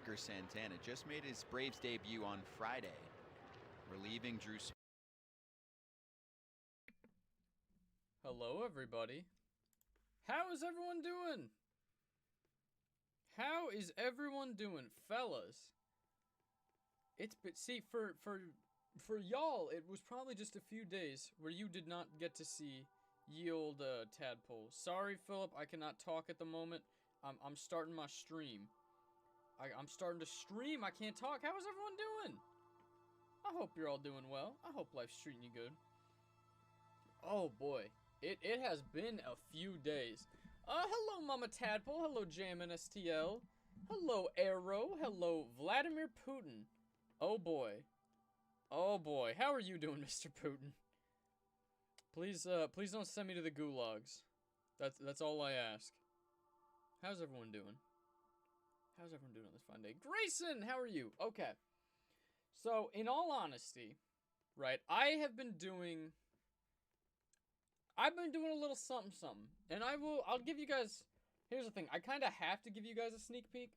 Playmaker Santana just made his Braves debut on Friday, relieving Drew. Hello, everybody. How is everyone doing? How is everyone doing, fellas? See, for y'all, it was probably just a few days where you did not get to see ye old tadpole. Sorry, Philip, I cannot talk at the moment. I'm starting my stream. I'm starting to stream. I can't talk. How is everyone doing? I hope you're all doing well. I hope life's treating you good. Oh boy, it has been a few days. Hello, Mama Tadpole. Hello, JMNSTL. Hello, Arrow. Hello, Vladimir Putin. Oh boy. Oh boy. How are you doing, Mr. Putin? Please don't send me to the gulags. That's all I ask. How's everyone doing? How's everyone doing on this fine day? Grayson, how are you? Okay. So, in all honesty, right, I've been doing a little something, and I'll give you guys, here's the thing, I kind of have to give you guys a sneak peek,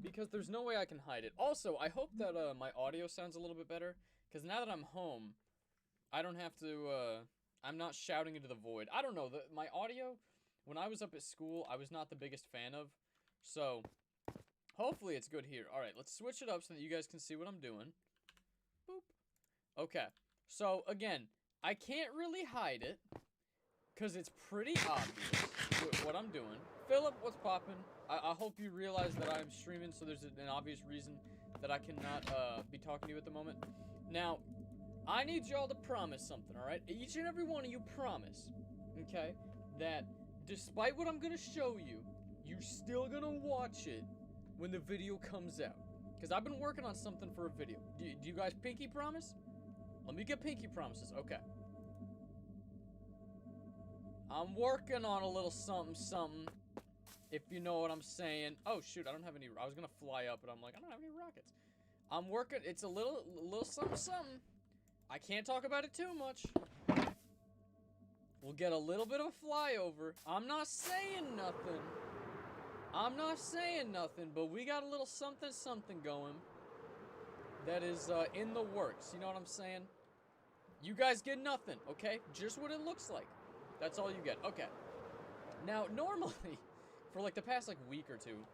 because there's no way I can hide it. Also, I hope that, my audio sounds a little bit better, because now that I'm home, I don't have to, I'm not shouting into the void. I don't know, my audio, when I was up at school, I was not the biggest fan of, so, hopefully it's good here. Alright, let's switch it up so that you guys can see what I'm doing. Boop. Okay, so, again, I can't really hide it, because it's pretty obvious what I'm doing. Philip, what's poppin'? I hope you realize that I'm streaming, so there's an obvious reason that I cannot be talking to you at the moment. Now, I need y'all to promise something, alright? Each and every one of you promise, okay, that despite what I'm gonna show you, you're still gonna watch it when the video comes out. Because I've been working on something for a video. Do you guys pinky promise? Let me get pinky promises. Okay. I'm working on a little something, if you know what I'm saying. Oh, shoot, I don't have any, I was gonna fly up, but I'm like, I don't have any rockets. I'm working, it's a little something. I can't talk about it too much. We'll get a little bit of a flyover. I'm not saying nothing. But we got a little something going that is in the works. You know what I'm saying? You guys get nothing, okay? Just what it looks like. That's all you get. Okay. Now, normally, for like the past like week or two,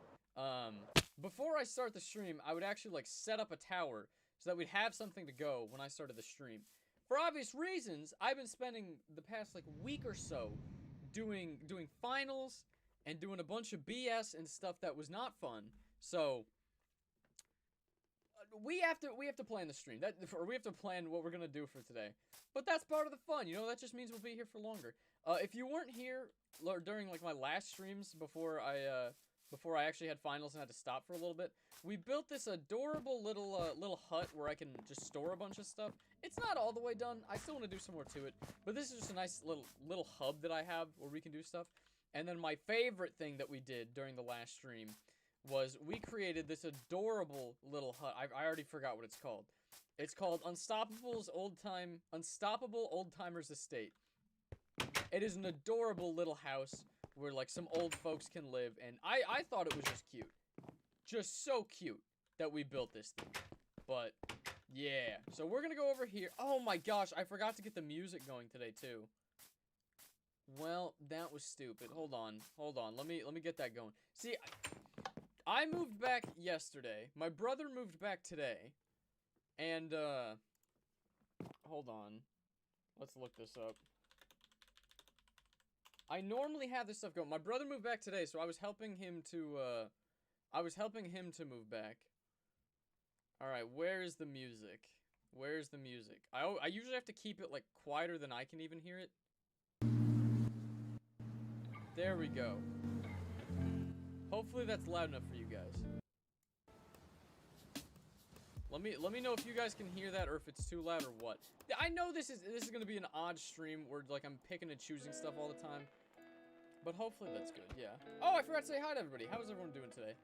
before I start the stream, I would actually like set up a tower so that we'd have something to go when I started the stream. For obvious reasons, I've been spending the past like week or so doing finals and doing a bunch of BS and stuff that was not fun. So we have to plan the stream. Or we have to plan what we're gonna do for today. But that's part of the fun, you know. That just means we'll be here for longer. If you weren't here during like my last streams before I actually had finals and had to stop for a little bit, we built this adorable little hut where I can just store a bunch of stuff. It's not all the way done. I still want to do some more to it, but this is just a nice little hub that I have where we can do stuff. And then my favorite thing that we did during the last stream was we created this adorable little hut. I already forgot what it's called. It's called Unstoppable Old Timers Estate. It is an adorable little house where like some old folks can live, and I thought it was just cute. Just so cute that we built this thing. But yeah, so we're gonna go over here. Oh my gosh, I forgot to get the music going today too. Well, that was stupid. Hold on. Let me get that going. See, I moved back yesterday. My brother moved back today. And, hold on. Let's look this up. I normally have this stuff going. My brother moved back today, so I was helping him to, move back. Alright, where is the music? Where's the music? I usually have to keep it, like, quieter than I can even hear it. There we go. Hopefully that's loud enough for you guys. Let me know if you guys can hear that or if it's too loud or what. I know this is gonna be an odd stream where like I'm picking and choosing stuff all the time. But hopefully that's good, yeah. Oh, I forgot to say hi to everybody. How's everyone doing today?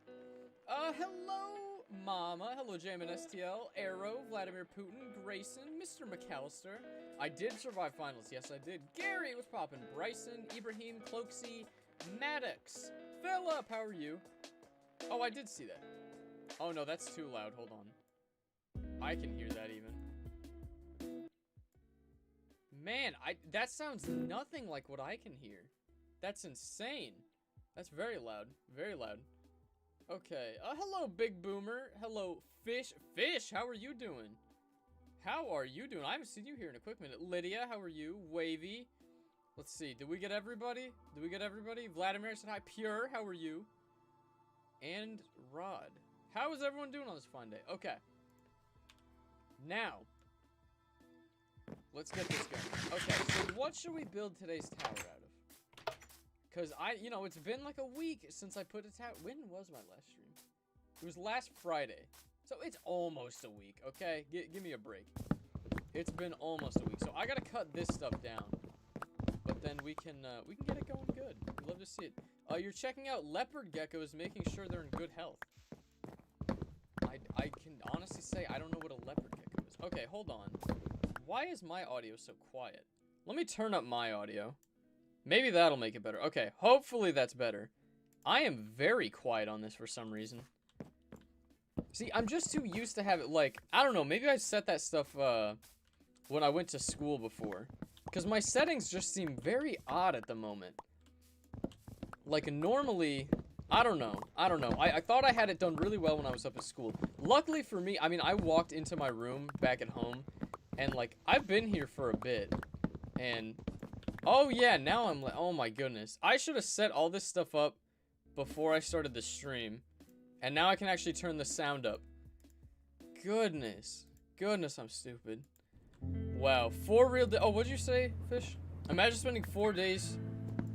Hello, Mama. Hello, JMNSTL, Arrow, Vladimir Putin, Grayson, Mr. McAllister. I did survive finals. Yes, I did. Gary, what's poppin'? Bryson, Ibrahim, Cloaksy, Maddox, Philip, how are you? Oh, I did see that. Oh no, that's too loud. Hold on. I can hear that even. Man, that sounds nothing like what I can hear. That's insane. That's very loud. Very loud. Okay. Hello, Big Boomer. Hello, Fish. Fish, how are you doing? How are you doing? I haven't seen you here in a quick minute. Lydia, how are you? Wavy. Let's see. Did we get everybody? Did we get everybody? Vladimir said hi. Pure, how are you? And Rod. How is everyone doing on this fine day? Okay. Now, let's get this going. Okay, so what should we build today's tower out of? Because you know, it's been like a week since I put a tower. When was my last stream? It was last Friday. So it's almost a week, okay? Give me a break. It's been almost a week. So I gotta cut this stuff down. But then we can get it going good. We'd love to see it. You're checking out leopard geckos, making sure they're in good health. I can honestly say I don't know what a leopard gecko is. Okay, hold on. Why is my audio so quiet? Let me turn up my audio. Maybe that'll make it better. Okay, hopefully that's better. I am very quiet on this for some reason. See, I'm just too used to have it, like, I don't know, maybe I set that stuff, when I went to school before. Because my settings just seem very odd at the moment. Like, normally, I don't know. I thought I had it done really well when I was up at school. Luckily for me, I mean, I walked into my room back at home, and, like, I've been here for a bit, and, oh, yeah, now I'm like, oh, my goodness. I should have set all this stuff up before I started the stream, and now I can actually turn the sound up. Goodness, I'm stupid. Wow, 4 real days. Oh, what'd you say, Fish? Imagine spending 4 days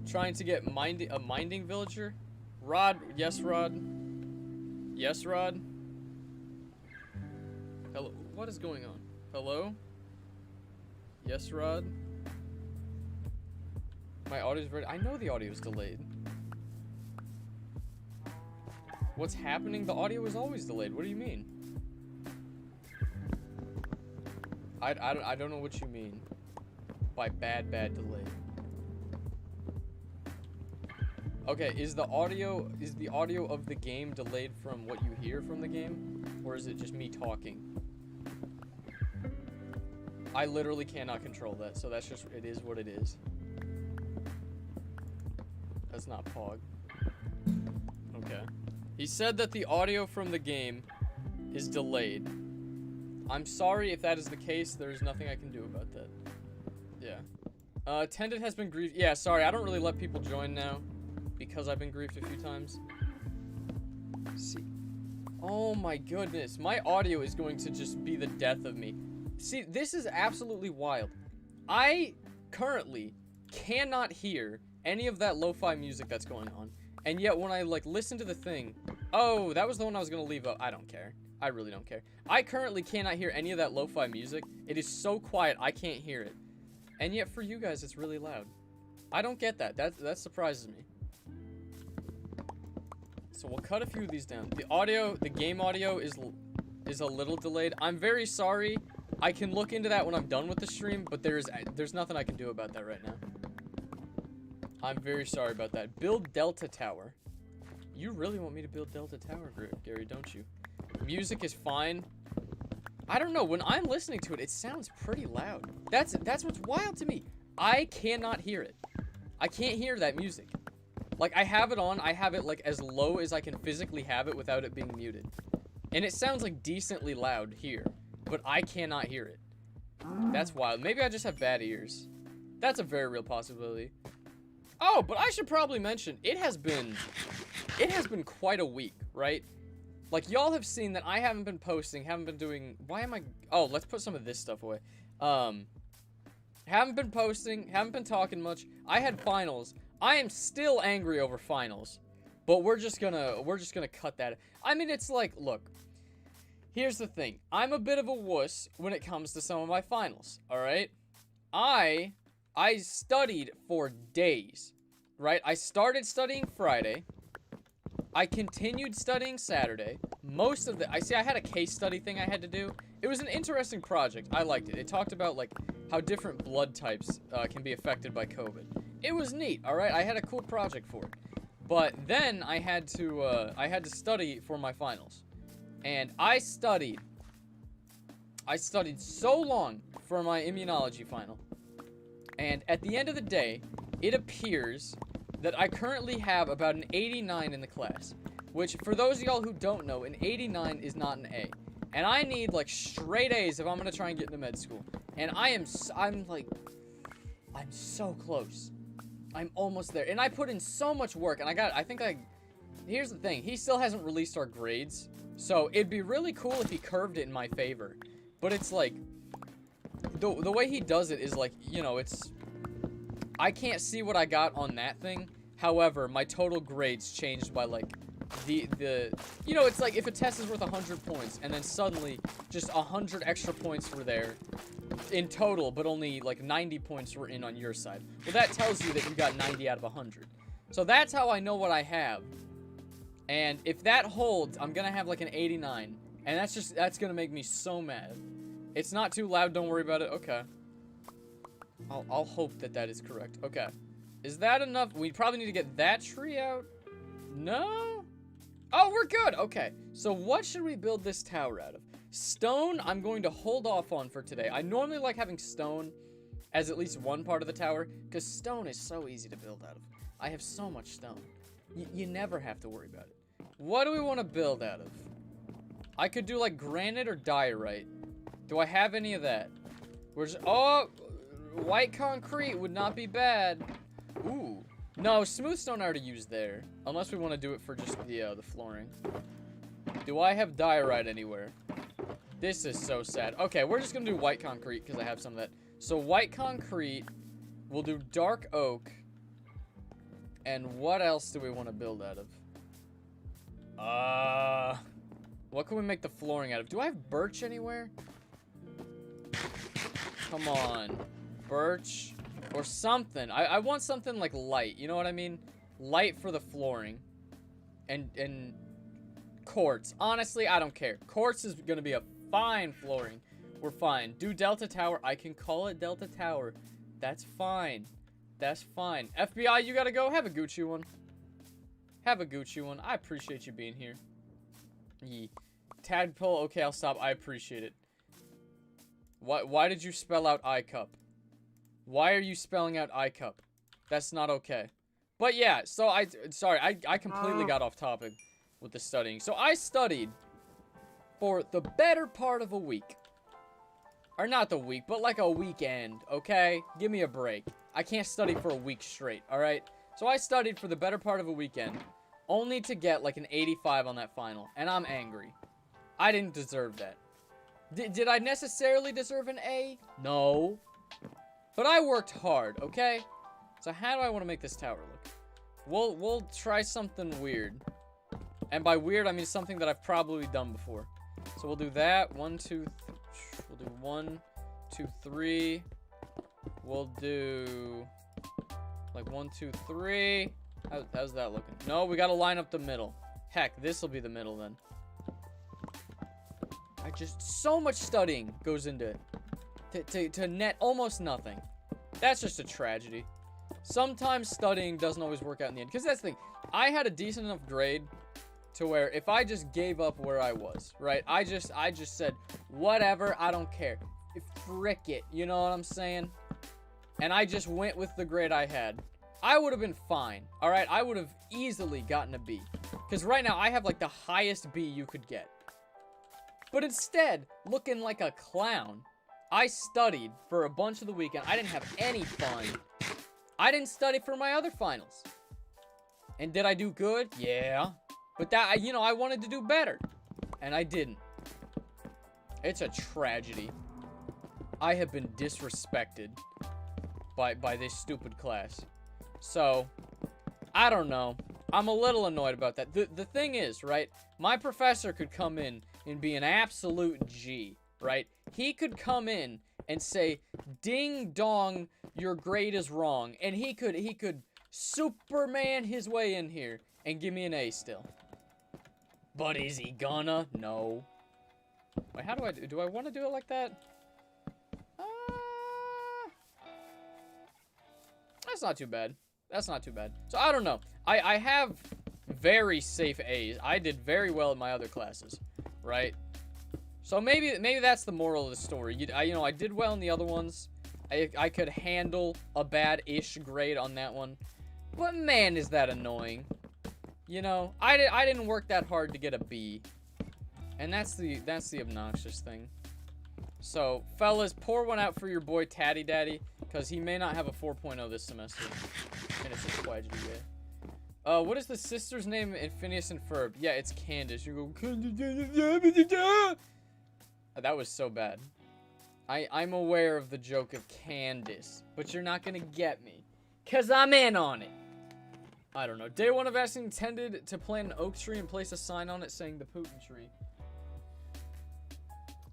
trying to get a minding villager. Rod, yes, Rod. Yes, Rod. Hello, what is going on? Hello? Yes, Rod. My audio's very. I know the audio's delayed. What's happening? The audio is always delayed. What do you mean? I don't know what you mean by bad delay. Okay, is the audio of the game delayed from what you hear from the game, or is it just me talking? I literally cannot control that, so that's just, it is what it is. That's not Pog. Okay. He said that the audio from the game is delayed. I'm sorry if that is the case. There's nothing I can do about that. Yeah. Tended has been grieved. Yeah, sorry. I don't really let people join now because I've been grieved a few times. See. Oh my goodness. My audio is going to just be the death of me. See, this is absolutely wild. I currently cannot hear any of that lo-fi music that's going on. And yet when I, like, listen to the thing... Oh, that was the one I was going to leave up. I don't care. I really don't care. I currently cannot hear any of that lo-fi music. It is so quiet, I can't hear it. And yet for you guys, it's really loud. I don't get that. That surprises me. So we'll cut a few of these down. The game audio is a little delayed. I'm very sorry. I can look into that when I'm done with the stream, but there's nothing I can do about that right now. I'm very sorry about that. Build Delta Tower. You really want me to build Delta Tower, Gary, don't you? Music is fine. I don't know. When I'm listening to it, it sounds pretty loud. That's what's wild to me. I cannot hear it. I can't hear that music. Like, I have it on. I have it, like, as low as I can physically have it without it being muted. And it sounds, like, decently loud here. But I cannot hear it. That's wild. Maybe I just have bad ears. That's a very real possibility. Oh, but I should probably mention, it has been quite a week, right? Like, y'all have seen that I haven't been posting, haven't been doing, oh, let's put some of this stuff away. Haven't been posting, haven't been talking much. I had finals. I am still angry over finals, but we're just gonna cut that. I mean, it's like, look, here's the thing. I'm a bit of a wuss when it comes to some of my finals, all right? I studied for days, right? I started studying Friday. I continued studying Saturday. Most of I had a case study thing I had to do. It was an interesting project. I liked it. It talked about, like, how different blood types can be affected by COVID. It was neat, all right? I had a cool project for it. But then I had to study for my finals. And I studied so long for my immunology final. And at the end of the day, it appears that I currently have about an 89 in the class. Which, for those of y'all who don't know, an 89 is not an A. And I need, like, straight A's if I'm gonna try and get into med school. And I'm so close. I'm almost there. And I put in so much work, and here's the thing. He still hasn't released our grades. So, it'd be really cool if he curved it in my favor. But it's like, the way he does it is like, you know, I can't see what I got on that thing. However, my total grades changed by, like, you know, it's like if a test is worth 100 points, and then suddenly just 100 extra points were there in total, but only, like, 90 points were in on your side. Well, that tells you that you got 90 out of 100. So that's how I know what I have. And if that holds, I'm gonna have, like, an 89. And that's gonna make me so mad. It's not too loud, don't worry about it. Okay. I'll hope that is correct. Okay. Is that enough? We probably need to get that tree out. No? Oh, we're good. Okay. So what should we build this tower out of? Stone, I'm going to hold off on for today. I normally like having stone as at least one part of the tower, because stone is so easy to build out of. I have so much stone. You never have to worry about it. What do we want to build out of? I could do, like, granite or diorite. Do I have any of that? Oh, white concrete would not be bad. Ooh. No, smooth stone I already used there. Unless we want to do it for just the flooring. Do I have diorite anywhere? This is so sad. Okay, we're just going to do white concrete because I have some of that. So white concrete. We'll do dark oak. And what else do we want to build out of? What can we make the flooring out of? Do I have birch anywhere? Come on. Birch. Or something. I want something like light. You know what I mean? Light for the flooring. And quartz. Honestly, I don't care. Quartz is going to be a fine flooring. We're fine. Do Delta Tower. I can call it Delta Tower. That's fine. That's fine. FBI, you gotta go. Have a Gucci one. Have a Gucci one. I appreciate you being here. Yee. Tadpole. Okay, I'll stop. I appreciate it. Why did you spell out iCup? Why are you spelling out iCup? That's not okay. But yeah, so sorry, I completely got off topic with the studying. So I studied for the better part of a week. Or not the week, but like a weekend, okay? Give me a break. I can't study for a week straight, alright? So I studied for the better part of a weekend, only to get like an 85 on that final. And I'm angry. I didn't deserve that. Did I necessarily deserve an A? No. But I worked hard, okay? So how do I want to make this tower look? We'll try something weird. And by weird, I mean something that I've probably done before. So we'll do that. 1, 2, we'll do 1, 2, 3. We'll do like 1, 2, 3. How's that looking? No, we gotta line up the middle. Heck, this will be the middle then. So much studying goes into it. To net almost nothing. That's just a tragedy. Sometimes studying doesn't always work out in the end. Because that's the thing. I had a decent enough grade to where if I just gave up where I was, right? I just said, whatever, I don't care. Frick it, you know what I'm saying? And I just went with the grade I had. I would have been fine, alright? I would have easily gotten a B. Because right now, I have like the highest B you could get. But instead, looking like a clown, I studied for a bunch of the weekend. I didn't have any fun. I didn't study for my other finals. And did I do good? Yeah. But that, you know, I wanted to do better. And I didn't. It's a tragedy. I have been disrespected by this stupid class. So, I don't know. I'm a little annoyed about that. The thing is, right? My professor could come in and be an absolute G, right? He could come in and say, ding dong, your grade is wrong. And he could Superman his way in here and give me an A still. But is he gonna? No. Wait, how do I do I want to do it like that? That's not too bad. That's not too bad. So, I don't know. I have very safe A's. I did very well in my other classes. right? So maybe that's the moral of the story. You know, I did well in the other ones. I could handle a bad-ish grade on that one. But man, is that annoying. You know, I didn't work that hard to get a B. And that's the obnoxious thing. So, fellas, pour one out for your boy Taddy Daddy, because he may not have a 4.0 this semester. And it's just quite a what is the sister's name in Phineas and Ferb? Yeah, it's Candace. You go, that was so bad. I'm aware of the joke of Candace, but you're not gonna get me, cause I'm in on it. I don't know. Day 1 of Asking intended to plant an oak tree and place a sign on it saying the Putin tree.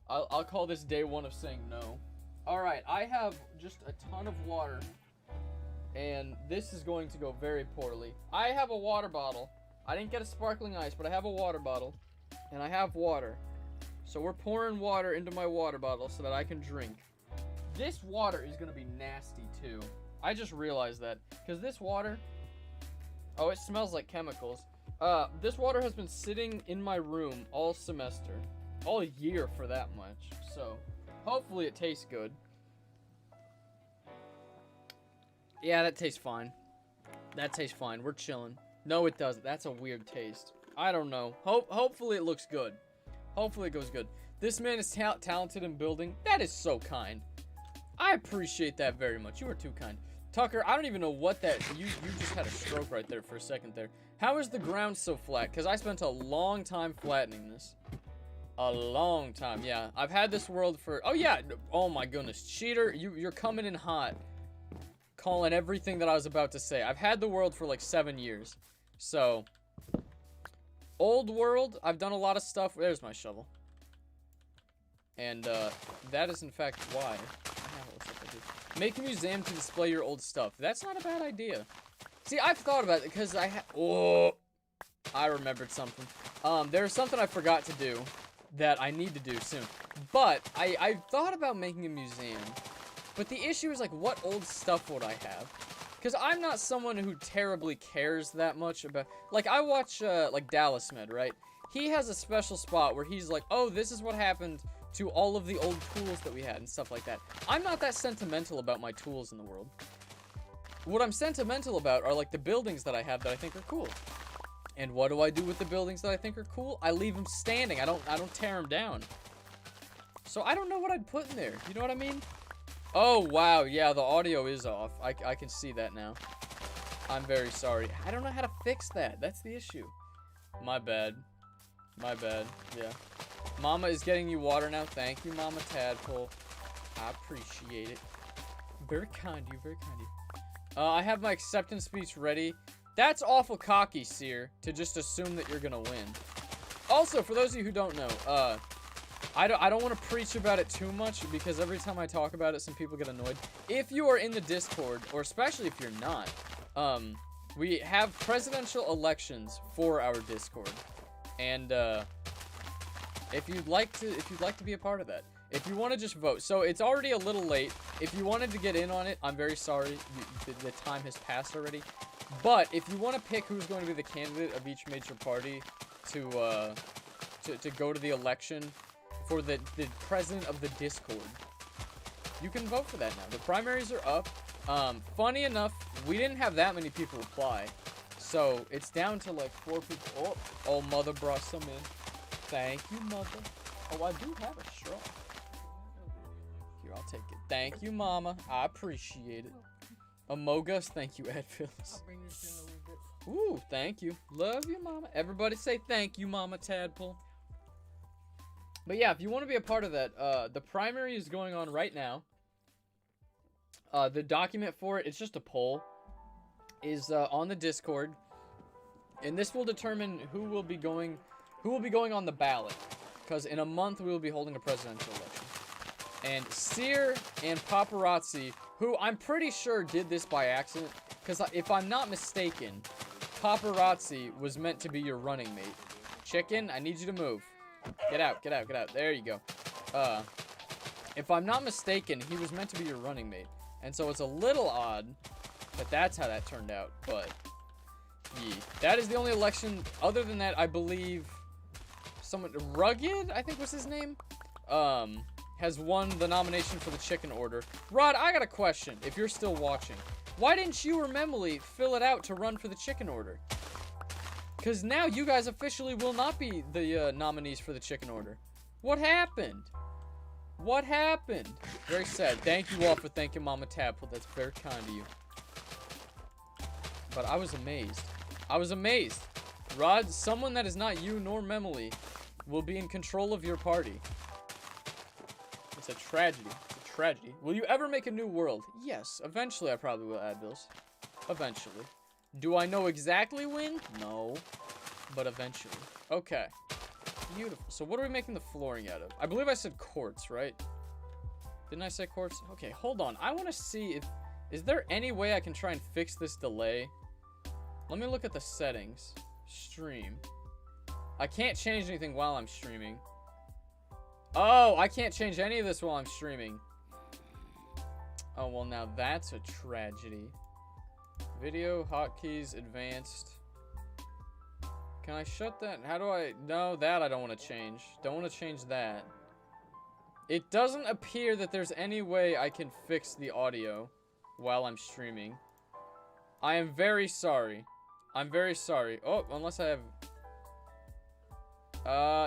I'll call this day 1 of saying no. Alright, I have just a ton of water. And this is going to go very poorly. I have a water bottle. I didn't get a sparkling ice, but I have a water bottle. And I have water. So we're pouring water into my water bottle so that I can drink. This water is going to be nasty too. I just realized that. Because this water... Oh, it smells like chemicals. This water has been sitting in my room all semester. All year for that much. So, hopefully it tastes good. Yeah, that tastes fine. That tastes fine. We're chilling. No, it doesn't. That's a weird taste. I don't know. Hopefully it looks good. Hopefully it goes good. This man is talented in building. That is so kind. I appreciate that very much. You are too kind. Tucker, I don't even know what that... You just had a stroke right there for a second there. How is the ground so flat? Because I spent a long time flattening this. A long time, yeah. I've had this world for... Oh, yeah. Oh, my goodness. Cheater, you're coming in hot. Calling everything that I was about to say. I've had the world for like 7 years. So, old world, I've done a lot of stuff. There's my shovel. And, that is in fact why. Make a museum to display your old stuff. That's not a bad idea. See, I've thought about it because I remembered something. There's something I forgot to do that I need to do soon. But, I thought about making a museum. But the issue is, like, what old stuff would I have? Because I'm not someone who terribly cares that much about... Like, I watch, like, Dallas Med, right? He has a special spot where he's like, oh, this is what happened to all of the old tools that we had and stuff like that. I'm not that sentimental about my tools in the world. What I'm sentimental about are, like, the buildings that I have that I think are cool. And what do I do with the buildings that I think are cool? I leave them standing. I don't tear them down. So I don't know what I'd put in there. You know what I mean? Oh, wow. Yeah, the audio is off. I can see that now. I'm very sorry. I don't know how to fix that. That's the issue. My bad. My bad. Yeah. Mama is getting you water now. Thank you, Mama Tadpole. I appreciate it. Very kind of you. Very kind of you. I have my acceptance speech ready. That's awful cocky, Seer, to just assume that you're gonna win. Also, for those of you who don't know, I don't want to preach about it too much because every time I talk about it, some people get annoyed. If you are in the Discord, or especially if you're not, we have presidential elections for our Discord, and if you'd like to be a part of that, if you want to just vote, so it's already a little late. If you wanted to get in on it, I'm very sorry, the time has passed already. But if you want to pick who's going to be the candidate of each major party to go to the election for the president of the Discord, you can vote for that now. The primaries are up. Funny enough, we didn't have that many people apply, so it's down to like 4 people. Oh, mother brought some in. Thank you, mother. Oh, I do have a straw. Here, I'll take it. Thank you, mama. I appreciate it. Amogus, thank you, Edphils. Ooh, thank you. Love you, mama. Everybody say thank you, Mama Tadpole. But yeah, if you want to be a part of that, the primary is going on right now. The document for it, it's just a poll, is on the Discord, and this will determine who will be going on the ballot, because in a month we will be holding a presidential election. And Seer and Paparazzi, who I'm pretty sure did this by accident, because if I'm not mistaken, Paparazzi was meant to be your running mate. Chicken, I need you to move. Get out, get out, get out. There you go. If I'm not mistaken, he was meant to be your running mate. And so it's a little odd that that's how that turned out. But, yeah. That is the only election. Other than that, I believe someone, Rugged, I think was his name, has won the nomination for the chicken order. Rod, I got a question, if you're still watching. Why didn't you or Memily fill it out to run for the chicken order? Because now you guys officially will not be the nominees for the chicken order. What happened? What happened? Very sad. Thank you all for thanking Mama Tadpole. That's very kind of you. But I was amazed. I was amazed. Rod, someone that is not you nor Memily will be in control of your party. It's a tragedy. It's a tragedy. Will you ever make a new world? Yes. Eventually, I probably will, Advils. Eventually. Do I know exactly when? No. But eventually. Okay. Beautiful. So what are we making the flooring out of? I believe I said quartz, right? Didn't I say quartz? Okay, hold on. I want to see if... Is there any way I can try and fix this delay? Let me look at the settings. Stream. I can't change anything while I'm streaming. Oh, I can't change any of this while I'm streaming. Oh, well, now that's a tragedy. Video, hotkeys, advanced. Can I shut that? How do I... No, that I don't want to change. Don't want to change that. It doesn't appear that there's any way I can fix the audio while I'm streaming. I am very sorry. I'm very sorry. Oh, unless I have...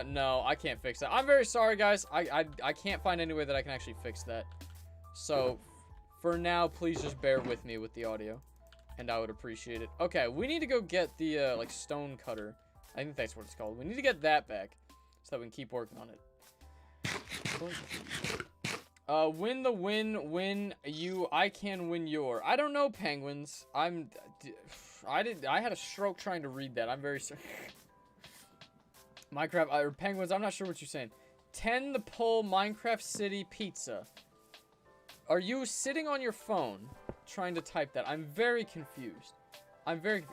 no, I can't fix that. I'm very sorry, guys. I can't find any way that I can actually fix that. So, for now, please just bear with me with the audio. And I would appreciate it. Okay, we need to go get the, like, stone cutter. I think that's what it's called. We need to get that back so that we can keep working on it. Win the win you, I can win your. I don't know, penguins. I had a stroke trying to read that. I'm very sorry. Minecraft, or penguins, I'm not sure what you're saying. 10 the pole Minecraft City pizza. Are you sitting on your phone trying to type that? I'm very confused.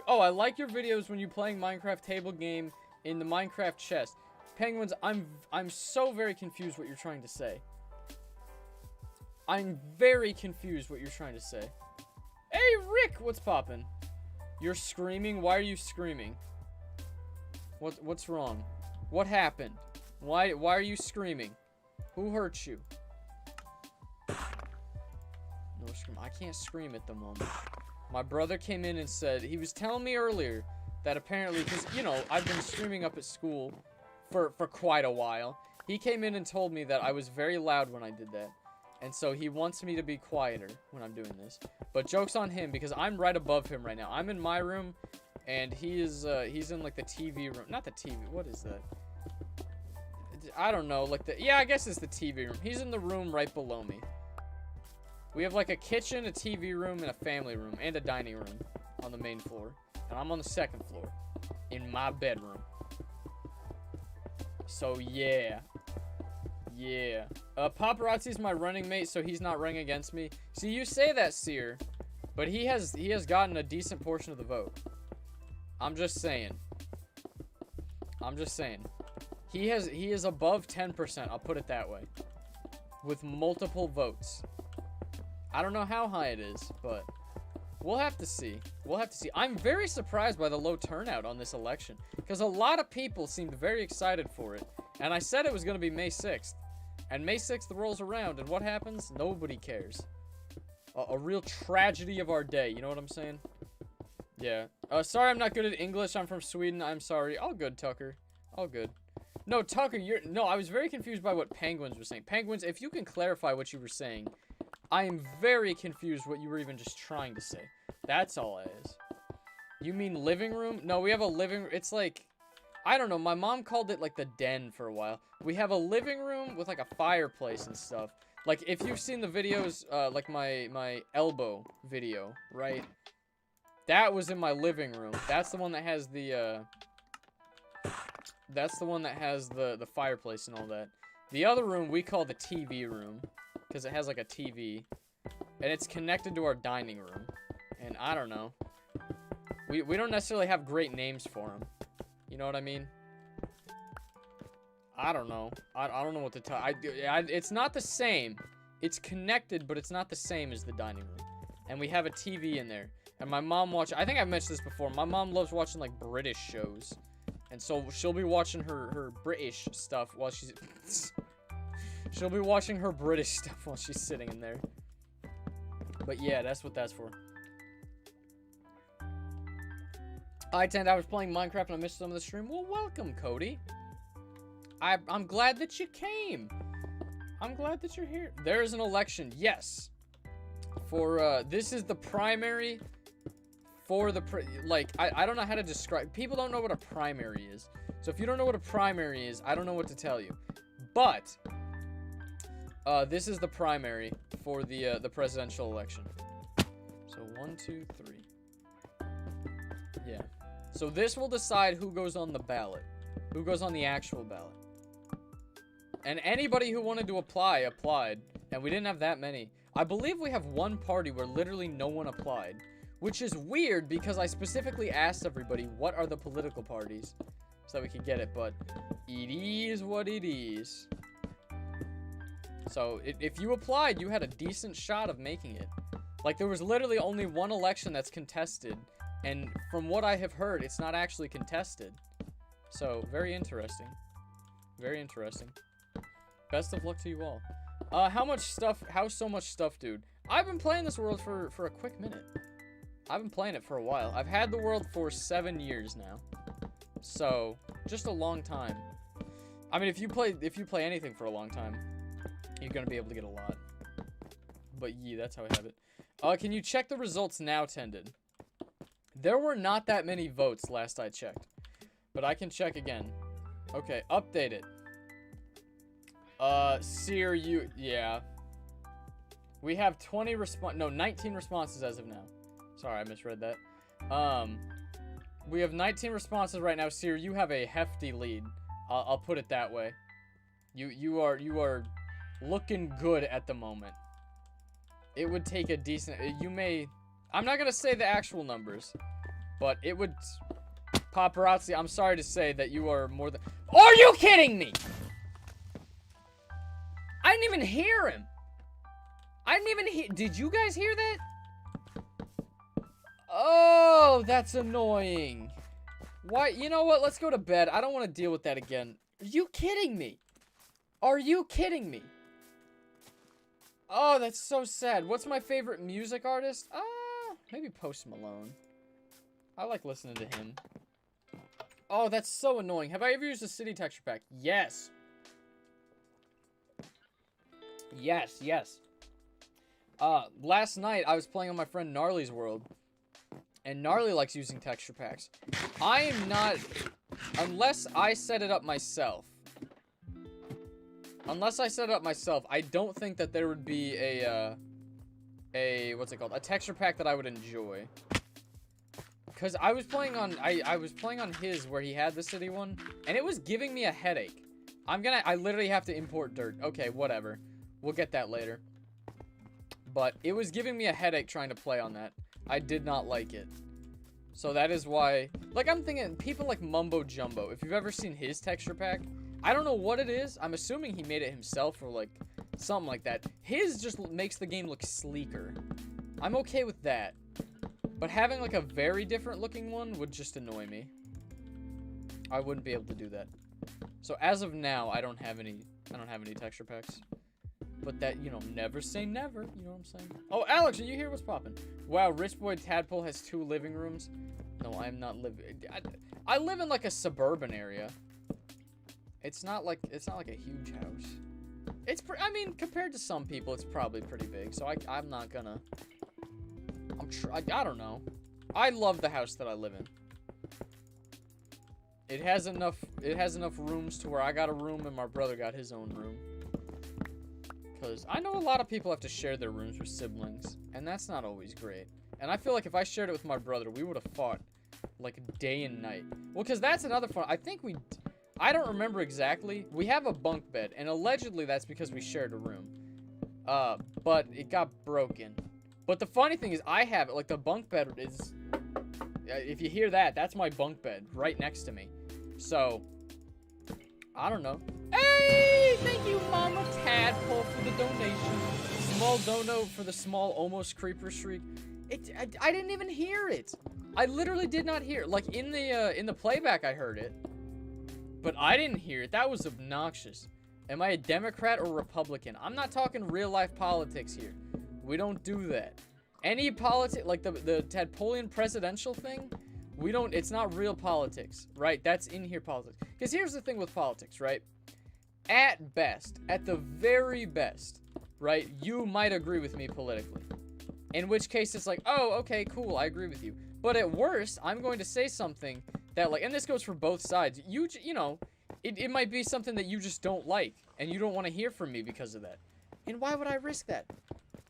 Oh, I like your videos when you're playing Minecraft table game in the Minecraft chest. Penguins, I'm so very confused what you're trying to say. I'm very confused what you're trying to say. Hey, Rick, what's poppin'? You're screaming? Why are you screaming? What's wrong? What happened? Why are you screaming? Who hurt you? No scream. I can't scream at the moment. My brother came in and said, he was telling me earlier that apparently, because, you know, I've been streaming up at school for quite a while. He came in and told me that I was very loud when I did that. And so he wants me to be quieter when I'm doing this. But joke's on him because I'm right above him right now. I'm in my room and he's in like the TV room. Not the TV. What is that? I don't know. Like yeah, I guess it's the TV room. He's in the room right below me. We have like a kitchen, a TV room, and a family room, and a dining room on the main floor. And I'm on the second floor in my bedroom. So yeah. Yeah. Paparazzi's my running mate, so he's not running against me. See, you say that, Seer, but he has gotten a decent portion of the vote. I'm just saying. He is above 10%, I'll put it that way. With multiple votes. I don't know how high it is, but we'll have to see. I'm very surprised by the low turnout on this election, because a lot of people seemed very excited for it. And I said it was going to be May 6th. And May 6th rolls around, and what happens? Nobody cares. A real tragedy of our day, you know what I'm saying? Yeah. Sorry I'm not good at English, I'm from Sweden, I'm sorry. All good, Tucker. All good. No, Tucker, no, I was very confused by what Penguins were saying. Penguins, if you can clarify what you were saying, I am very confused what you were even just trying to say. That's all it is. You mean living room? No, we have a living... It's like... I don't know. My mom called it like the den for a while. We have a living room with like a fireplace and stuff. Like if you've seen the videos, like my elbow video, right? That was in my living room. That's the one that has the, that's the one that has the fireplace and all that. The other room we call the TV room because it has like a TV and it's connected to our dining room. And I don't know. We don't necessarily have great names for them. You know what I mean? I don't know. I don't know what to tell. It's not the same. It's connected, but it's not the same as the dining room. And we have a TV in there. And my mom I think I've mentioned this before. My mom loves watching, like, British shows. And so she'll be watching her British stuff while she's... she'll be watching her British stuff while she's sitting in there. But yeah, that's what that's for. I was playing Minecraft and I missed some of the stream. Well, welcome, Cody. I'm glad that you came. I'm glad that you're here. There is an election, yes. For, this is the primary for the, I don't know how to describe, people don't know what a primary is. So if you don't know what a primary is, I don't know what to tell you. But, this is the primary for the presidential election. So 1, 2, 3. Yeah. So this will decide who goes on the ballot. Who goes on the actual ballot. And anybody who wanted to apply, applied. And we didn't have that many. I believe we have one party where literally no one applied. Which is weird because I specifically asked everybody what are the political parties. So that we could get it, but it is what it is. So if you applied, you had a decent shot of making it. Like there was literally only one election that's contested. And from what I have heard, it's not actually contested. So, very interesting. Very interesting. Best of luck to you all. How so much stuff, dude? I've been playing this world for a quick minute. I've been playing it for a while. I've had the world for 7 years now. So, just a long time. I mean, if you play anything for a long time, you're gonna be able to get a lot. But yeah, that's how I have it. Can you check the results now, Tended? There were not that many votes last I checked. But I can check again. Okay, update it. Seer, yeah. We have 19 responses as of now. Sorry, I misread that. We have 19 responses right now. Seer, you have a hefty lead. I'll put it that way. You are looking good at the moment. It would take a decent, I'm not gonna say the actual numbers, but it would, Paparazzi, I'm sorry to say that you are more than, are you kidding me? I didn't even hear him. Did you guys hear that? Oh, that's annoying. Why, you know what, let's go to bed. I don't want to deal with that again. Are you kidding me? Are you kidding me? Oh, that's so sad. What's my favorite music artist? Maybe Post Malone. I like listening to him. Oh, that's so annoying. Have I ever used a city texture pack? Yes. Yes, yes. Last night, I was playing on my friend Gnarly's world. And Gnarly likes using texture packs. I am not... Unless I set it up myself. I don't think that there would be what's it called? A texture pack that I would enjoy. Cause I was playing on I was playing on his where he had the city one, and it was giving me a headache. I literally have to import dirt. Okay, whatever. We'll get that later. But it was giving me a headache trying to play on that. I did not like it. So that is why, like, I'm thinking people like Mumbo Jumbo, if you've ever seen his texture pack, I don't know what it is. I'm assuming he made it himself or like something like that. His just makes the game look sleeker. I'm okay with that. But having like a very different looking one would just annoy me. I wouldn't be able to do that. So as of now, I don't have any texture packs. But that, you know, never say never. You know what I'm saying? Oh, Alex, are you here? What's poppin'? Wow, Rich Boy Tadpole has 2 living rooms. No, I'm not living. I live in like a suburban area. It's not like a huge house. I mean, compared to some people, it's probably pretty big. So I'm not gonna. I don't know. I love the house that I live in. It has enough rooms to where I got a room and my brother got his own room. Because I know a lot of people have to share their rooms with siblings, and that's not always great. And I feel like if I shared it with my brother, we would have fought like day and night. Well, because that's another fun. I don't remember exactly. We have a bunk bed, and allegedly that's because we shared a room. But it got broken. But the funny thing is, I have it. Like, the bunk bed is... if you hear that, that's my bunk bed right next to me. So, I don't know. Hey! Thank you, Mama Tadpole, for the donation. Small dono for the small almost creeper streak. I didn't even hear it. I literally did not hear it. Like, in the playback, I heard it. but I didn't hear it. That was obnoxious. Am I a Democrat or Republican? I'm not talking real life politics here. We don't do that. Any politics, like the Tadpolean presidential thing, we don't, it's not real politics, right? That's in here politics. Because here's the thing with politics, right? At best, at the very best, right, you might agree with me politically. In which case it's like, oh, okay, cool, I agree with you. But at worst, I'm going to say something that, like, and this goes for both sides. You know, it might be something that you just don't like, and you don't want to hear from me because of that. And why would I risk that?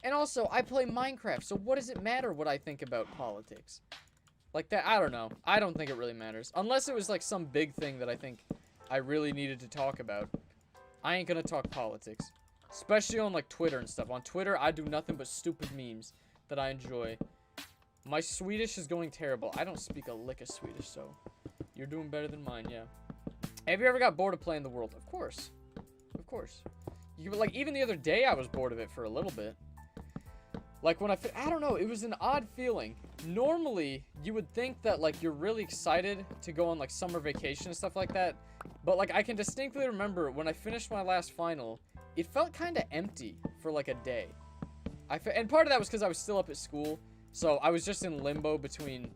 And also, I play Minecraft, so what does it matter what I think about politics? Like that, I don't know. I don't think it really matters. Unless it was, like, some big thing that I think I really needed to talk about. I ain't gonna talk politics. Especially on, like, Twitter and stuff. On Twitter, I do nothing but stupid memes that I enjoy. My Swedish is going terrible. I don't speak a lick of Swedish, so you're doing better than mine, yeah. Have you ever got bored of playing the world? Of course. Of course. Like, even the other day, I was bored of it for a little bit. Like, when I don't know, it was an odd feeling. Normally, you would think that, like, you're really excited to go on, like, summer vacation and stuff like that. But, like, I can distinctly remember when I finished my last final, it felt kind of empty for, like, a day. And part of that was because I was still up at school. So, I was just in limbo between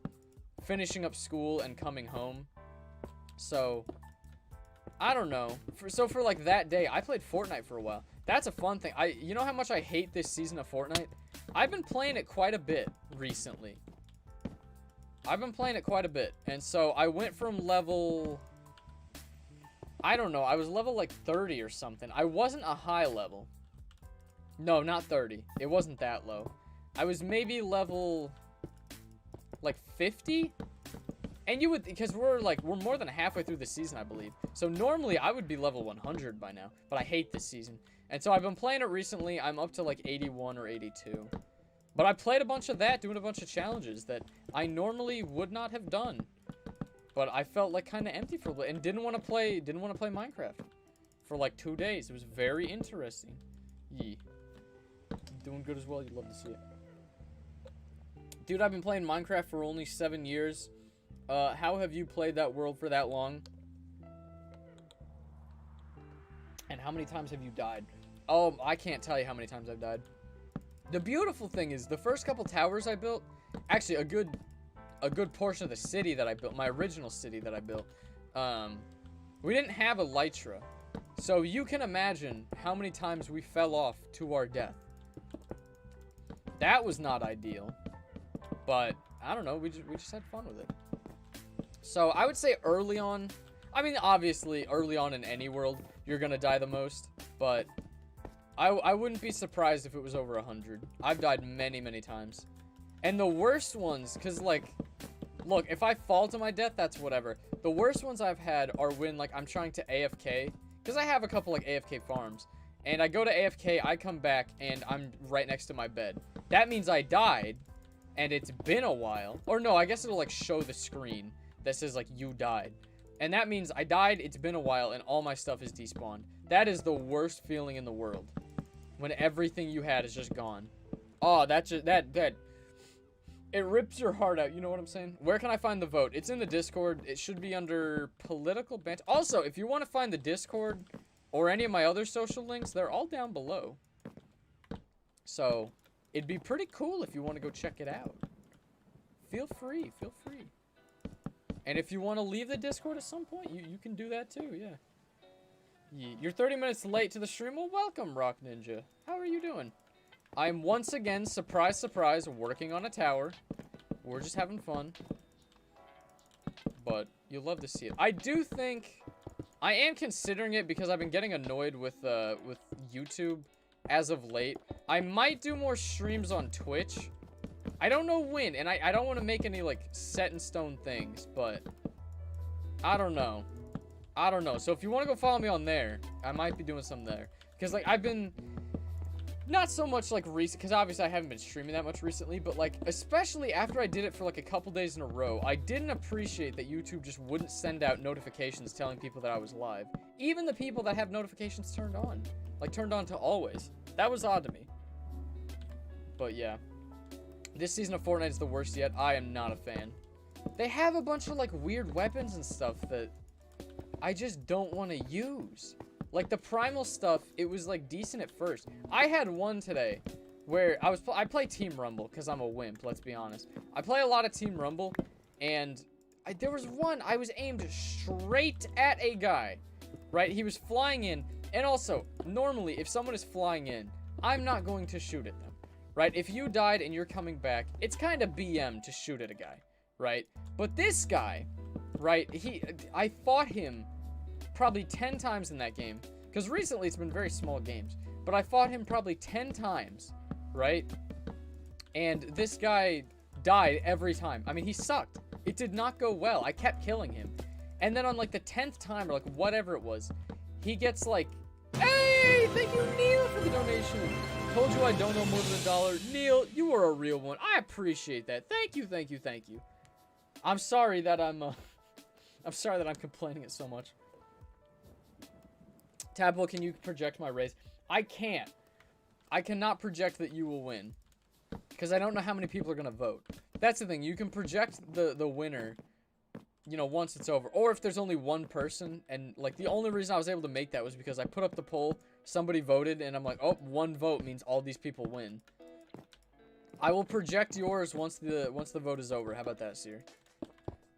finishing up school and coming home. So, I don't know. So, for, like, that day, I played Fortnite for a while. That's a fun thing. You know how much I hate this season of Fortnite? I've been playing it quite a bit recently. I've been playing it quite a bit. And so, I went from level... I don't know. I was level, like, 30 or something. I wasn't a high level. No, not 30. It wasn't that low. I was maybe level, like, 50? And you would, because we're more than halfway through the season, I believe. So normally I would be level 100 by now, but I hate this season. And so I've been playing it recently. I'm up to like 81 or 82. But I played a bunch of that, doing a bunch of challenges that I normally would not have done. But I felt like kind of empty for a bit and didn't want to play Minecraft for like 2 days. It was very interesting. Yeah. Doing good as well. You'd love to see it. Dude, I've been playing Minecraft for only 7 years. How have you played that world for that long? And how many times have you died? Oh, I can't tell you how many times I've died. The beautiful thing is, the first couple towers I built, actually a good portion of the city that I built, my original city that I built, we didn't have elytra. So you can imagine how many times we fell off to our death. That was not ideal. But, I don't know, we just had fun with it. So, I would say early on, I mean, obviously, early on in any world, you're gonna die the most, but I wouldn't be surprised if it was over 100. I've died many, many times. And the worst ones, because, like, look, if I fall to my death, that's whatever. The worst ones I've had are when, like, I'm trying to AFK, because I have a couple, like, AFK farms, and I go to AFK, I come back, and I'm right next to my bed. That means I died, and it's been a while. Or no, I guess it'll, like, show the screen that says, like, you died. And that means I died, it's been a while, and all my stuff is despawned. That is the worst feeling in the world. When everything you had is just gone. Oh, it rips your heart out, you know what I'm saying? Where can I find the vote? It's in the Discord. It should be under political banter. Also, if you want to find the Discord or any of my other social links, they're all down below. So, it'd be pretty cool if you want to go check it out. Feel free, feel free. And if you want to leave the Discord at some point, you can do that too, yeah. You're 30 minutes late to the stream. Well, welcome, Rock Ninja. How are you doing? I'm once again, surprise, surprise, working on a tower. We're just having fun. But you'll love to see it. I do think I am considering it because I've been getting annoyed with YouTube as of late. I might do more streams on Twitch. I don't know when, and I don't want to make any, like, set in stone things, but I don't know. I don't know. So if you want to go follow me on there, I might be doing something there. Because, like, I've been not so much, like, recent, because obviously I haven't been streaming that much recently, but, like, especially after I did it for, like, a couple days in a row, I didn't appreciate that YouTube just wouldn't send out notifications telling people that I was live. Even the people that have notifications turned on. Like, turned on to always. That was odd to me. But, yeah. This season of Fortnite is the worst yet. I am not a fan. They have a bunch of, like, weird weapons and stuff that I just don't want to use. Like, the primal stuff, it was, like, decent at first. I had one today where I play Team Rumble because I'm a wimp, let's be honest. I play a lot of Team Rumble, and there was one, I was aimed straight at a guy, right? He was flying in, and also, normally, if someone is flying in, I'm not going to shoot at them, right? If you died and you're coming back, it's kind of BM to shoot at a guy, right? But this guy, right, I fought him probably 10 times in that game, because recently it's been very small games, but I fought him probably 10 times, right? And this guy died every time. I mean, he sucked. It did not go well. I kept killing him. And then on, like, the 10th time, or, like, whatever it was, he gets, like, hey, thank you, Neil, for the donation. Told you I don't know more than $1. Neil, you are a real one. I appreciate that. Thank you, thank you, thank you. I'm sorry that I'm complaining it so much. Tadpole, can you project my race? I can't. I cannot project that you will win. Because I don't know how many people are going to vote. That's the thing. You can project the winner, you know, once it's over. Or if there's only one person. And, like, the only reason I was able to make that was because I put up the poll. Somebody voted. And I'm like, oh, one vote means all these people win. I will project yours once the vote is over. How about that, Seer?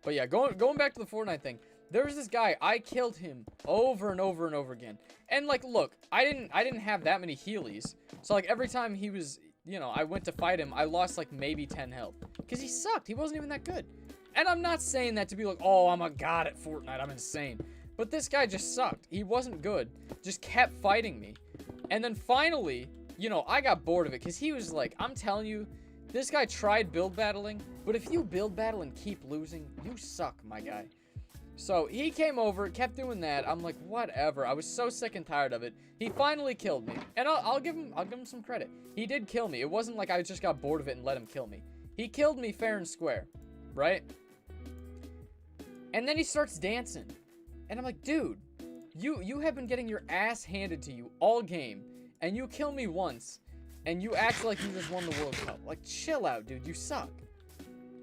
But yeah, going back to the Fortnite thing. There was this guy, I killed him over and over and over again. And, like, look, I didn't have that many healies. So, like, every time he was, you know, I went to fight him, I lost, like, maybe 10 health. Because he sucked. He wasn't even that good. And I'm not saying that to be like, oh, I'm a god at Fortnite. I'm insane. But this guy just sucked. He wasn't good. Just kept fighting me. And then finally, you know, I got bored of it. Because he was like, I'm telling you, this guy tried build battling. But if you build battle and keep losing, you suck, my guy. So, he came over, kept doing that. I'm like, whatever. I was so sick and tired of it. He finally killed me. And I'll give him some credit. He did kill me. It wasn't like I just got bored of it and let him kill me. He killed me fair and square. Right? And then he starts dancing. And I'm like, dude, you have been getting your ass handed to you all game. And you kill me once. And you act like you just won the World Cup. Like, chill out, dude. You suck.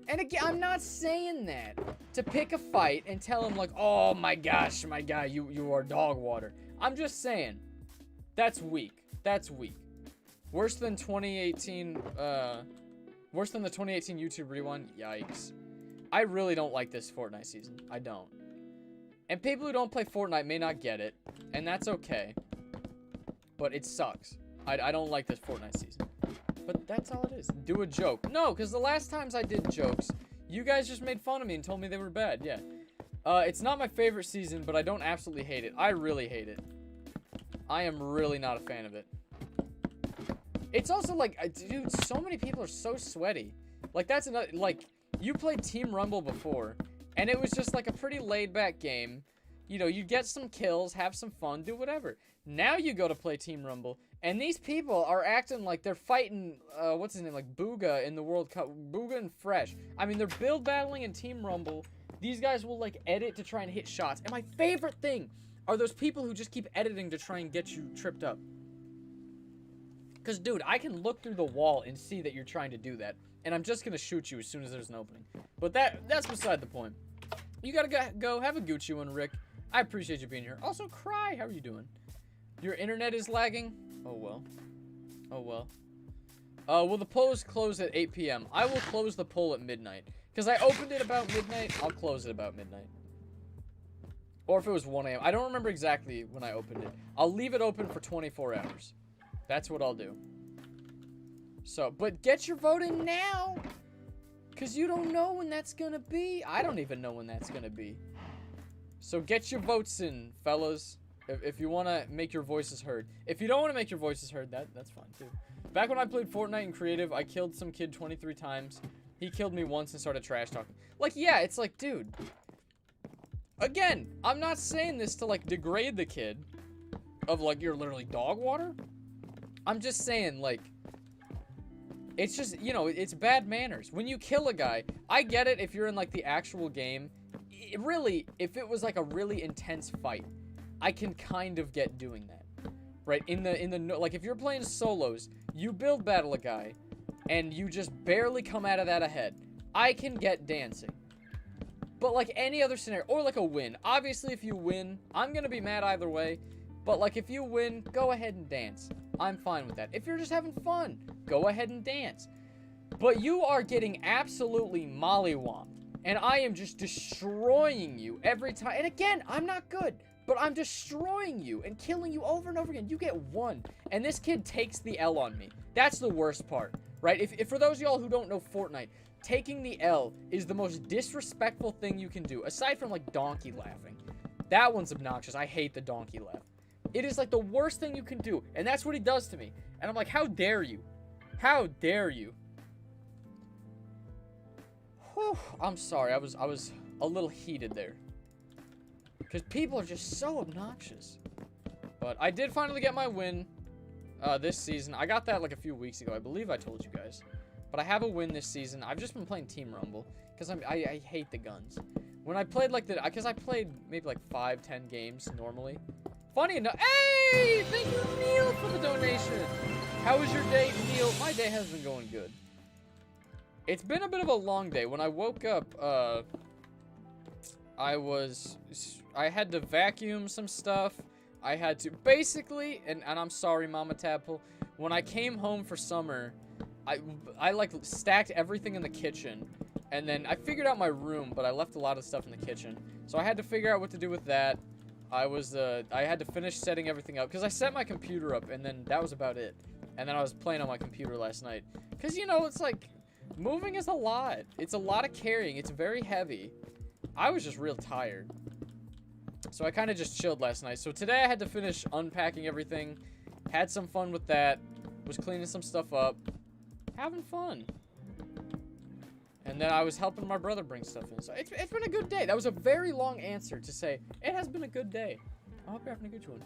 And again, I'm not saying that to pick a fight and tell him like, oh my gosh, my guy, you are dog water. I'm just saying, that's weak. That's weak. Worse than 2018, worse than the 2018 YouTube rewind? Yikes. I really don't like this Fortnite season. I don't. And people who don't play Fortnite may not get it, and that's okay. But it sucks. I don't like this Fortnite season. But that's all it is. Do a joke. No, because the last times I did jokes, you guys just made fun of me and told me they were bad. Yeah. It's not my favorite season, but I don't absolutely hate it. I really hate it. I am really not a fan of it. It's also like, dude, so many people are so sweaty. Like, that's another, like, you played Team Rumble before, and it was just like a pretty laid-back game. You know, you get some kills, have some fun, do whatever. Now you go to play Team Rumble, and these people are acting like they're fighting, what's his name, like Booga in the World Cup. Booga and Fresh. I mean, they're build battling in Team Rumble. These guys will, like, edit to try and hit shots. And my favorite thing are those people who just keep editing to try and get you tripped up. Because, dude, I can look through the wall and see that you're trying to do that. And I'm just going to shoot you as soon as there's an opening. But that's beside the point. You got to go have a Gucci one, Rick. I appreciate you being here. Also, Cry, how are you doing? Your internet is lagging? Oh, well. Oh, well. Will the polls close at 8 p.m.? I will close the poll at midnight. Because I opened it about midnight, I'll close it about midnight. Or if it was 1 a.m. I don't remember exactly when I opened it. I'll leave it open for 24 hours. That's what I'll do. So, but get your vote in now. Because you don't know when that's going to be. I don't even know when that's going to be. So get your votes in, fellas. If you want to make your voices heard. If you don't want to make your voices heard, that's fine too. Back when I played Fortnite in creative, I killed some kid 23 times. He killed me once and started trash talking. Like, yeah, it's like, dude. Again, I'm not saying this to, like, degrade the kid. Of, like, you're literally dog water. I'm just saying, like, it's just, you know, it's bad manners. When you kill a guy, I get it if you're in, like, the actual game. Really, if it was, like, a really intense fight, I can kind of get doing that. Right? Like, if you're playing solos, you build battle a guy, and you just barely come out of that ahead. I can get dancing. But, like, any other scenario, or, like, a win. Obviously, if you win, I'm gonna be mad either way. But, like, if you win, go ahead and dance. I'm fine with that. If you're just having fun, go ahead and dance. But you are getting absolutely mollywomped. And I am just destroying you every time. And again, I'm not good. But I'm destroying you and killing you over and over again. You get one. And this kid takes the L on me. That's the worst part, right? If for those of y'all who don't know Fortnite, taking the L is the most disrespectful thing you can do. Aside from, like, donkey laughing. That one's obnoxious. I hate the donkey laugh. It is, like, the worst thing you can do. And that's what he does to me. And I'm like, how dare you? How dare you? Whew, I'm sorry. I was a little heated there. Because people are just so obnoxious. But I did finally get my win this season. I got that, like, a few weeks ago. I believe I told you guys. But I have a win this season. I've just been playing Team Rumble. Because I hate the guns. When I played, like, because I played maybe, like, 5-10 games normally. Funny enough. Hey! Thank you, Neil, for the donation. How was your day, Neil? My day has been going good. It's been a bit of a long day. When I woke up, I had to vacuum some stuff. I had to, basically, and I'm sorry, Mama Tadpole, when I came home for summer, I like, stacked everything in the kitchen, and then I figured out my room, but I left a lot of stuff in the kitchen. So I had to figure out what to do with that. I had to finish setting everything up, because I set my computer up, and then that was about it. And then I was playing on my computer last night. Because, you know, it's like, moving is a lot. It's a lot of carrying. It's very heavy. I was just real tired. So I kind of just chilled last night. So today I had to finish unpacking everything. Had some fun with that. Was cleaning some stuff up. Having fun. And then I was helping my brother bring stuff in. So it's been a good day. That was a very long answer to say, it has been a good day. I hope you're having a good one.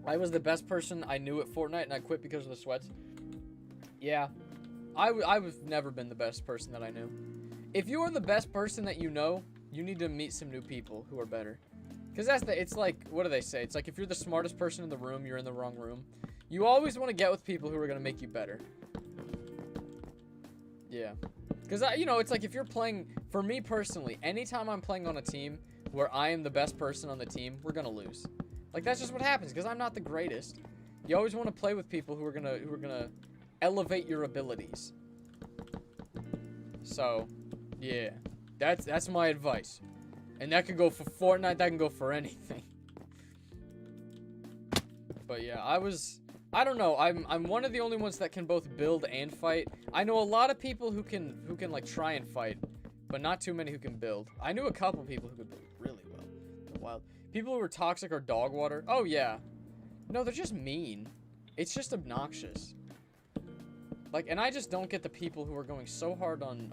I was the best person I knew at Fortnite, and I quit because of the sweats. Yeah. I've never been the best person that I knew. If you are the best person that you know, you need to meet some new people who are better. Because it's like, what do they say? It's like if you're the smartest person in the room, you're in the wrong room. You always want to get with people who are going to make you better. Yeah. Because, you know, it's like if you're playing, for me personally, anytime I'm playing on a team where I am the best person on the team, we're going to lose. Like, that's just what happens, because I'm not the greatest. You always want to play with people who are gonna elevate your abilities. So, yeah. That's my advice. And that could go for Fortnite, that can go for anything. But yeah, I don't know, I'm one of the only ones that can both build and fight. I know a lot of people who can like try and fight, but not too many who can build. I knew a couple people who could build really well. They're wild. People who are toxic are dog water. Oh yeah. No, they're just mean. It's just obnoxious. Like, and I just don't get the people who are going so hard on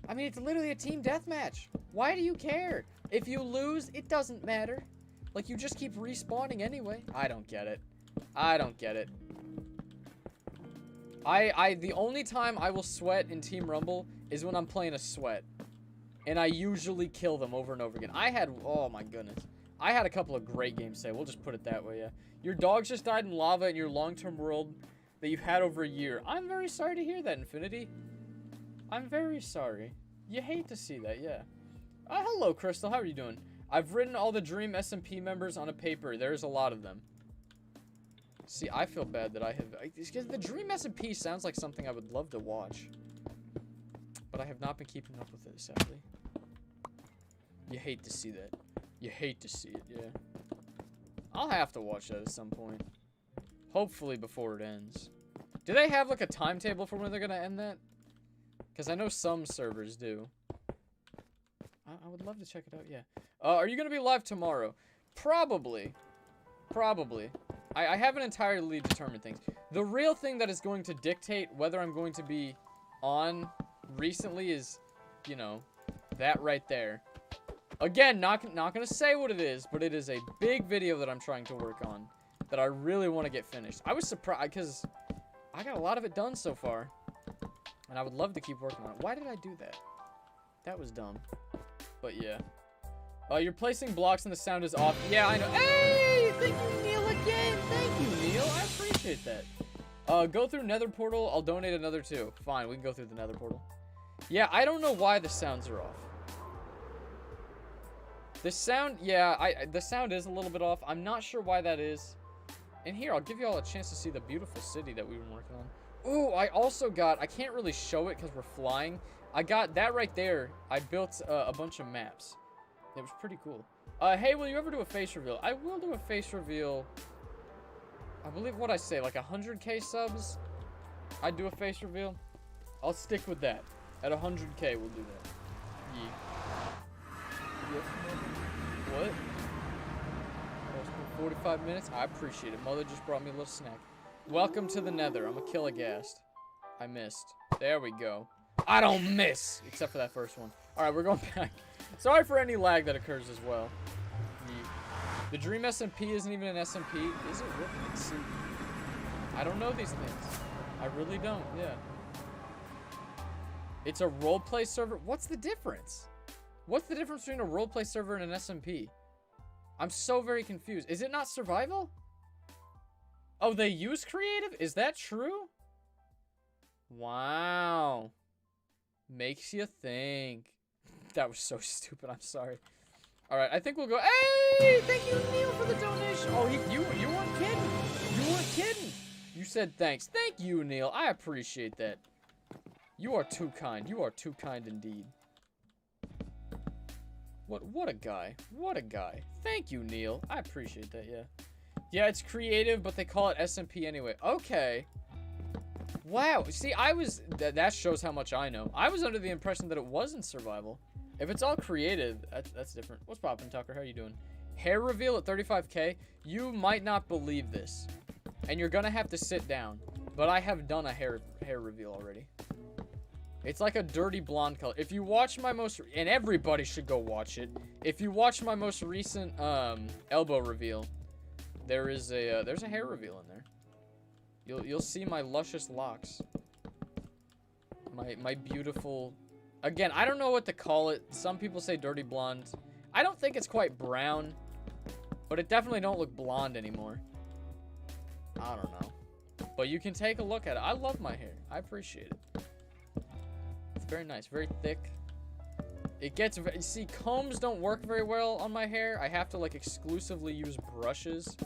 I mean, it's literally a team deathmatch. Why do you care? If you lose, it doesn't matter. Like, you just keep respawning anyway. I don't get it. I don't get it. The only time I will sweat in Team Rumble is when I'm playing a sweat. And I usually kill them over and over again. Oh my goodness. I had a couple of great games today. We'll just put it that way, yeah. Your dogs just died in lava in your long-term world that you've had over a year. I'm very sorry to hear that, Infinity. I'm very sorry. You hate to see that, yeah. Hello, Crystal. How are you doing? I've written all the Dream SMP members on a paper. There's a lot of them. See, I feel bad that I have... Because the Dream SMP sounds like something I would love to watch. But I have not been keeping up with it, sadly. You hate to see that. You hate to see it, yeah. I'll have to watch that at some point. Hopefully before it ends. Do they have, like, a timetable for when they're gonna end that? Because I know some servers do. I would love to check it out, yeah. Are you gonna be live tomorrow? Probably. Probably. I haven't entirely determined things. The real thing that is going to dictate whether I'm going to be on recently is, you know, that right there. Again, not gonna say what it is, but it is a big video that I'm trying to work on that I really want to get finished. I was surprised because I got a lot of it done so far, and I would love to keep working on it. Why did I do that? That was dumb. But yeah. You're placing blocks and the sound is off. Yeah, I know. Hey! Thank you, Neil, again. Thank you, Neil. I appreciate that. Go through Nether portal. I'll donate another 2. Fine, we can go through the Nether portal. Yeah, I don't know why the sounds are off. The sound, yeah, the sound is a little bit off. I'm not sure why that is. And here, I'll give you all a chance to see the beautiful city that we've been working on. Ooh, I also got, I can't really show it because we're flying. I got that right there. I built a bunch of maps. It was pretty cool. Hey, will you ever do a face reveal? I will do a face reveal. I believe what I say, like 100K subs. I'd do a face reveal. I'll stick with that. At 100K, we'll do that. Yeah. What? 45 minutes? I appreciate it. Mother just brought me a little snack. Welcome to the nether. I'm a kilogast. I missed. There we go. I don't miss! Except for that first one. Alright, we're going back. Sorry for any lag that occurs as well. The Dream SMP isn't even an SMP. Is it really? Let's see. I don't know these things. I really don't, yeah. It's a roleplay server? What's the difference? What's the difference between a roleplay server and an SMP? I'm so very confused. Is it not survival? Oh, they use creative? Is that true? Wow. Makes you think. That was so stupid. I'm sorry. All right, I think we'll go. Hey, thank you, Neil, for the donation. Oh, you weren't kidding. You weren't kidding. You said thanks. Thank you, Neil. I appreciate that. You are too kind. You are too kind indeed. What a guy. What a guy. Thank you, Neil. I appreciate that, yeah. Yeah, it's creative, but they call it SMP anyway. Okay. Wow. See, that shows how much I know. I was under the impression that it wasn't survival. If it's all creative, that's different. What's poppin', Tucker? How you doing? Hair reveal at 35K? You might not believe this. And you're gonna have to sit down. But I have done a hair reveal already. It's like a dirty blonde color. If you watch my and everybody should go watch it. If you watch my most recent elbow reveal, there's a hair reveal in there. You'll see my luscious locks. My beautiful. Again, I don't know what to call it. Some people say dirty blonde. I don't think it's quite brown, but it definitely don't look blonde anymore. I don't know. But you can take a look at it. I love my hair. I appreciate it. It's very nice, very thick. It gets, see, combs don't work very well on my hair. I have to like exclusively use brushes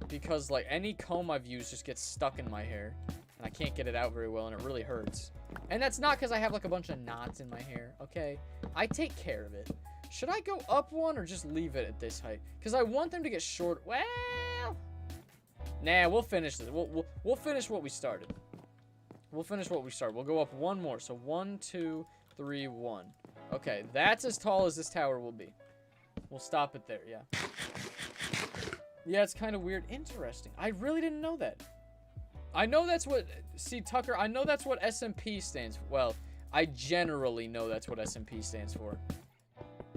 because like any comb I've used just gets stuck in my hair and I can't get it out very well and it really hurts. And that's not because I have like a bunch of knots in my hair, okay? I take care of it. Should I go up one or just leave it at this height? Because I want them to get short. Well, nah, we'll finish this. We'll finish what we started. We'll finish what we started. We'll go up one more. So 1, 2, 3, 1. Okay, that's as tall as this tower will be. We'll stop it there, yeah. Yeah, it's kind of weird. Interesting. I really didn't know that. I know that's what... See, Tucker, I know that's what SMP stands for. Well, I generally know that's what SMP stands for.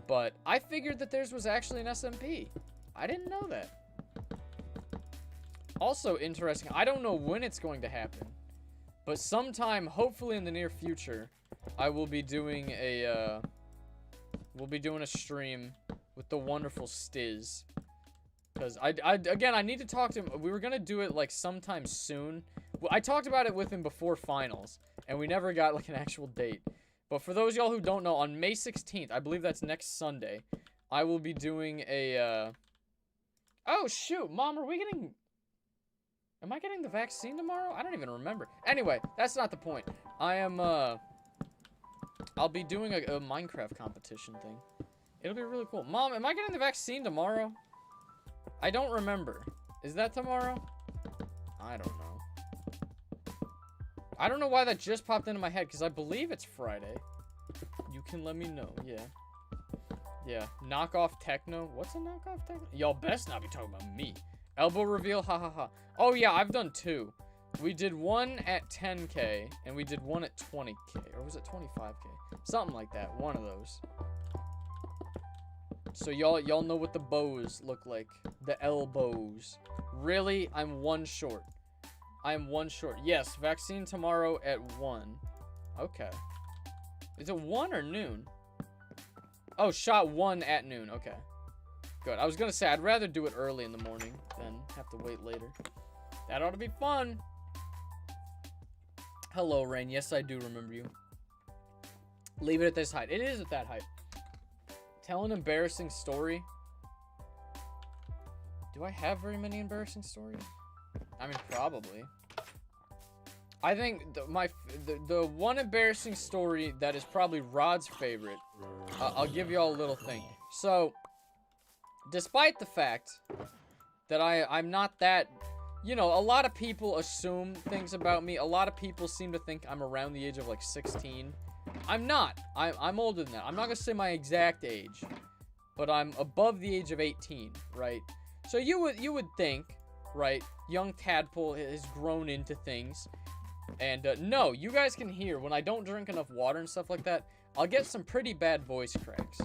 But I figured that theirs was actually an SMP. I didn't know that. Also interesting, I don't know when it's going to happen. But sometime, hopefully in the near future, I will be doing a... we'll be doing a stream with the wonderful Stiz. Because, again, I need to talk to him. We were going to do it, like, sometime soon. Well, I talked about it with him before finals. And we never got, like, an actual date. But for those y'all who don't know, on May 16th, I believe that's next Sunday, I will be doing a, Oh, shoot. Mom, are we getting... Am I getting the vaccine tomorrow? I don't even remember. Anyway, that's not the point. I am, I'll be doing a Minecraft competition thing. It'll be really cool. Mom, am I getting the vaccine tomorrow? I don't remember. Is that tomorrow? I don't know. I don't know why that just popped into my head, because I believe it's Friday. You can let me know, yeah. Yeah, knockoff techno. What's a knockoff techno? Y'all best not be talking about me. Elbow reveal, ha ha ha. Oh yeah, I've done 2. We did one at 10K, and we did one at 20K. Or was it 25K? Something like that, one of those. So y'all know what the bows look like. The elbows. Really? I'm 1 short. I'm 1 short. Yes, vaccine tomorrow at 1. Okay. Is it 1 or noon? Oh, shot 1 at noon. Okay. Good. I was gonna say, I'd rather do it early in the morning than have to wait later. That ought to be fun. Hello, Rain. Yes, I do remember you. Leave it at this height. It is at that height. Tell an embarrassing story. Do I have very many embarrassing stories? I mean, probably. I think the one embarrassing story that is probably Rod's favorite. I'll give you all a little thing. So, despite the fact that I'm not that, you know, a lot of people assume things about me. A lot of people seem to think I'm around the age of like 16. I'm not. I'm older than that. I'm not gonna say my exact age, but I'm above the age of 18, right? So you would think, right, young tadpole has grown into things. And no, you guys can hear when I don't drink enough water and stuff like that, I'll get some pretty bad voice cracks.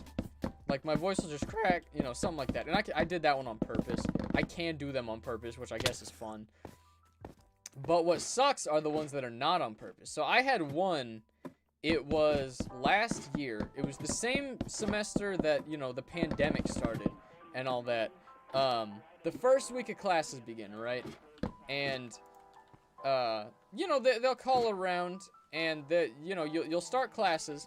Like my voice will just crack, you know, something like that. And I did that one on purpose. I can do them on purpose, which I guess is fun. But what sucks are the ones that are not on purpose. So I had one. It was last year. It was the same semester that, you know, the pandemic started and all that. The first week of classes begin, right? And, you know, they'll call around and, you know, you'll start classes.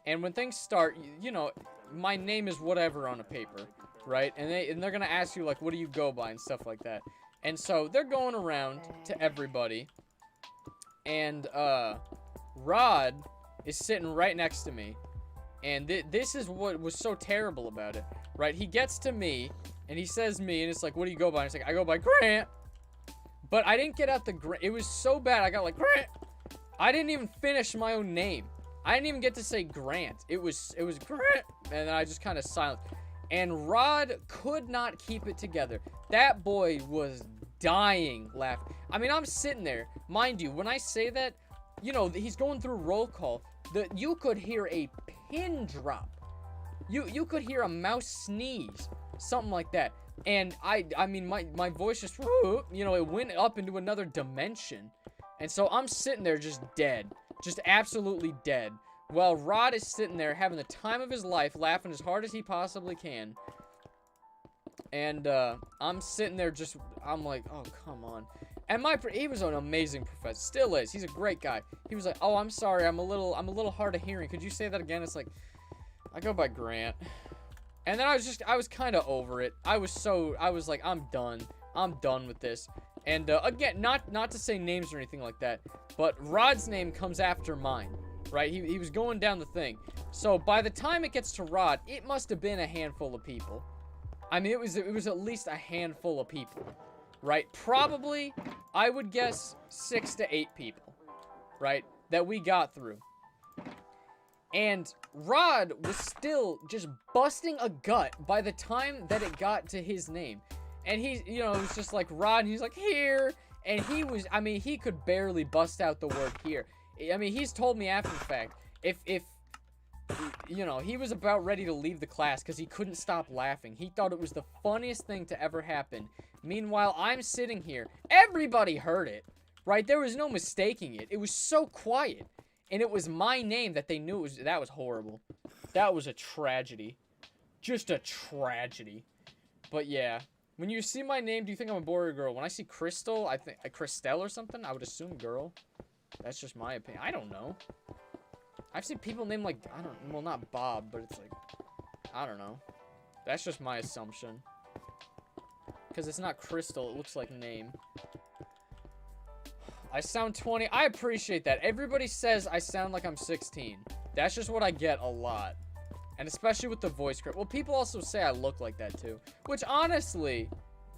And when things start, you know, my name is whatever on a paper, right? And they're going to ask you, like, what do you go by and stuff like that. And so they're going around to everybody. And, Rod is sitting right next to me, and this is what was so terrible about it, right? He gets to me, and he says me, and it's like, what do you go by? And it's like, I go by Grant, but I didn't get out the Grant. It was so bad, I got like, Grant. I didn't even finish my own name. I didn't even get to say Grant. It was Grant, and then I just kind of silent. And Rod could not keep it together. That boy was dying laughing. I mean, I'm sitting there. Mind you, when I say that, you know, he's going through roll call. You could hear a pin drop. You could hear a mouse sneeze. Something like that. And I mean, my voice just, you know, it went up into another dimension. And so I'm sitting there just dead. Just absolutely dead. While Rod is sitting there having the time of his life, laughing as hard as he possibly can. And I'm sitting there just, I'm like, oh, come on. And he was an amazing professor, still is. He's a great guy. He was like, oh, I'm sorry, I'm a little hard of hearing. Could you say that again? It's like, I go by Grant. And then I was kind of over it. I was like, I'm done with this. And again, not to say names or anything like that, but Rod's name comes after mine, right? He was going down the thing. So by the time it gets to Rod, it must have been a handful of people. I mean, it was at least a handful of people. Right? Probably, I would guess 6 to 8 people, right? That we got through. And Rod was still just busting a gut by the time that it got to his name. And he, you know, it was just like Rod, and he's like, here. And he was, I mean, he could barely bust out the word here. I mean, he's told me after the fact, if you know, he was about ready to leave the class because he couldn't stop laughing. He thought it was the funniest thing to ever happen. Meanwhile, I'm sitting here. Everybody heard it, right? There was no mistaking it. It was so quiet. And it was my name that they knew it was. That was horrible. That was a tragedy. Just a tragedy. But yeah. When you see my name, do you think I'm a boy or a girl? When I see Crystal, I think Christelle or something, I would assume girl. That's just my opinion. I don't know. I've seen people named like, well, not Bob, but it's like, I don't know. That's just my assumption. Because it's not Crystal, it looks like name. I sound 20. I appreciate that. Everybody says I sound like I'm 16. That's just what I get a lot. And especially with the voice crack. Well, people also say I look like that too. Which, honestly,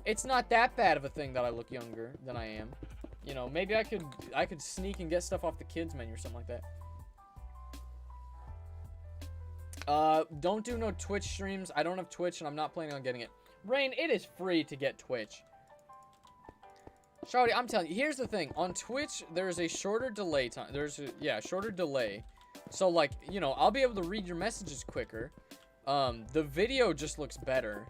it's not that bad of a thing that I look younger than I am. You know, maybe I could sneak and get stuff off the kids menu or something like that. Don't do no Twitch streams. I don't have Twitch and I'm not planning on getting it. Rain, it is free to get Twitch. Shawty, I'm telling you, here's the thing. On Twitch, there's a shorter delay time. Shorter delay. So, like, you know, I'll be able to read your messages quicker. The video just looks better.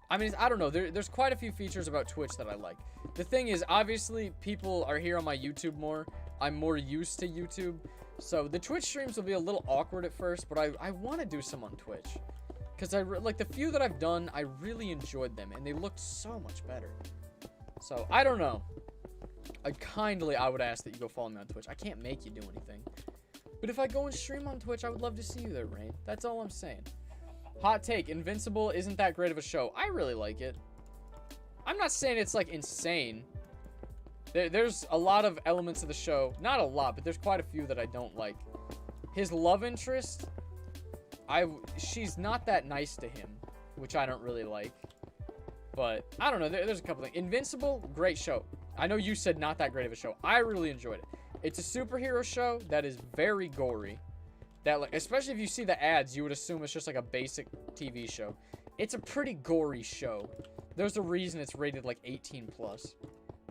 I mean, I don't know. There's quite a few features about Twitch that I like. The thing is, obviously, people are here on my YouTube more. I'm more used to YouTube. So, the Twitch streams will be a little awkward at first, but I want to do some on Twitch. Because, like, the few that I've done, I really enjoyed them, and they looked so much better. So, I don't know. I would ask that you go follow me on Twitch. I can't make you do anything. But if I go and stream on Twitch, I would love to see you there, Rain. That's all I'm saying. Hot take, Invincible isn't that great of a show. I really like it. I'm not saying it's, like, insane. There's a lot of elements of the show. Not a lot, but there's quite a few that I don't like. His love interest, she's not that nice to him, which I don't really like. But, I don't know, there's a couple things. Invincible, great show. I know you said not that great of a show. I really enjoyed it. It's a superhero show that is very gory. That, like, especially if you see the ads, you would assume it's just like a basic TV show. It's a pretty gory show. There's a reason it's rated like 18+.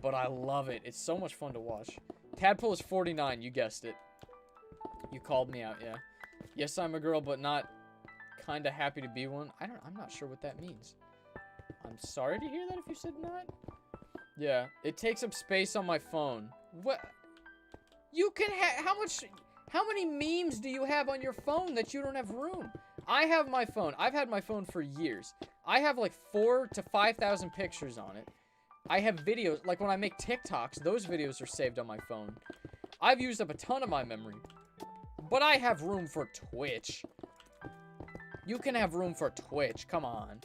But I love it. It's so much fun to watch. Tadpole is 49, you guessed it. You called me out, yeah. Yes, I'm a girl, but not kinda happy to be one. I'm not sure what that means. I'm sorry to hear that if you said not. Yeah, it takes up space on my phone. What? You can how many memes do you have on your phone that you don't have room? I have my phone. I've had my phone for years. I have like 4,000 to 5,000 pictures on it. I have videos, like when I make TikToks, those videos are saved on my phone. I've used up a ton of my memory. But I have room for Twitch. You can have room for Twitch, come on.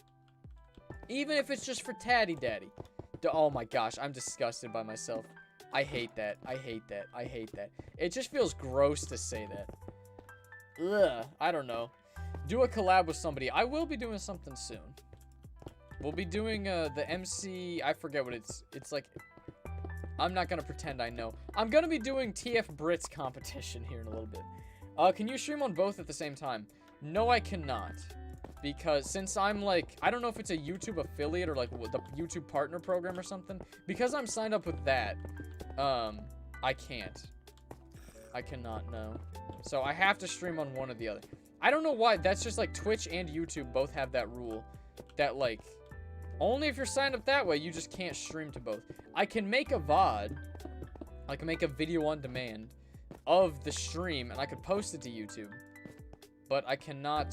Even if it's just for Taddy Daddy. Oh my gosh, I'm disgusted by myself. I hate that. I hate that. I hate that. It just feels gross to say that. Ugh, I don't know. Do a collab with somebody. I will be doing something soon. We'll be doing the MC, I forget what it's like. I'm not gonna pretend I know. I'm gonna be doing TF Brits competition here in a little bit. Can you stream on both at the same time? No, I cannot. Because since I'm like, I don't know if it's a YouTube affiliate or like the YouTube partner program or something. Because I'm signed up with that, I can't. I cannot, no. So I have to stream on one or the other. I don't know why, that's just like Twitch and YouTube both have that rule. That like, only if you're signed up that way, you just can't stream to both. I can make a VOD. I can make a video on demand of the stream and I could post it to YouTube. But I cannot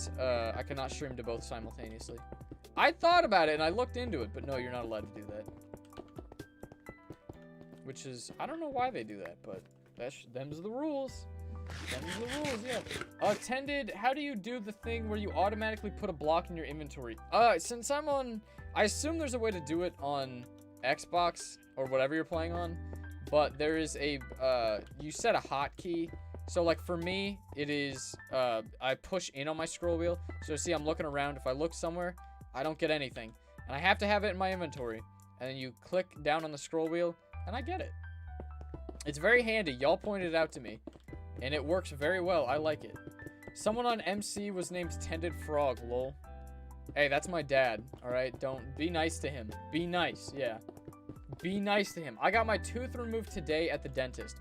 stream to both simultaneously. I thought about it and I looked into it, but no, you're not allowed to do that. Which is, I don't know why they do that, but them's the rules. Them's the rules, yeah. Tended, how do you do the thing where you automatically put a block in your inventory? Since I'm on, I assume there's a way to do it on Xbox or whatever you're playing on, but there is a, you set a hotkey. So, like, for me, it is, I push in on my scroll wheel. So, see, I'm looking around. If I look somewhere, I don't get anything. And I have to have it in my inventory. And then you click down on the scroll wheel, and I get it. It's very handy. Y'all pointed it out to me. And it works very well. I like it. Someone on MC was named Tended Frog, lol. Hey, that's my dad, alright? Don't, be nice to him. Be nice, yeah. Be nice to him. I got my tooth removed today at the dentist.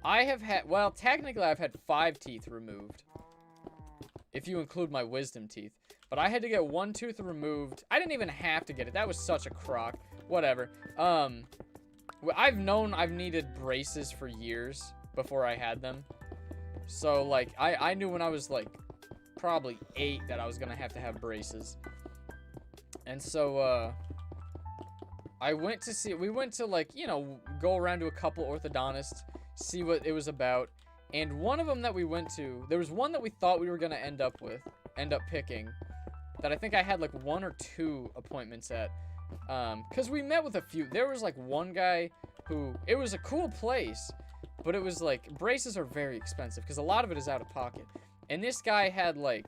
I have had, well, technically I've had 5 teeth removed. If you include my wisdom teeth. But I had to get 1 tooth removed. I didn't even have to get it. That was such a crock. Whatever. I've known I've needed braces for years before I had them. So, like, I knew when I was, like, probably 8 that I was gonna have to have braces. And so, we went to, like, you know, go around to a couple orthodontists, see what it was about. And one of them that we went to, there was one that we thought we were gonna end up picking, that I think I had, like, 1 or 2 appointments at. Because we met with a few. There was, like, one guy who, it was a cool place, but it was, like, braces are very expensive, because a lot of it is out of pocket. And this guy had, like,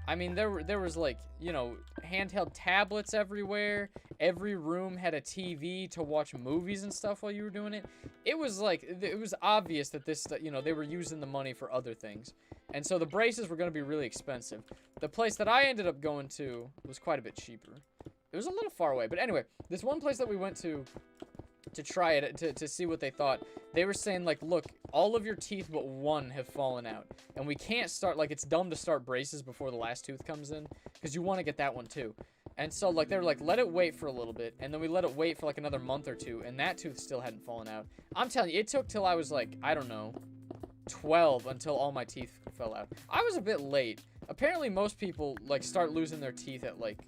I mean, there was, like, you know, handheld tablets everywhere. Every room had a TV to watch movies and stuff while you were doing it. It was, like, it was obvious that this, you know, they were using the money for other things. And so the braces were going to be really expensive. The place that I ended up going to was quite a bit cheaper. It was a little far away. But anyway, this one place that we went to try it, to see what they thought, they were saying, like, look, all of your teeth but 1 have fallen out. And we can't start, like, it's dumb to start braces before the last tooth comes in, because you want to get that one too. And so, like, they were like, let it wait for a little bit. And then we let it wait for, like, another month or 2, and that tooth still hadn't fallen out. I'm telling you, it took till I was, like, I don't know, 12 until all my teeth fell out. I was a bit late. Apparently, most people, like, start losing their teeth at, like,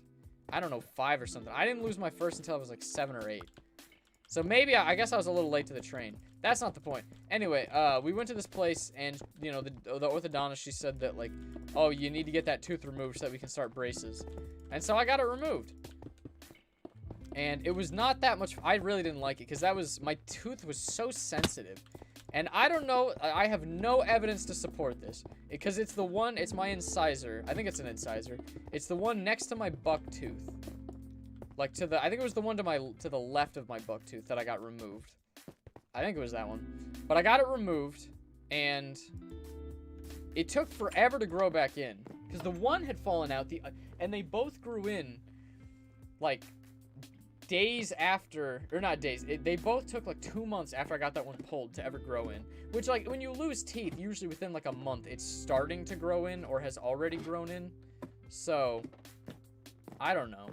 I don't know, 5 or something. I didn't lose my first until I was, like, 7 or 8. So maybe, I guess I was a little late to the train. That's not the point. Anyway, we went to this place, and, you know, the orthodontist, she said that, like, oh, you need to get that tooth removed so that we can start braces. And so I got it removed. And it was not that much, I really didn't like it, because my tooth was so sensitive. And I don't know, I have no evidence to support this. Because it's my incisor. I think it's an incisor. It's the one next to my buck tooth. Like, I think it was the one to the left of my buck tooth that I got removed. I think it was that one. But I got it removed, and it took forever to grow back in. Because the one had fallen out, and they both grew in, like, days after, or not days, they both took, like, 2 months after I got that one pulled to ever grow in. Which, like, when you lose teeth, usually within, like, a month, it's starting to grow in, or has already grown in. So, I don't know.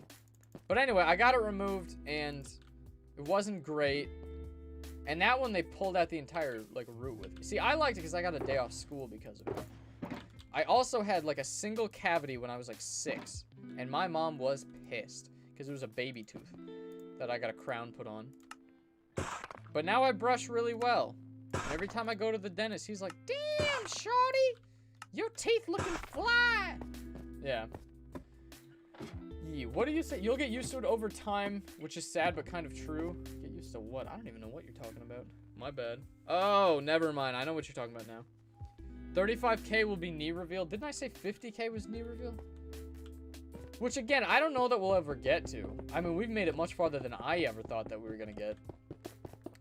But anyway, I got it removed, and it wasn't great. And that one, they pulled out the entire, like, root with me. See, I liked it because I got a day off school because of it. I also had, like, a single cavity when I was, like, 6. And my mom was pissed because it was a baby tooth that I got a crown put on. But now I brush really well. And every time I go to the dentist, he's like, damn, shorty, your teeth looking fly. Yeah. What do you say? You'll get used to it over time, which is sad but kind of true. Get used to what? I don't even know what you're talking about. My bad. Oh, never mind. I know what you're talking about now. 35K will be knee reveal. Didn't I say 50K was knee reveal? Which, again, I don't know that we'll ever get to. I mean, we've made it much farther than I ever thought that we were going to get.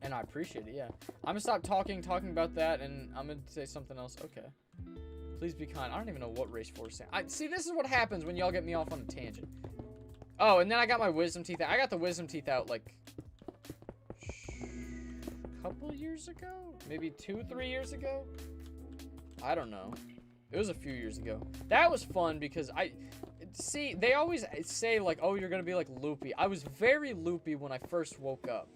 And I appreciate it, yeah. I'm going to stop talking about that, and I'm going to say something else. Okay. Please be kind. I don't even know what race 4 is saying. See, this is what happens when y'all get me off on a tangent. Oh, and then I got my wisdom teeth out. I got the wisdom teeth out, like, a couple years ago? Maybe 2-3 years ago? I don't know. It was a few years ago. That was fun because see, they always say, like, oh, you're gonna be, like, loopy. I was very loopy when I first woke up.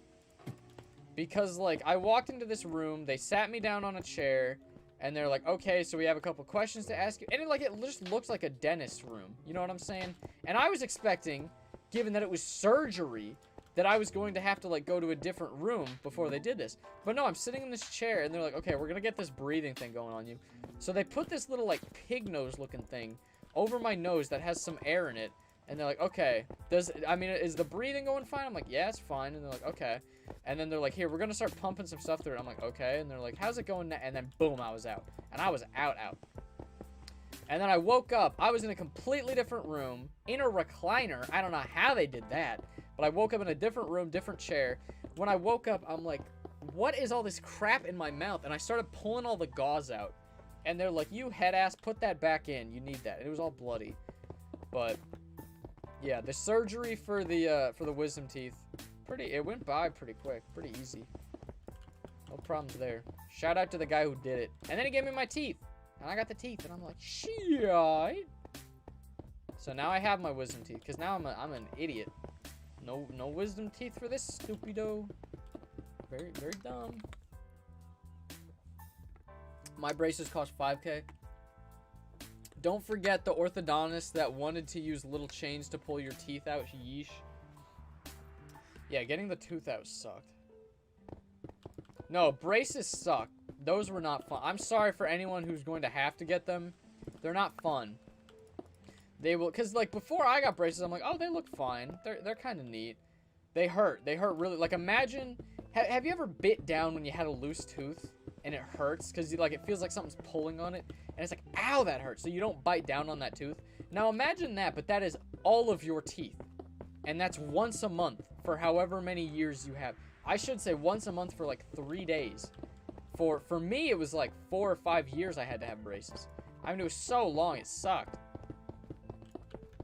Because, like, I walked into this room, they sat me down on a chair, and they're like, okay, so we have a couple questions to ask you. And it just looks like a dentist room. You know what I'm saying? And I was expecting, given that it was surgery, that I was going to have to, like, go to a different room before they did this. But no, I'm sitting in this chair, and they're like, okay, we're going to get this breathing thing going on you. So they put this little, like, pig nose looking thing over my nose that has some air in it. And they're like, okay, is the breathing going fine? I'm like, yeah, it's fine. And they're like, okay. And then they're like, here, we're going to start pumping some stuff through it. I'm like, okay. And they're like, how's it going now? And then, boom, I was out. And I was out. And then I woke up. I was in a completely different room, in a recliner. I don't know how they did that. But I woke up in a different room, different chair. When I woke up, I'm like, what is all this crap in my mouth? And I started pulling all the gauze out. And they're like, you head ass, put that back in. You need that. And it was all bloody. But yeah, the surgery for the wisdom teeth, it went by pretty quick, pretty easy. No problems there. Shout out to the guy who did it. And then he gave me my teeth. And I got the teeth, and I'm like, shit. So now I have my wisdom teeth, because now I'm an idiot. No wisdom teeth for this stupido. Very, very dumb. My braces cost 5K. Don't forget the orthodontist that wanted to use little chains to pull your teeth out. Yeesh. Yeah, getting the tooth out sucked. No, braces suck. Those were not fun. I'm sorry for anyone who's going to have to get them. They're not fun. They will, because, like, before I got braces, I'm like, oh, they look fine. They're kind of neat. They hurt. They hurt really. Like, imagine, have you ever bit down when you had a loose tooth and it hurts? Because, like, it feels like something's pulling on it. And it's like, ow, that hurts. So you don't bite down on that tooth. Now, imagine that, but that is all of your teeth. And that's once a month for however many years you have. I should say once a month for, like, 3 days. For me, it was, like, 4 or 5 years I had to have braces. I mean, it was so long, it sucked.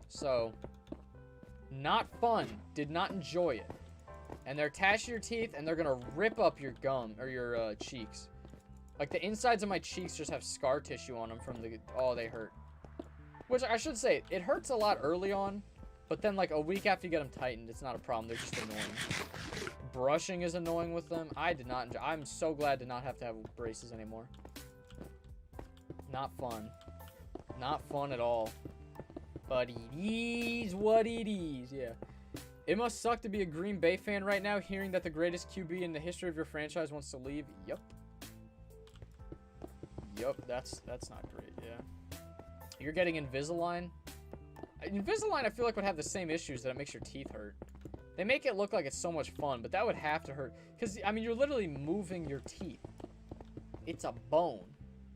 So, not fun. Did not enjoy it. And they're attached to your teeth, and they're gonna rip up your gum, or your cheeks. Like, the insides of my cheeks just have scar tissue on them from oh, they hurt. Which, I should say, it hurts a lot early on, but then, like, a week after you get them tightened, it's not a problem. They're just annoying. Brushing is annoying with them. I did not enjoy. I'm so glad to not have to have braces anymore. Not fun. Not fun at all. But it is what it is, yeah. It must suck to be a Green Bay fan right now, hearing that the greatest QB in the history of your franchise wants to leave. Yup. Yup, that's not great, yeah. You're getting Invisalign. Invisalign, I feel like, would have the same issues that it makes your teeth hurt. They make it look like it's so much fun, but that would have to hurt. Because, I mean, you're literally moving your teeth. It's a bone.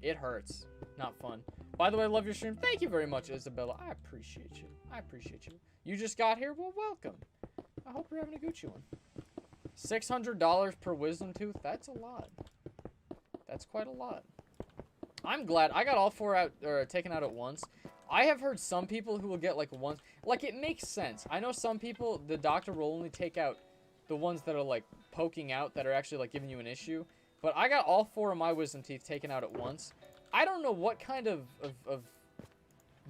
It hurts. Not fun. By the way, I love your stream. Thank you very much, Isabella. I appreciate you. I appreciate you. You just got here? Well, welcome. I hope you're having a Gucci one. $600 per wisdom tooth? That's a lot. That's quite a lot. I'm glad. I got all 4 out, or taken out at once. I have heard some people who will get, like, one. Like, it makes sense. I know some people, the doctor will only take out the ones that are, like, poking out, that are actually, like, giving you an issue. But I got all 4 of my wisdom teeth taken out at once. I don't know what kind of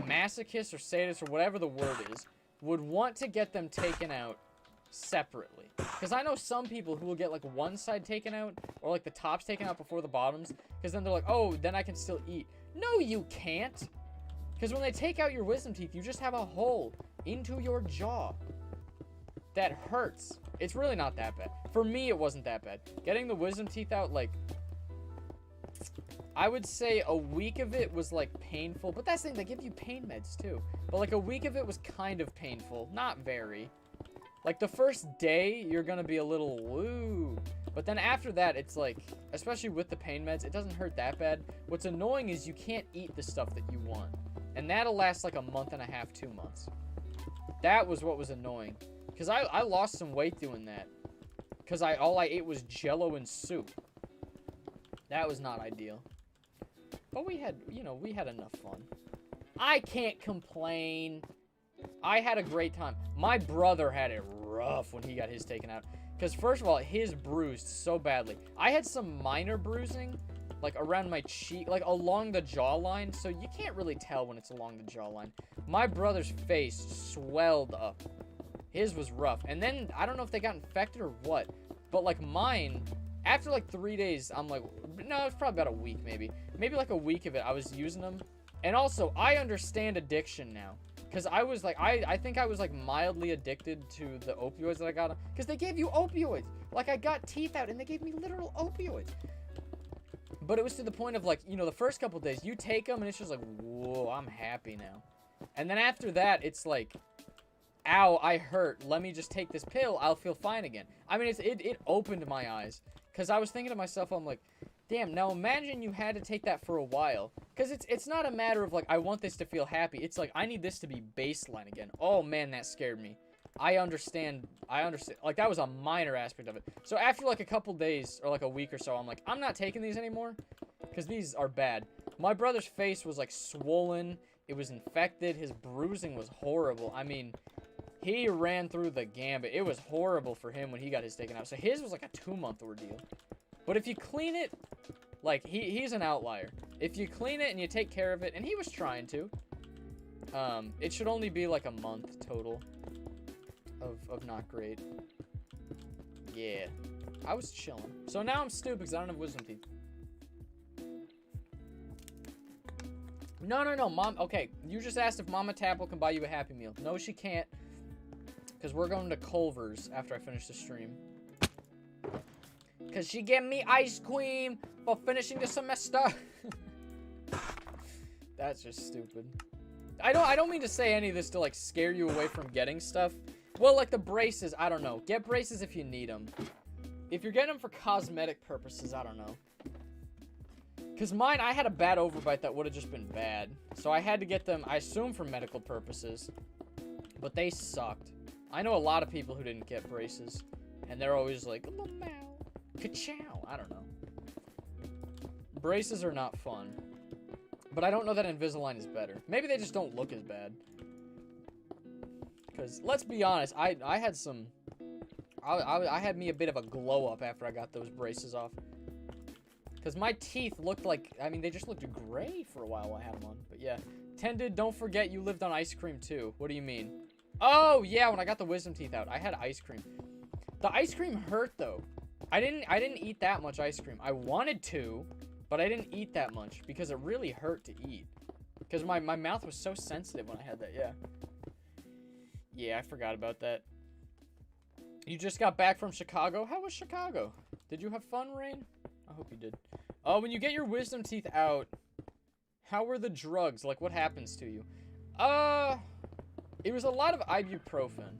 masochist or sadist or whatever the word is would want to get them taken out separately. Because I know some people who will get, like, one side taken out, or, like, the tops taken out before the bottoms, because then they're like, oh, then I can still eat. No, you can't. Because when they take out your wisdom teeth, you just have a hole into your jaw that hurts. It's really not that bad. For me, it wasn't that bad. Getting the wisdom teeth out, like, I would say a week of it was, like, painful. But that's the thing, they give you pain meds, too. But, like, a week of it was kind of painful. Not very. Like, the first day, you're gonna be a little woo. But then after that, it's like, especially with the pain meds, it doesn't hurt that bad. What's annoying is you can't eat the stuff that you want. And that'll last like a month and a half, 2 months. That was what was annoying. Because I lost some weight doing that. Because all I ate was Jell-O and soup. That was not ideal. But we had, you know, we had enough fun. I can't complain. I had a great time. My brother had it rough when he got his taken out. Because first of all, his bruised so badly. I had some minor bruising, like around my cheek, like along the jawline. So you can't really tell when it's along the jawline. My brother's face swelled up. His was rough. And then, I don't know if they got infected or what. But like mine, after like 3 days, I'm like, no, it's probably about a week maybe. Maybe like a week of it, I was using them. And also, I understand addiction now. Because I was like, I think I was like mildly addicted to the opioids that I got. Because they gave you opioids. Like I got teeth out and they gave me literal opioids. But it was to the point of like, you know, the first couple days, you take them and it's just like, whoa, I'm happy now. And then after that, it's like, ow, I hurt. Let me just take this pill. I'll feel fine again. I mean, it opened my eyes. Because I was thinking to myself, I'm like, damn, now imagine you had to take that for a while. Because it's not a matter of, like, I want this to feel happy. It's like, I need this to be baseline again. Oh, man, that scared me. I understand. Like, that was a minor aspect of it. So after, like, a couple days, or, like, a week or so, I'm like, I'm not taking these anymore. Because these are bad. My brother's face was, like, swollen. It was infected. His bruising was horrible. I mean, he ran through the gambit. It was horrible for him when he got his taken out. So his was, like, a 2-month ordeal. But if you clean it, like, he's an outlier. If you clean it and you take care of it, and he was trying to, it should only be, like, a month total of not great. Yeah. I was chilling. So now I'm stupid because I don't have wisdom teeth. No, Mom. Okay, you just asked if Mama Tapple can buy you a Happy Meal. No, she can't. Because we're going to Culver's after I finish the stream. Because she gave me ice cream for finishing the semester. That's just stupid. I don't mean to say any of this to, like, scare you away from getting stuff. Well, like, the braces, I don't know. Get braces if you need them. If you're getting them for cosmetic purposes, I don't know. Because mine, I had a bad overbite that would have just been bad. So I had to get them, I assume, for medical purposes. But they sucked. I know a lot of people who didn't get braces. And they're always like, Lamau, ka-chow. I don't know. Braces are not fun. But I don't know that Invisalign is better. Maybe they just don't look as bad. Because, let's be honest, I had some... I had me a bit of a glow up after I got those braces off. Because my teeth looked like... I mean, they just looked gray for a while I had them on. But yeah. Tended, don't forget you lived on ice cream too. What do you mean? Oh, yeah, when I got the wisdom teeth out. I had ice cream. The ice cream hurt, though. I didn't eat that much ice cream. I wanted to, but I didn't eat that much. Because it really hurt to eat. Because my mouth was so sensitive when I had that, yeah. Yeah, I forgot about that. You just got back from Chicago? How was Chicago? Did you have fun, Rain? I hope you did. When you get your wisdom teeth out, how were the drugs? Like, what happens to you? It was a lot of ibuprofen.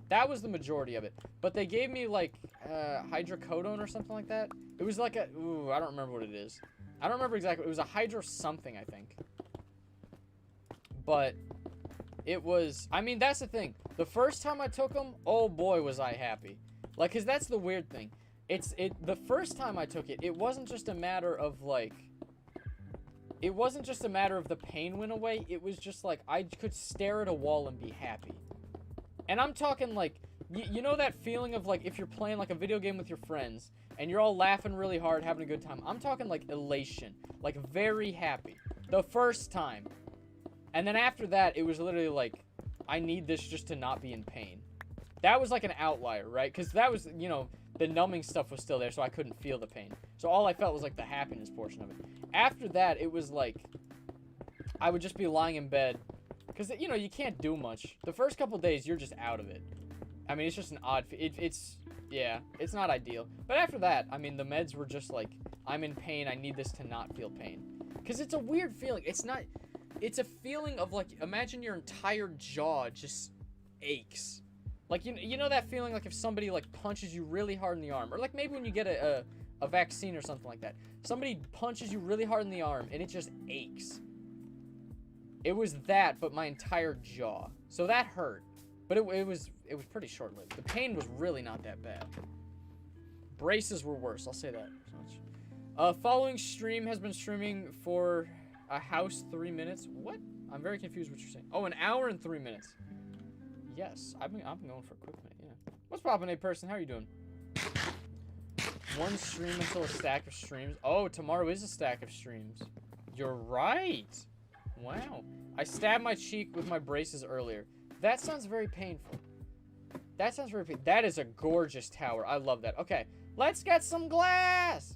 That was the majority of it. But they gave me, like, hydrocodone or something like that. It was like a... Ooh, I don't remember what it is. I don't remember exactly. It was a hydro something, I think. But it was... I mean, that's the thing. The first time I took them, oh boy, was I happy. Like, because that's the weird thing. The first time I took it, it wasn't just a matter of, like... It wasn't just a matter of the pain went away. It was just like, I could stare at a wall and be happy. And I'm talking, like... You know that feeling of, like, if you're playing, like, a video game with your friends, and you're all laughing really hard, having a good time. I'm talking, like, elation. Like, very happy. The first time. And then after that, it was literally like, I need this just to not be in pain. That was like an outlier, right? Because that was, you know, the numbing stuff was still there, so I couldn't feel the pain. So all I felt was, like, the happiness portion of it. After that, it was like, I would just be lying in bed. Because, you know, you can't do much. The first couple days, you're just out of it. I mean, it's just an odd... Yeah, it's not ideal. But after that, I mean, the meds were just like, I'm in pain, I need this to not feel pain. Because it's a weird feeling. It's not... It's a feeling of, like, imagine your entire jaw just aches. Like, you know that feeling, like, if somebody, like, punches you really hard in the arm? Or, like, maybe when you get a vaccine or something like that. Somebody punches you really hard in the arm, and it just aches. It was that, but my entire jaw. So that hurt. But it was pretty short-lived. The pain was really not that bad. Braces were worse, I'll say that. Following stream has been streaming for a house 3 minutes. What? I'm very confused what you're saying. Oh, an hour and 3 minutes. Yes, I've been going for a quick minute, yeah. What's poppin', A-Person? How are you doing? One stream until a stack of streams. Oh, tomorrow is a stack of streams. You're right. Wow. I stabbed my cheek with my braces earlier. That sounds very painful. That sounds very painful. That is a gorgeous tower. I love that. Okay, let's get some glass.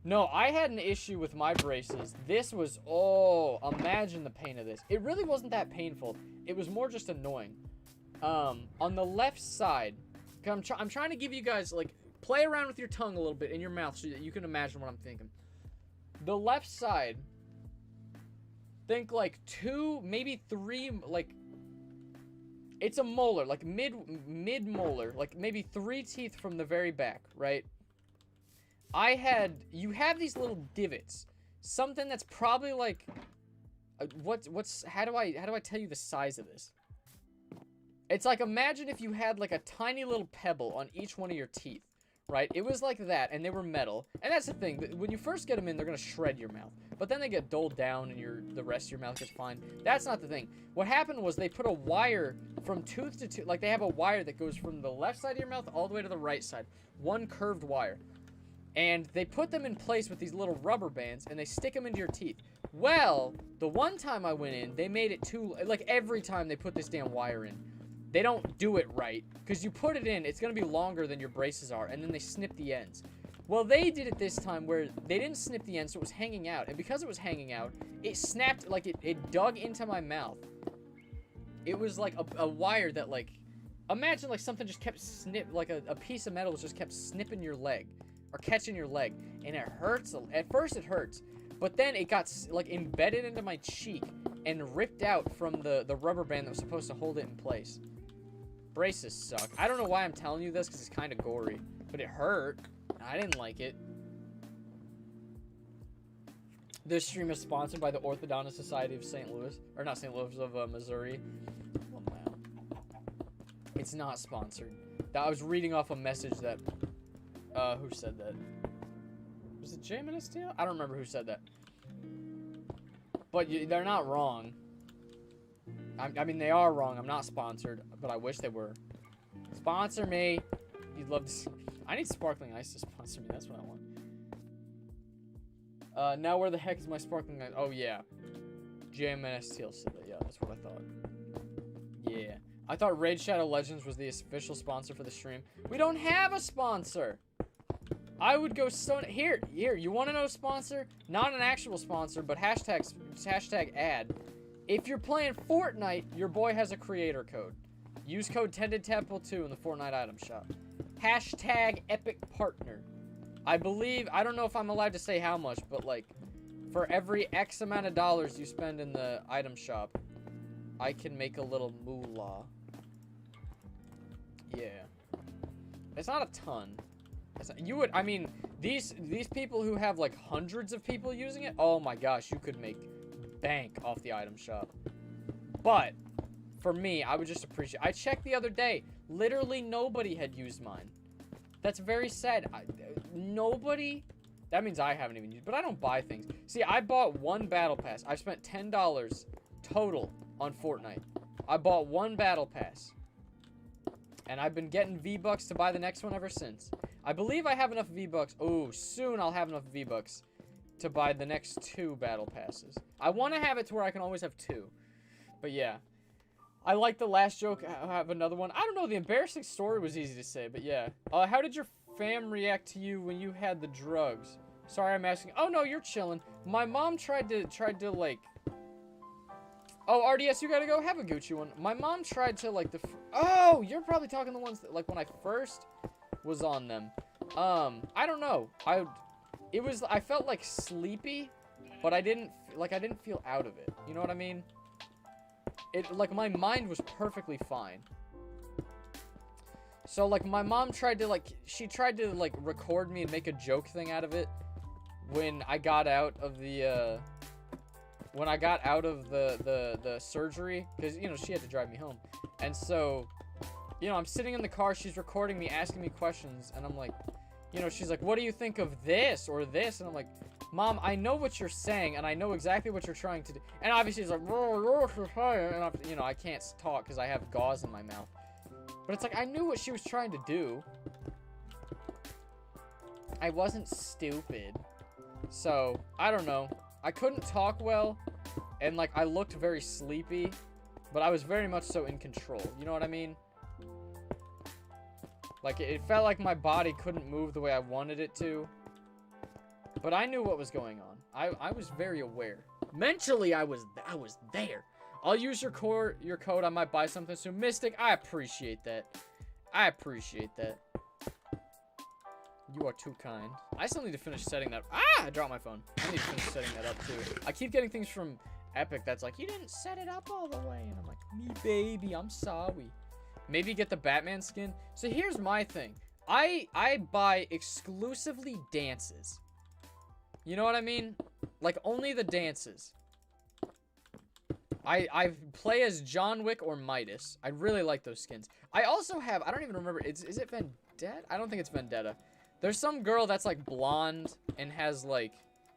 No, I had an issue with my braces. This was, oh, imagine the pain of this. It really wasn't that painful. It was more just annoying. On the left side, I'm trying to give you guys, like, play around with your tongue a little bit in your mouth so that you can imagine what I'm thinking. The left side, think like 2, maybe 3, like, it's a molar, like mid molar, like maybe 3 teeth from the very back, right? You have these little divots, something that's probably like, how do I tell you the size of this? It's like, imagine if you had like a tiny little pebble on each one of your teeth, right? It was like that, and they were metal. And that's the thing, when you first get them in, they're gonna shred your mouth. But then they get dulled down, and the rest of your mouth gets fine. That's not the thing. What happened was they put a wire from tooth to tooth. Like, they have a wire that goes from the left side of your mouth all the way to the right side. One curved wire. And they put them in place with these little rubber bands, and they stick them into your teeth. Well, the one time I went in, they made it too... Like, every time they put this damn wire in, they don't do it right. Because you put it in, it's going to be longer than your braces are, and then they snip the ends. Well, they did it this time where they didn't snip the end, so it was hanging out. And because it was hanging out, it snapped, like, it dug into my mouth. It was like a wire that, like... Imagine, like, something just kept like, a piece of metal just kept snipping your leg. Or catching your leg. And it hurts. At first, it hurts. But then it got, like, embedded into my cheek and ripped out from the rubber band that was supposed to hold it in place. Braces suck. I don't know why I'm telling you this, because it's kind of gory. But it hurt. I didn't like it. This stream is sponsored by the Orthodontist Society of St. Louis. Or not St. Louis, of Missouri. Oh, wow. It's not sponsored. I was reading off a message that... who said that? Was it Jamin Steele? I don't remember who said that. But they're not wrong. I mean, they are wrong. I'm not sponsored, but I wish they were. Sponsor me. You'd love to see... I need sparkling ice to sponsor me. That's what I want. Now where the heck is my sparkling ice? Oh, yeah. Jamin Steele said that. Yeah, that's what I thought. Yeah. I thought Raid Shadow Legends was the official sponsor for the stream. We don't have a sponsor. I would go so... Here, you want to know a sponsor? Not an actual sponsor, but hashtag ad. If you're playing Fortnite, your boy has a creator code. Use code tendedtadpole2 in the Fortnite item shop. Hashtag epic partner. I believe, I don't know if I'm allowed to say how much, but like, for every X amount of dollars you spend in the item shop, I can make a little moolah. Yeah. It's not a ton. You would, I mean, these people who have like hundreds of people using it, oh my gosh, you could make bank off the item shop. But for me, I would just appreciate. I checked the other day, literally nobody had used mine. That's very sad. Nobody. That means I haven't even used. But I don't buy things. See, I bought one battle pass. I spent $10 total on Fortnite. I bought one battle pass. And I've been getting V-Bucks to buy the next one ever since. I believe I have enough V-Bucks. Oh, soon I'll have enough V-Bucks to buy the next 2 battle passes. I want to have it to where I can always have 2. But yeah. I like the last joke. I have another one. I don't know. The embarrassing story was easy to say, but yeah. How did your fam react to you when you had the drugs? Sorry, I'm asking. Oh no, you're chilling. My mom tried to like. Oh, RDS, you gotta go. Have a Gucci one. My mom tried to like Oh, you're probably talking the ones that like when I first was on them. I don't know. I felt like sleepy, but I didn't feel out of it. You know what I mean? Like, my mind was perfectly fine. So, like, my mom tried to, like, record me and make a joke thing out of it when I got out of the, the surgery. Because, you know, she had to drive me home. And so, you know, I'm sitting in the car, she's recording me, asking me questions, and I'm like, you know, she's like, what do you think of this or this? And I'm like, Mom, I know what you're saying, and I know exactly what you're trying to do. And obviously, it's like, and you know, I can't talk because I have gauze in my mouth. But it's like, I knew what she was trying to do. I wasn't stupid. So, I don't know. I couldn't talk well, and, like, I looked very sleepy, but I was very much so in control. You know what I mean? Like, it felt like my body couldn't move the way I wanted it to. But I knew what was going on. I was very aware. Mentally, I was there. I'll use your code. I might buy something soon. Mystic, I appreciate that. I appreciate that. You are too kind. I still need to finish setting that. I dropped my phone. I need to finish setting that up too. I keep getting things from Epic that's like, you didn't set it up all the way. And I'm like, me baby, I'm sorry. Maybe get the Batman skin. So here's my thing. I buy exclusively dances. You know what I mean? Like, only the dances. I play as John Wick or Midas. I really like those skins. I also have, I don't even remember, is it Vendetta? I don't think it's Vendetta. There's some girl that's, like, blonde and has, like,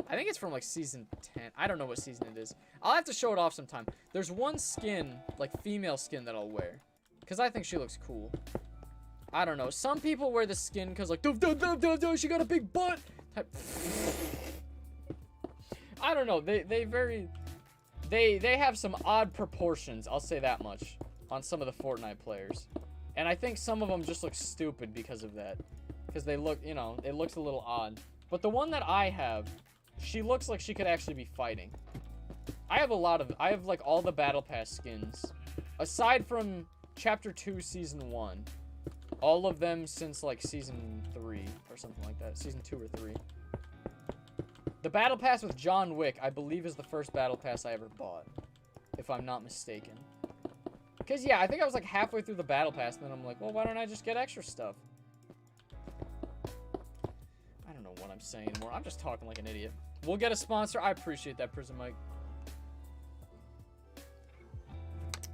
I think it's from, like, season 10. I don't know what season it is. I'll have to show it off sometime. There's one skin, like, female skin that I'll wear. Because I think she looks cool. I don't know. Some people wear the skin because, like, she got a big butt. I don't know. They have some odd proportions. I'll say that much on some of the Fortnite players. And I think some of them just look stupid because of that. Because they look, you know, it looks a little odd. But the one that I have, she looks like she could actually be fighting. I have like all the Battle Pass skins. Aside from Chapter 2, Season 1. All of them since, like, Season 3 or something like that. Season 2 or 3. The Battle Pass with John Wick, I believe, is the first Battle Pass I ever bought. If I'm not mistaken. Because, yeah, I think I was, like, halfway through the Battle Pass, and then I'm like, well, why don't I just get extra stuff? I don't know what I'm saying anymore. I'm just talking like an idiot. We'll get a sponsor. I appreciate that, Prison Mike.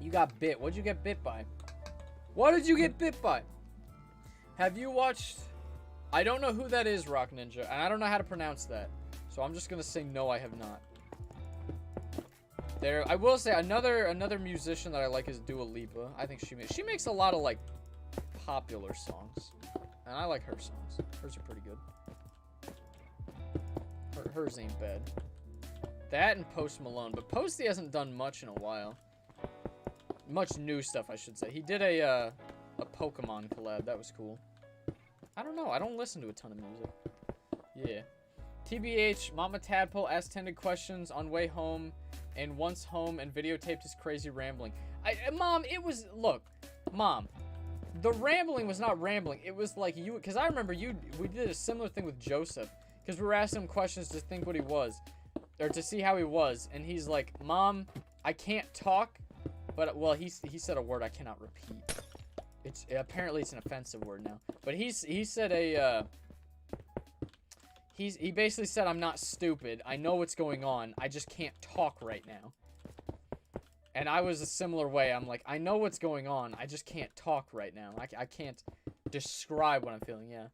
You got bit. What'd you get bit by? What did you get bit by? Have you watched... I don't know who that is, Rock Ninja, and I don't know how to pronounce that. So I'm just gonna say no, I have not. There, I will say another musician that I like is Dua Lipa. I think she makes a lot of, like, popular songs, and I like her songs. Hers are pretty good. Hers ain't bad. That and Post Malone, but Posty hasn't done much in a while. Much new stuff, I should say. He did a Pokemon collab. That was cool. I don't know. I don't listen to a ton of music. Yeah. TBH, Mama Tadpole asked tended questions on way home and once home and videotaped his crazy rambling. Mom, it was, look, Mom, the rambling was not rambling. It was like you, because I remember we did a similar thing with Joseph, because we were asking him questions to think what he was, or to see how he was, and he's like, Mom, I can't talk, but, well, he said a word I cannot repeat. Apparently it's an offensive word now, but he said he basically said, I'm not stupid, I know what's going on, I just can't talk right now. And I was a similar way. I'm like, I know what's going on. I just can't talk right now. I can't describe what I'm feeling. Yeah.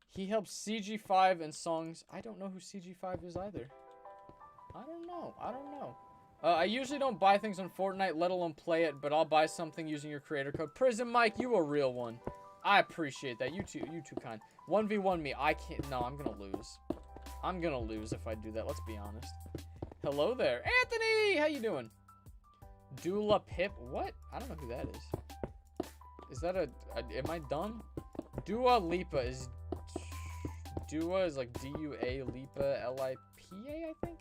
He helps CG5 and songs. I don't know who CG5 is either. I don't know. I usually don't buy things on Fortnite, let alone play it, but I'll buy something using your creator code. Prison Mike, you a real one. I appreciate that. You too kind. 1v1 me. I can't. No, I'm gonna lose. I'm gonna lose if I do that. Let's be honest. Hello there, Anthony. How you doing? Dula Pip. What? I don't know who that is. Is that am I dumb? Dua Lipa is. Dua is like D-U-A, Lipa, L-I-P-A, I think.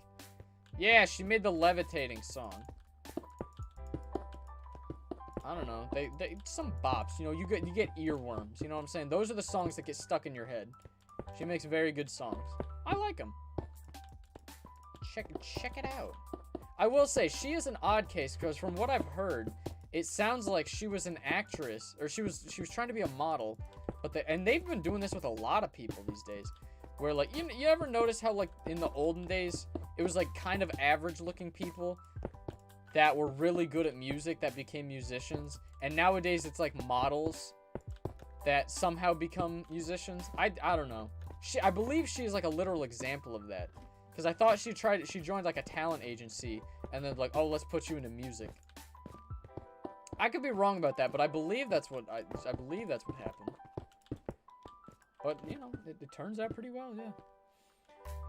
Yeah, she made the levitating song. I don't know. They some bops. You know, you get earworms. You know what I'm saying? Those are the songs that get stuck in your head. She makes very good songs. I like them. Check it out. I will say she is an odd case because from what I've heard, it sounds like she was an actress or she was trying to be a model, but they've been doing this with a lot of people these days. Where like you ever notice how like in the olden days it was like kind of average looking people that were really good at music that became musicians, and nowadays it's like models that somehow become musicians. I don't know. I believe she is like a literal example of that. Because I thought she joined like a talent agency and then like, oh, let's put you into music. I could be wrong about that, but I believe that's what happened. But, you know, it turns out pretty well,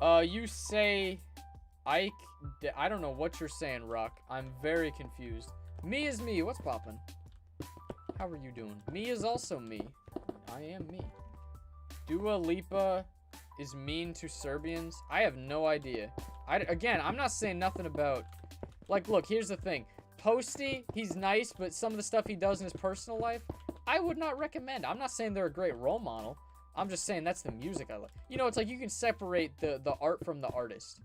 yeah. You say Ike, I don't know what you're saying, Rock. I'm very confused. Me is me, what's poppin'? How are you doing? Me is also me. I am me. Dua Lipa is mean to Serbians? I have no idea. Again, I'm not saying nothing about... Like, look, here's the thing. Posty, he's nice, but some of the stuff he does in his personal life, I would not recommend. I'm not saying they're a great role model. I'm just saying that's the music I like. You know, it's like you can separate the art from the artist.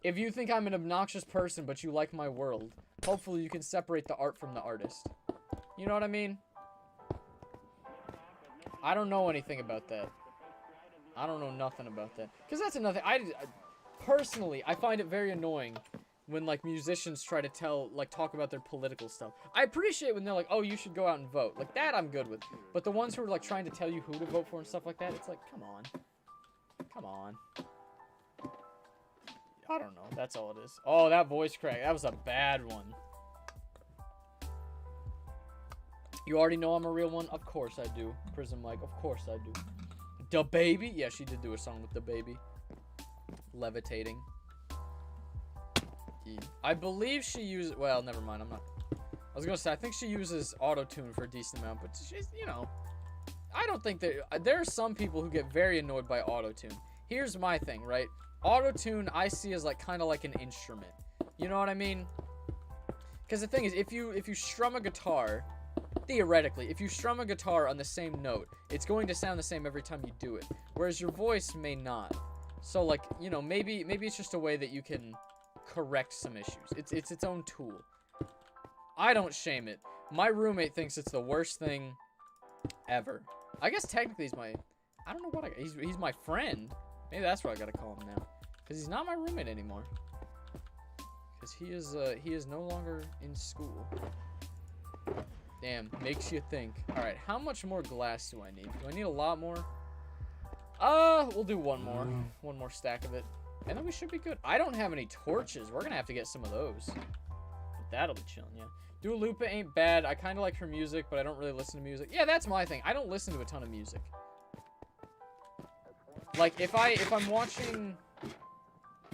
If you think I'm an obnoxious person, but you like my world, hopefully you can separate the art from the artist. You know what I mean? I don't know anything about that. I don't know nothing about that. Because that's another thing. Personally, I find it very annoying when, like, musicians try to talk about their political stuff. I appreciate when they're like, oh, you should go out and vote. Like, that I'm good with. But the ones who are, like, trying to tell you who to vote for and stuff like that, it's like, come on. Come on. I don't know. That's all it is. Oh, that voice crack. That was a bad one. You already know I'm a real one? Of course I do. Prism Mike, of course I do. Da Baby? Yeah, she did do a song with Da Baby. Levitating. Yeah. I believe she uses... Well, never mind. I was going to say, I think she uses auto-tune for a decent amount, but she's, you know... I don't think that... There are some people who get very annoyed by auto-tune. Here's my thing, right? Auto-tune I see as, like, kind of like an instrument. You know what I mean? Because the thing is, if you strum a guitar... Theoretically, if you strum a guitar on the same note, it's going to sound the same every time you do it. Whereas your voice may not. So, like, you know, maybe it's just a way that you can correct some issues. It's its own tool. I don't shame it. My roommate thinks it's the worst thing ever. I guess technically he's my... I don't know what he's my friend. Maybe that's what I gotta call him now. Because he's not my roommate anymore. Because he is no longer in school. Damn, makes you think. Alright, how much more glass do I need? Do I need a lot more? We'll do one more. One more stack of it. And then we should be good. I don't have any torches. We're gonna have to get some of those. But that'll be chilling, yeah. Dua Lipa ain't bad. I kind of like her music, but I don't really listen to music. Yeah, that's my thing. I don't listen to a ton of music. Like, if I'm watching...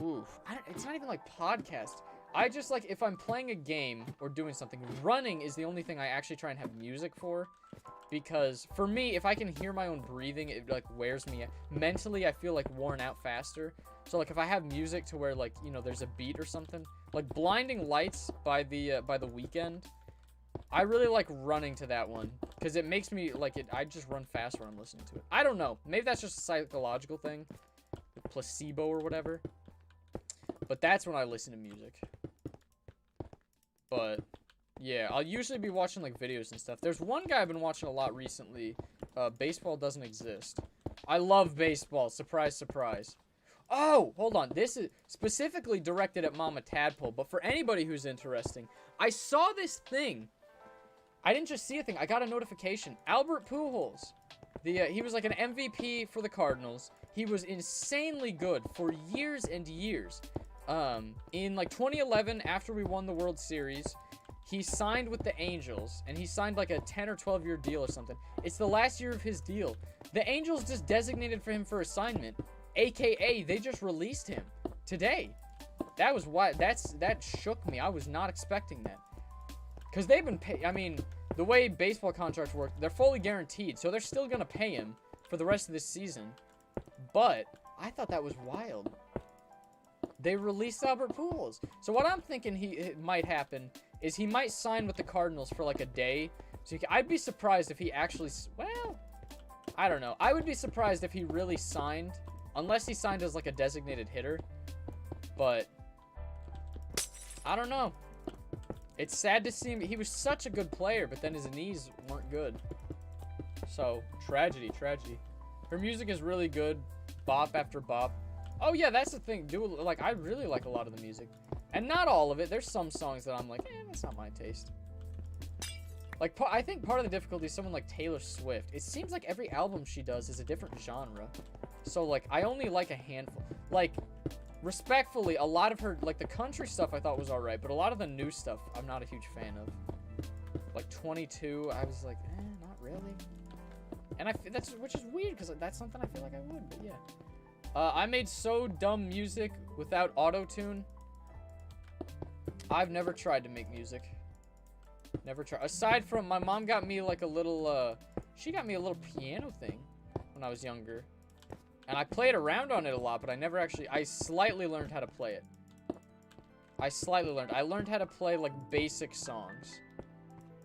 Oof. It's not even like podcast. I just, like, if I'm playing a game or doing something, running is the only thing I actually try and have music for. Because, for me, if I can hear my own breathing, it, like, wears me out. Mentally, I feel, like, worn out faster. So, like, if I have music to where, like, you know, there's a beat or something. Like, Blinding Lights by the Weeknd. I really like running to that one because it makes me like it. I just run faster when I'm listening to it. I don't know. Maybe that's just a psychological thing, the placebo or whatever. But that's when I listen to music. But yeah, I'll usually be watching like videos and stuff. There's one guy I've been watching a lot recently. Baseball Doesn't Exist. I love baseball. Surprise, surprise. Oh, hold on. This is specifically directed at Mama Tadpole, but for anybody who's interesting, I saw this thing. I didn't just see a thing. I got a notification. Albert Pujols. He was like an MVP for the Cardinals. He was insanely good for years and years. In like 2011, after we won the World Series, he signed with the Angels, and he signed like a 10 or 12-year deal or something. It's the last year of his deal. The Angels just designated for him for assignment, aka they just released him today. That was why that shook me. I was not expecting that. Cuz they've been I mean, the way baseball contracts work, they're fully guaranteed, so they're still going to pay him for the rest of this season. But I thought that was wild. They released Albert Pujols. So what I'm thinking might happen is he might sign with the Cardinals for like a day. So I'd be surprised if he actually, well, I don't know. I would be surprised if he really signed, unless he signed as like a designated hitter. But I don't know. It's sad to see him. He was such a good player, but then his knees weren't good. So tragedy, tragedy. Her music is really good, bop after bop. Oh yeah, that's the thing. I really like a lot of the music, and not all of it. There's some songs that I'm like, that's not my taste. Like, I think part of the difficulty is someone like Taylor Swift. It seems like every album she does is a different genre. So like, I only like a handful. Like, respectfully, a lot of her, like the country stuff I thought was alright, but a lot of the new stuff I'm not a huge fan of. Like 22, I was like, not really. And which is weird because that's something I feel like I would, but yeah. I made so dumb music without auto-tune. I've never tried to make music. Never tried. Aside from, my mom got me like a little, she got me a little piano thing when I was younger. And I played around on it a lot, but I slightly learned how to play it. I learned how to play like basic songs.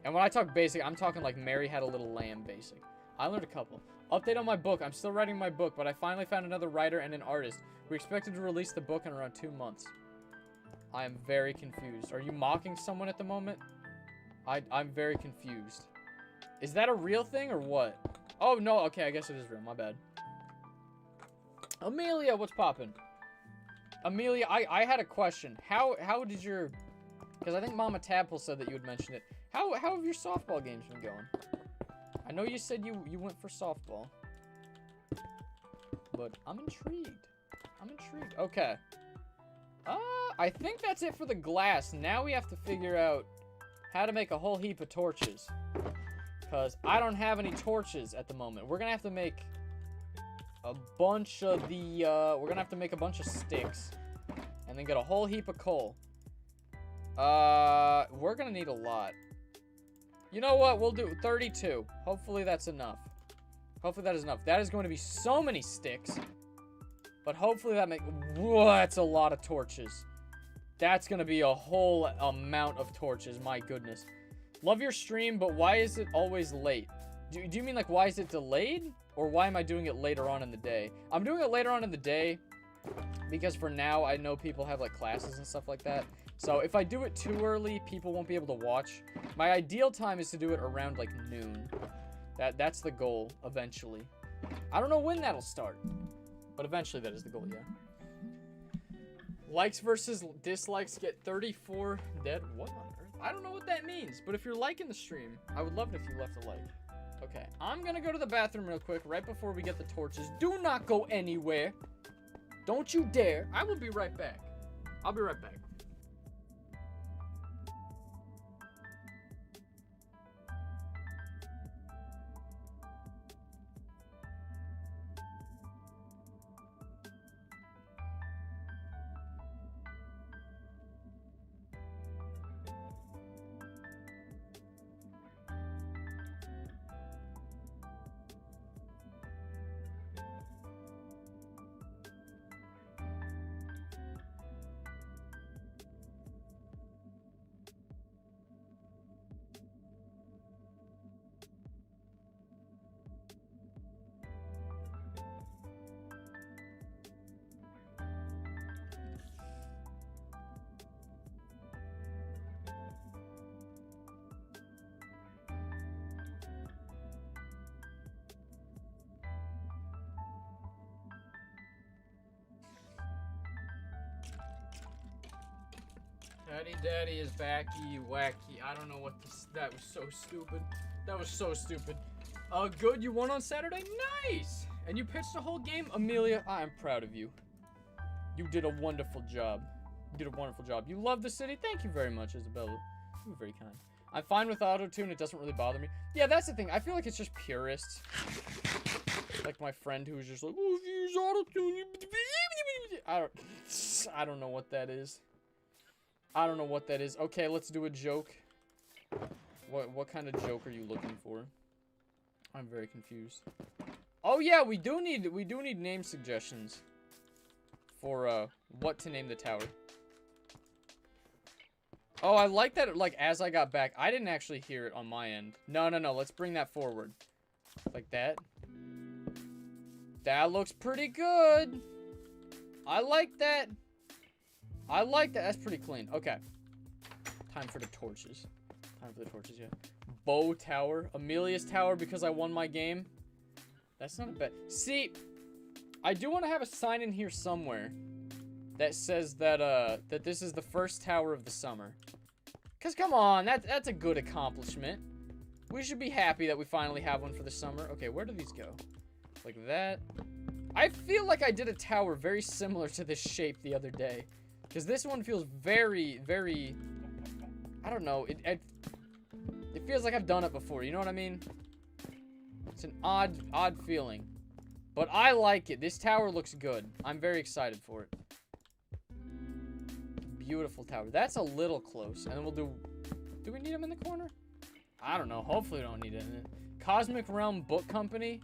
And when I talk basic, I'm talking like Mary Had a Little Lamb basic. I learned a couple. Update on my book. I'm still writing my book, but I finally found another writer and an artist. We expected to release the book in around 2 months. I am very confused. Are you mocking someone at the moment? I'm very confused. Is that a real thing or what? Oh, no. Okay, I guess it is real. My bad. Amelia, what's poppin'? Amelia, I had a question. How did your... Because I think Mama Tadpole said that you had mentioned it. How have your softball games been going? I know you said you went for softball. But I'm intrigued. Okay. I think that's it for the glass. Now we have to figure out how to make a whole heap of torches. Because I don't have any torches at the moment. We're going to have to make a bunch of we're going to have to make a bunch of sticks. And then get a whole heap of coal. We're going to need a lot. You know what? We'll do 32. Hopefully that's enough. Hopefully that is enough. That is going to be so many sticks. But hopefully that whoa, that's a lot of torches. That's going to be a whole amount of torches. My goodness. Love your stream, but why is it always late? Do you mean like why is it delayed? Or why am I doing it later on in the day? I'm doing it later on in the day because for now I know people have like classes and stuff like that. So if I do it too early, people won't be able to watch. My ideal time is to do it around like noon. That's the goal eventually. I don't know when that'll start, but eventually that is the goal, yeah. Likes versus dislikes get 34 dead. What on earth? I don't know what that means, but if you're liking the stream, I would love it if you left a like. Okay, I'm gonna go to the bathroom real quick right before we get the torches. Do not go anywhere. Don't you dare. I will be right back. I'll be right back. Patty Daddy is backy, wacky. I don't know what this. That was so stupid. That was so stupid. Good. You won on Saturday. Nice. And you pitched the whole game, Amelia. I am proud of you. You did a wonderful job. You did a wonderful job. You love the city. Thank you very much, Isabella. You were very kind. I'm fine with auto-tune. It doesn't really bother me. Yeah, that's the thing. I feel like it's just purists. Like my friend who was just like, oh, if you use auto-tune, I don't know what that is. I don't know what that is. Okay, let's do a joke. What kind of joke are you looking for? I'm very confused. Oh yeah, we do need name suggestions for what to name the tower. Oh, I like that. Like as I got back, I didn't actually hear it on my end. No. Let's bring that forward, like that. That looks pretty good. I like that. I like that. That's pretty clean. Okay. Time for the torches. Yeah. Bow Tower. Amelia's Tower because I won my game. That's not a bad... See, I do want to have a sign in here somewhere that says that that this is the first tower of the summer. Because come on, that's a good accomplishment. We should be happy that we finally have one for the summer. Okay, where do these go? Like that. I feel like I did a tower very similar to this shape the other day. Because this one feels very, very... I don't know. It feels like I've done it before. You know what I mean? It's an odd feeling. But I like it. This tower looks good. I'm very excited for it. Beautiful tower. That's a little close. And then we'll do... Do we need them in the corner? I don't know. Hopefully we don't need it in it. Cosmic Realm Book Company.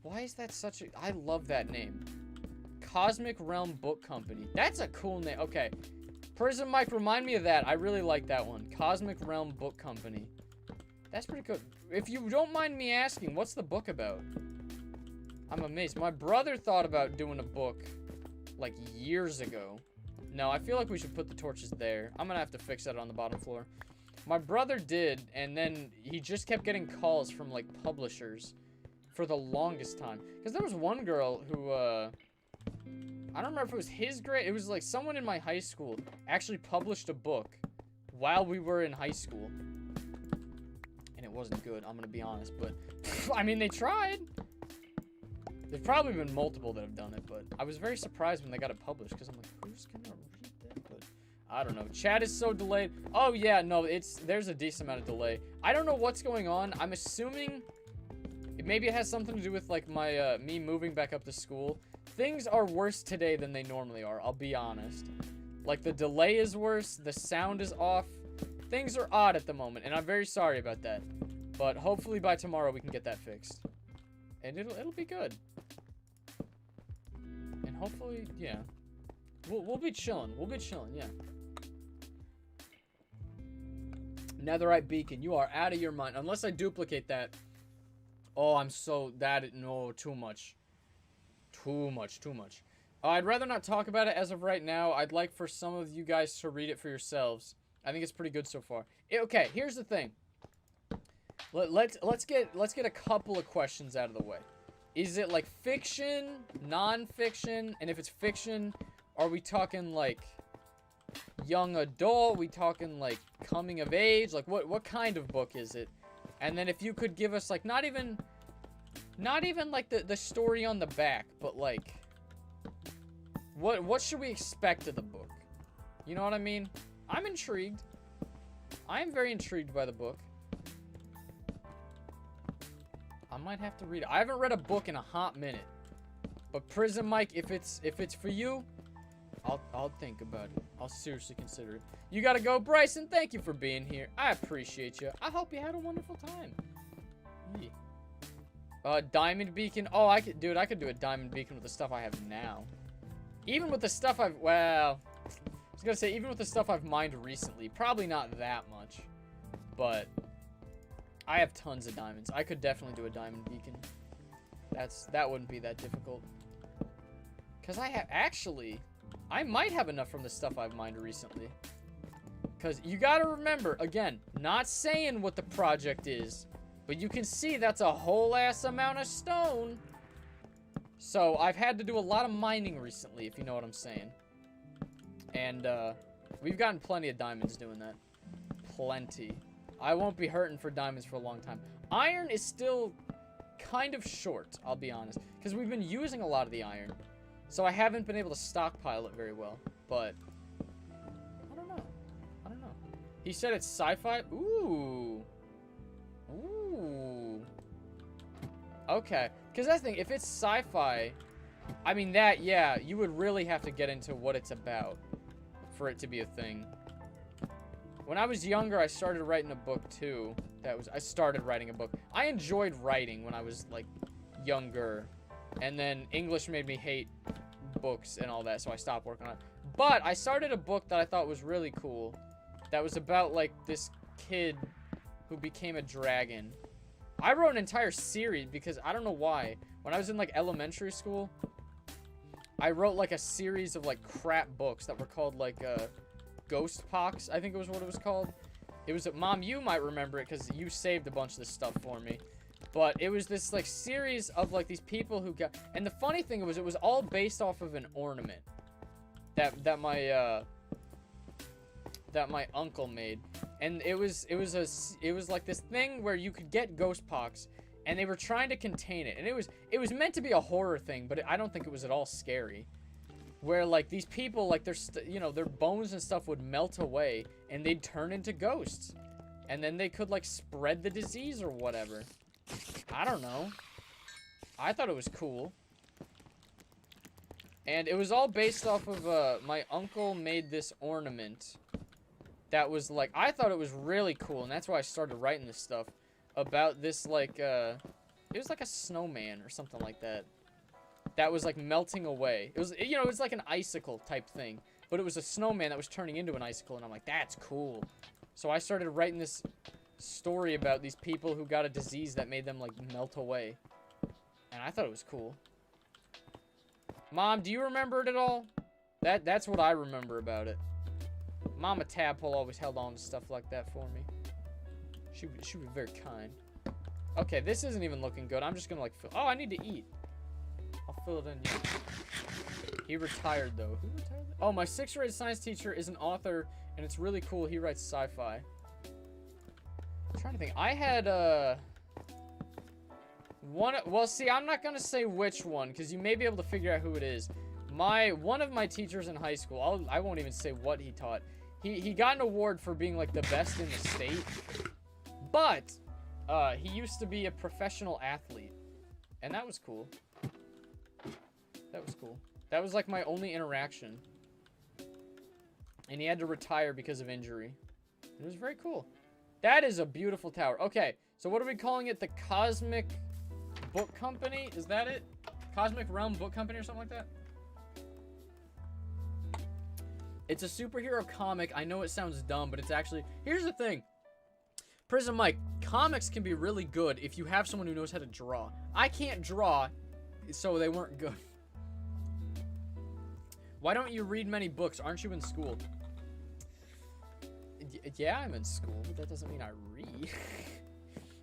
Why is that such a... I love that name. Cosmic Realm Book Company. That's a cool name. Okay. Prism Mike, remind me of that. I really like that one. Cosmic Realm Book Company. That's pretty good. If you don't mind me asking, what's the book about? I'm amazed. My brother thought about doing a book like years ago. No, I feel like we should put the torches there. I'm gonna have to fix that on the bottom floor. My brother did, and then he just kept getting calls from like publishers for the longest time. Because there was one girl who, I don't remember if it was his grade. It was like someone in my high school actually published a book while we were in high school. And it wasn't good, I'm gonna be honest. But, I mean, they tried. There's probably been multiple that have done it, but I was very surprised when they got it published. Because I'm like, who's gonna read that? But I don't know. Chat is so delayed. Oh, yeah, no, there's a decent amount of delay. I don't know what's going on. I'm assuming... Maybe it has something to do with, like, my, me moving back up to school. Things are worse today than they normally are, I'll be honest. Like, the delay is worse, the sound is off. Things are odd at the moment, and I'm very sorry about that. But hopefully by tomorrow we can get that fixed. And it'll be good. And hopefully, yeah. We'll be chilling. We'll be chilling, yeah. Netherite beacon, you are out of your mind. Unless I duplicate that. Oh, I'm so... No, too much. Too much. I'd rather not talk about it as of right now. I'd like for some of you guys to read it for yourselves. I think it's pretty good so far. Okay, here's the thing. Let's get a couple of questions out of the way. Is it like fiction, non-fiction? And if it's fiction, are we talking like young adult? We talking like coming of age? Like what kind of book is it? And then if you could give us like not even like the story on the back, but like what should we expect of the book? You know what I mean? I'm intrigued. I am very intrigued by the book. I might have to read it. I haven't read a book in a hot minute. But Prism Mike, if it's for you, I'll think about it. I'll seriously consider it. You gotta go, Bryson. Thank you for being here. I appreciate you. I hope you had a wonderful time. Yeah. Diamond beacon. Oh, I could do a diamond beacon with the stuff I have now. Even with the stuff well, I was gonna say even with the stuff I've mined recently, probably not that much, but I have tons of diamonds. I could definitely do a diamond beacon. That wouldn't be that difficult. Cause I might have enough from the stuff I've mined recently. Because you gotta remember, again, not saying what the project is, but you can see that's a whole ass amount of stone. So I've had to do a lot of mining recently, if you know what I'm saying. And, we've gotten plenty of diamonds doing that. Plenty. I won't be hurting for diamonds for a long time. Iron is still kind of short, I'll be honest. Because we've been using a lot of the iron. So I haven't been able to stockpile it very well. But, I don't know. I don't know. He said it's sci-fi. Ooh. Ooh. Okay. Because that's the thing. If it's sci-fi, I mean that, yeah, you would really have to get into what it's about for it to be a thing. When I was younger, I started writing a book too. I started writing a book. I enjoyed writing when I was like younger. And then English made me hate books and all that, so I stopped working on it. But I started a book that I thought was really cool. That was about like this kid who became a dragon. I wrote an entire series because I don't know why. When I was in like elementary school, I wrote like a series of like crap books that were called like Ghost Pox, I think it was what it was called. It was, Mom, you might remember it because you saved a bunch of this stuff for me. But it was this like series of like these people who got, and the funny thing was it was all based off of an ornament that my uncle made. And it was like this thing where you could get ghost pox, and they were trying to contain it. And it was meant to be a horror thing, but I don't think it was at all scary. Where like these people, like their bones and stuff would melt away, and they'd turn into ghosts, and then they could like spread the disease or whatever. I don't know. I thought it was cool. And it was all based off of my uncle made this ornament that was like, I thought it was really cool, and that's why I started writing this stuff about this like it was like a snowman or something like that. That was like melting away. It was, you know, it was like an icicle type thing, but it was a snowman that was turning into an icicle, and I'm like, that's cool. So I started writing this story about these people who got a disease that made them like melt away, and I thought it was cool. Mom, do you remember it at all? That's what I remember about it. Mama Tadpole always held on to stuff like that for me. She was very kind. Okay, this isn't even looking good. I'm just gonna like oh, I need to eat. I'll fill it in. He retired though. Who retired? Oh, my 6th grade science teacher is an author, and it's really cool. He writes sci-fi. I'm trying to think. I had one. Well, see, I'm not gonna say which one because you may be able to figure out who it is. One of my teachers in high school. I won't even say what he taught. He got an award for being like the best in the state, but he used to be a professional athlete, and that was cool. That was cool. That was like my only interaction. And he had to retire because of injury. It was very cool. That is a beautiful tower. Okay, so what are we calling it? The Cosmic Book Company? Is that it? Cosmic Realm Book Company or something like that? It's a superhero comic. I know it sounds dumb, but it's actually... Here's the thing. Prison Mike, comics can be really good if you have someone who knows how to draw. I can't draw, so they weren't good. Why don't you read many books? Aren't you in school? Yeah, I'm in school, but that doesn't mean I read.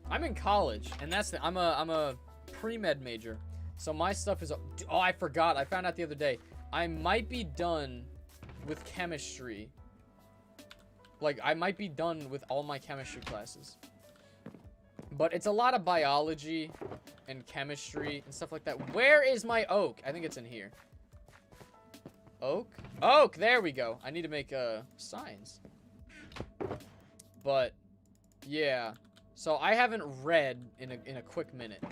I'm in college, and that's the... I'm a pre-med major, so my stuff is... Oh, I forgot. I found out the other day. I might be done with chemistry. Like, I might be done with all my chemistry classes. But it's a lot of biology and chemistry and stuff like that. Where is my oak? I think it's in here. Oak? Oak! There we go. I need to make signs. But, yeah. So, I haven't read in a quick minute.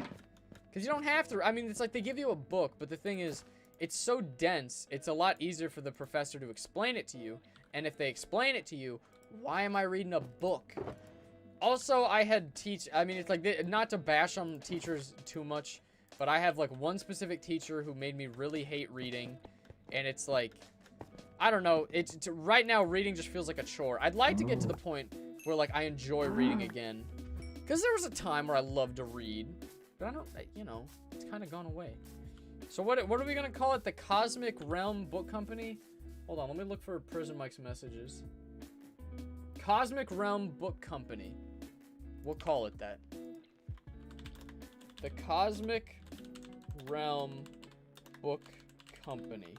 Because you don't have to. I mean, it's like they give you a book, but the thing is, it's so dense, it's a lot easier for the professor to explain it to you. And if they explain it to you, why am I reading a book? Also, I mean, it's like, not to bash on teachers too much, but I have like one specific teacher who made me really hate reading. And it's like, I don't know, right now reading just feels like a chore. I'd like to get to the point where like I enjoy reading again. Because there was a time where I loved to read, but I don't, you know, it's kind of gone away. So what are we going to call it? The Cosmic Realm Book Company? Hold on, let me look for Prison Mike's messages. Cosmic Realm Book Company. We'll call it that. The Cosmic Realm Book Company.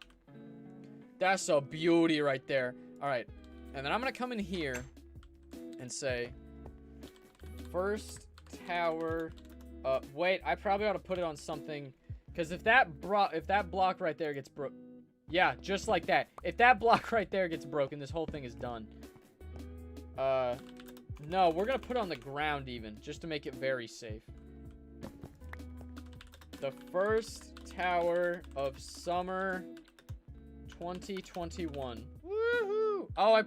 That's a beauty right there. All right. And then I'm going to come in here and say, first tower. Wait, I probably ought to put it on something. Because if that block right there gets broke. Yeah, just like that. If that block right there gets broken, this whole thing is done. No, we're going to put it on the ground even. Just to make it very safe. The first tower of summer 2021. Woohoo! Oh,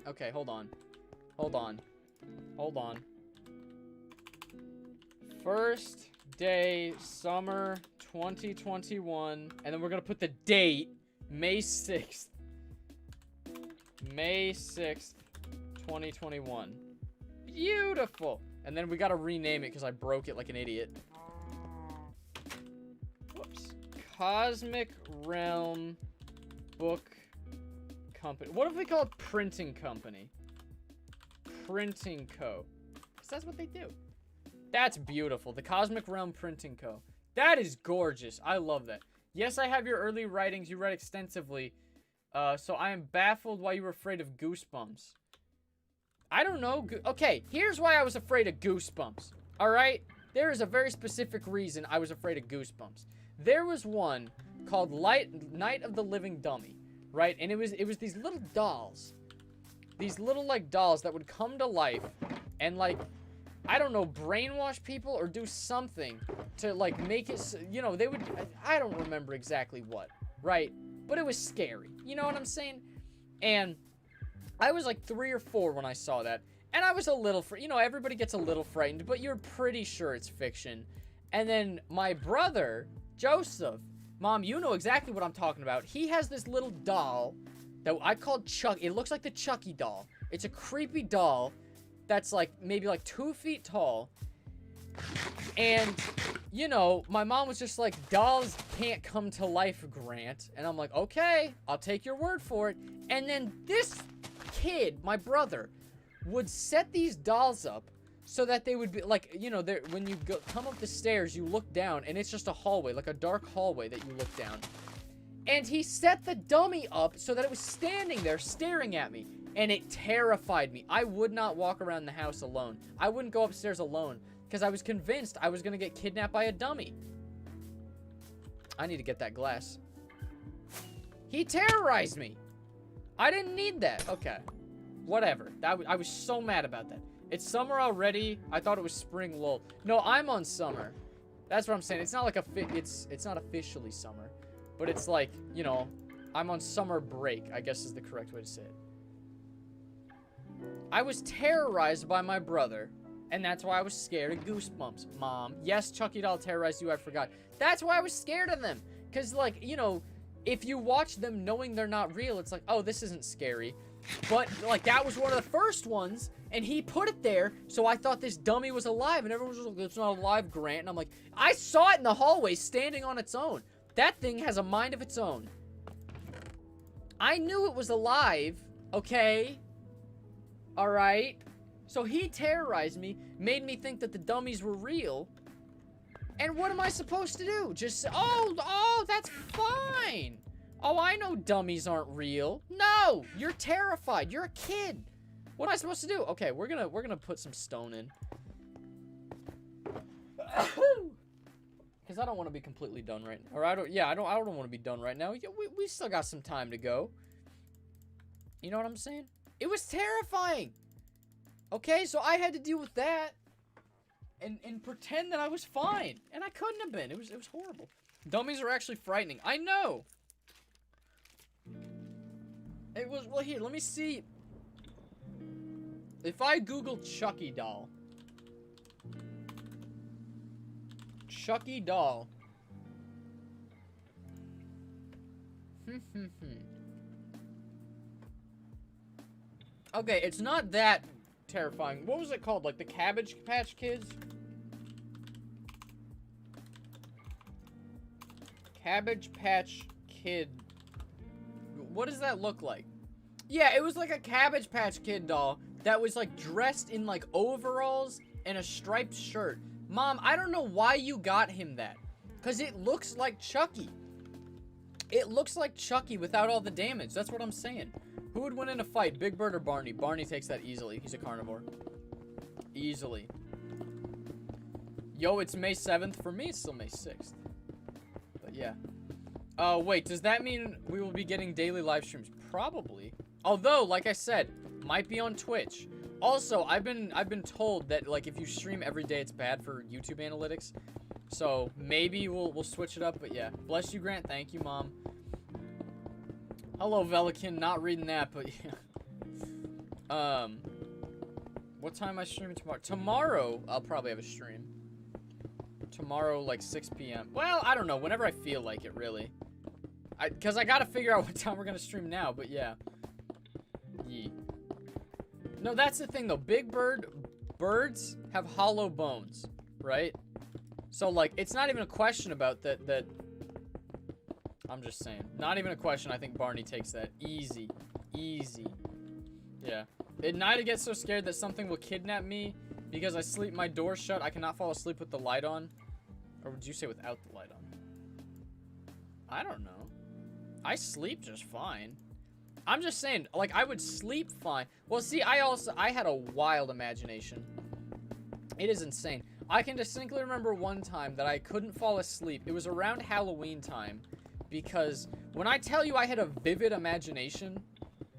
okay, hold on. Hold on. Hold on. First day summer 2021. And then we're going to put the date. May 6th. May 6th, 2021. Beautiful. And then we got to rename it because I broke it like an idiot. Whoops. Cosmic Realm Book Company. What if we call it Printing Company? Printing Co. Because that's what they do. That's beautiful. The Cosmic Realm Printing Co. That is gorgeous. I love that. Yes, I have your early writings. You read extensively. So I am baffled why you were afraid of Goosebumps. I don't know. Okay, here's why I was afraid of Goosebumps. Alright? There is a very specific reason I was afraid of Goosebumps. There was one called Night of the Living Dummy. Right? And it was these little dolls. These little, like, dolls that would come to life and, like, I don't know, brainwash people or do something to, like, make it, you know, they would, I don't remember exactly what, right? But it was scary, you know what I'm saying? And I was, like, 3 or 4 when I saw that, and I was a little, you know, everybody gets a little frightened, but you're pretty sure it's fiction. And then my brother, Joseph, Mom, you know exactly what I'm talking about. He has this little doll that I called Chuck. It looks like the Chucky doll. It's a creepy doll that's like maybe like 2 feet tall. And, you know, my mom was just like, dolls can't come to life, Grant. And I'm like, okay, I'll take your word for it. And then this kid, my brother, would set these dolls up so that they would be like, you know, when you come up the stairs, you look down and it's just a hallway, like a dark hallway that you look down. And he set the dummy up so that it was standing there staring at me. And it terrified me. I would not walk around the house alone. I wouldn't go upstairs alone because I was convinced I was going to get kidnapped by a dummy. I need to get that glass. He terrorized me. I didn't need that. Okay. Whatever. I was so mad about that. It's summer already. I thought it was spring, lol. No, I'm on summer. That's what I'm saying. It's not like it's not officially summer. But it's like, you know, I'm on summer break, I guess is the correct way to say it. I was terrorized by my brother, and that's why I was scared of Goosebumps, Mom. Yes, Chucky doll terrorized you, I forgot. That's why I was scared of them. Because, like, you know, if you watch them knowing they're not real, it's like, oh, this isn't scary. But, like, that was one of the first ones, and he put it there, so I thought this dummy was alive, and everyone was like, it's not alive, Grant. And I'm like, I saw it in the hallway standing on its own. That thing has a mind of its own. I knew it was alive, okay? Alright? So he terrorized me, made me think that the dummies were real. And what am I supposed to do? Just say, oh, that's fine. Oh, I know dummies aren't real. No, you're terrified. You're a kid. What am I supposed to do? Okay, we're gonna put some stone in. Because I don't want to be completely done right now. Or I don't want to be done right now. We still got some time to go. You know what I'm saying? It was terrifying. Okay, so I had to deal with that. And pretend that I was fine. And I couldn't have been. It was horrible. Dummies are actually frightening. I know. It was, well, here, let me see. If I Google Chucky doll. Chucky doll. Okay, it's not that terrifying. What was it called? Like the Cabbage Patch Kids? Cabbage Patch Kid. What does that look like? Yeah, it was like a Cabbage Patch Kid doll that was like dressed in like overalls and a striped shirt. Mom, I don't know why you got him that. Because it looks like Chucky. It looks like Chucky without all the damage. That's what I'm saying. Who would win in a fight, Big Bird or Barney? Barney takes that easily. He's a carnivore. Easily. Yo, it's May 7th. For me, it's still May 6th. But yeah. Oh, wait. Does that mean we will be getting daily live streams? Probably. Although, like I said, might be on Twitch. Also, I've been told that, like, if you stream every day, it's bad for YouTube analytics. So, maybe we'll switch it up. But yeah. Bless you, Grant. Thank you, Mom. Hello, Velican. Not reading that, but yeah. What time am I streaming tomorrow? Tomorrow, I'll probably have a stream. Tomorrow, like 6 p.m. Well, I don't know. Whenever I feel like it, really. Because I gotta figure out what time we're gonna stream now, but yeah. Yee. No, that's the thing, though. Birds have hollow bones, right? So, like, it's not even a question about that. I'm just saying. Not even a question. I think Barney takes that. Easy. Easy. Yeah. At night, I get so scared that something will kidnap me because I sleep my door shut. I cannot fall asleep with the light on. Or would you say without the light on? I don't know. I sleep just fine. I'm just saying, like, I would sleep fine. Well, see, I had a wild imagination. It is insane. I can distinctly remember one time that I couldn't fall asleep. It was around Halloween time. Because when I tell you I had a vivid imagination,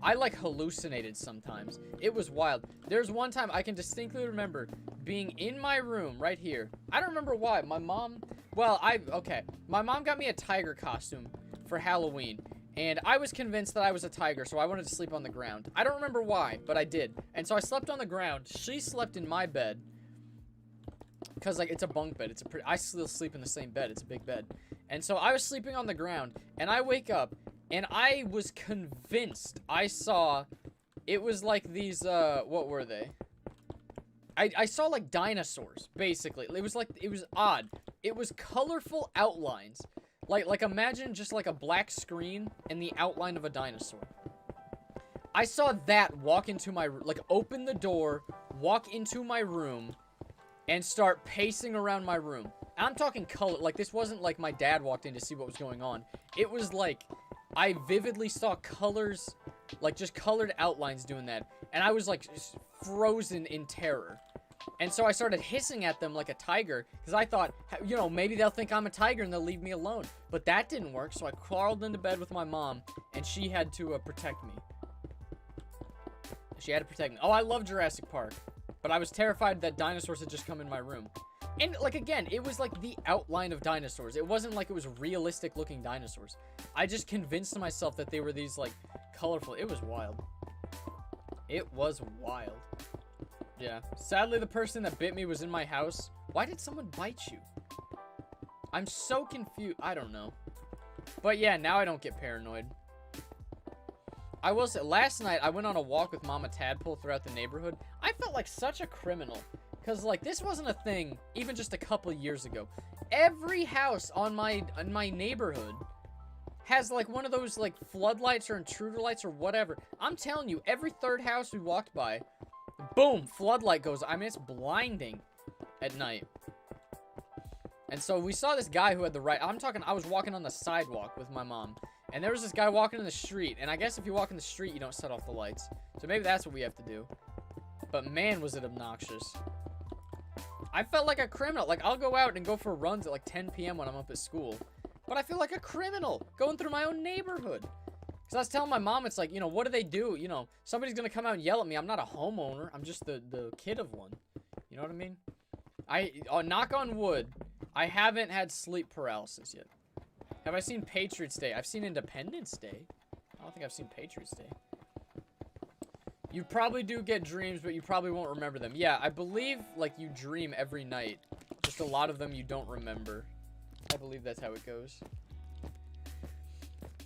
I, like, hallucinated sometimes. It was wild. There's one time I can distinctly remember being in my room right here. I don't remember why. My mom... Well, okay. My mom got me a tiger costume for Halloween. And I was convinced that I was a tiger, so I wanted to sleep on the ground. I don't remember why, but I did. And so I slept on the ground. She slept in my bed. Because, like, it's a bunk bed. I still sleep in the same bed. It's a big bed. And so I was sleeping on the ground, and I wake up, and I was convinced I saw, it was like these, what were they? I saw, like, dinosaurs, basically. It was odd. It was colorful outlines. Like imagine just, like, a black screen and the outline of a dinosaur. I saw that walk into my, like, open the door, walk into my room, and start pacing around my room. I'm talking color. Like, this wasn't like my dad walked in to see what was going on. It was like, I vividly saw colors, like, just colored outlines doing that. And I was, like, frozen in terror. And so I started hissing at them like a tiger. Because I thought, you know, maybe they'll think I'm a tiger and they'll leave me alone. But that didn't work. So I crawled into bed with my mom. And she had to protect me. She had to protect me. Oh, I love Jurassic Park. But I was terrified that dinosaurs had just come in my room. And, like, again, it was, like, the outline of dinosaurs. It wasn't like it was realistic-looking dinosaurs. I just convinced myself that they were these, like, colorful. It was wild. It was wild. Yeah. Sadly, the person that bit me was in my house. Why did someone bite you? I'm so confused. I don't know. But, yeah, now I don't get paranoid. I will say, last night, I went on a walk with Mama Tadpole throughout the neighborhood. I felt like such a criminal. Because, like, this wasn't a thing even just a couple years ago. Every house in my neighborhood has, like, one of those, like, floodlights or intruder lights or whatever. I'm telling you, every third house we walked by, boom, floodlight goes. I mean, it's blinding at night. And so we saw this guy who had the right... I was walking on the sidewalk with my mom. And there was this guy walking in the street. And I guess if you walk in the street, you don't set off the lights. So maybe that's what we have to do. But man, was it obnoxious. I felt like a criminal. Like, I'll go out and go for runs at like 10 p.m. when I'm up at school. But I feel like a criminal going through my own neighborhood. Because I was telling my mom, it's like, you know, what do they do? You know, somebody's going to come out and yell at me. I'm not a homeowner. I'm just the kid of one. You know what I mean? Knock on wood, I haven't had sleep paralysis yet. Have I seen Patriots Day? I've seen Independence Day. I don't think I've seen Patriots Day. You probably do get dreams, but you probably won't remember them. Yeah, I believe, like, you dream every night. Just a lot of them you don't remember. I believe that's how it goes.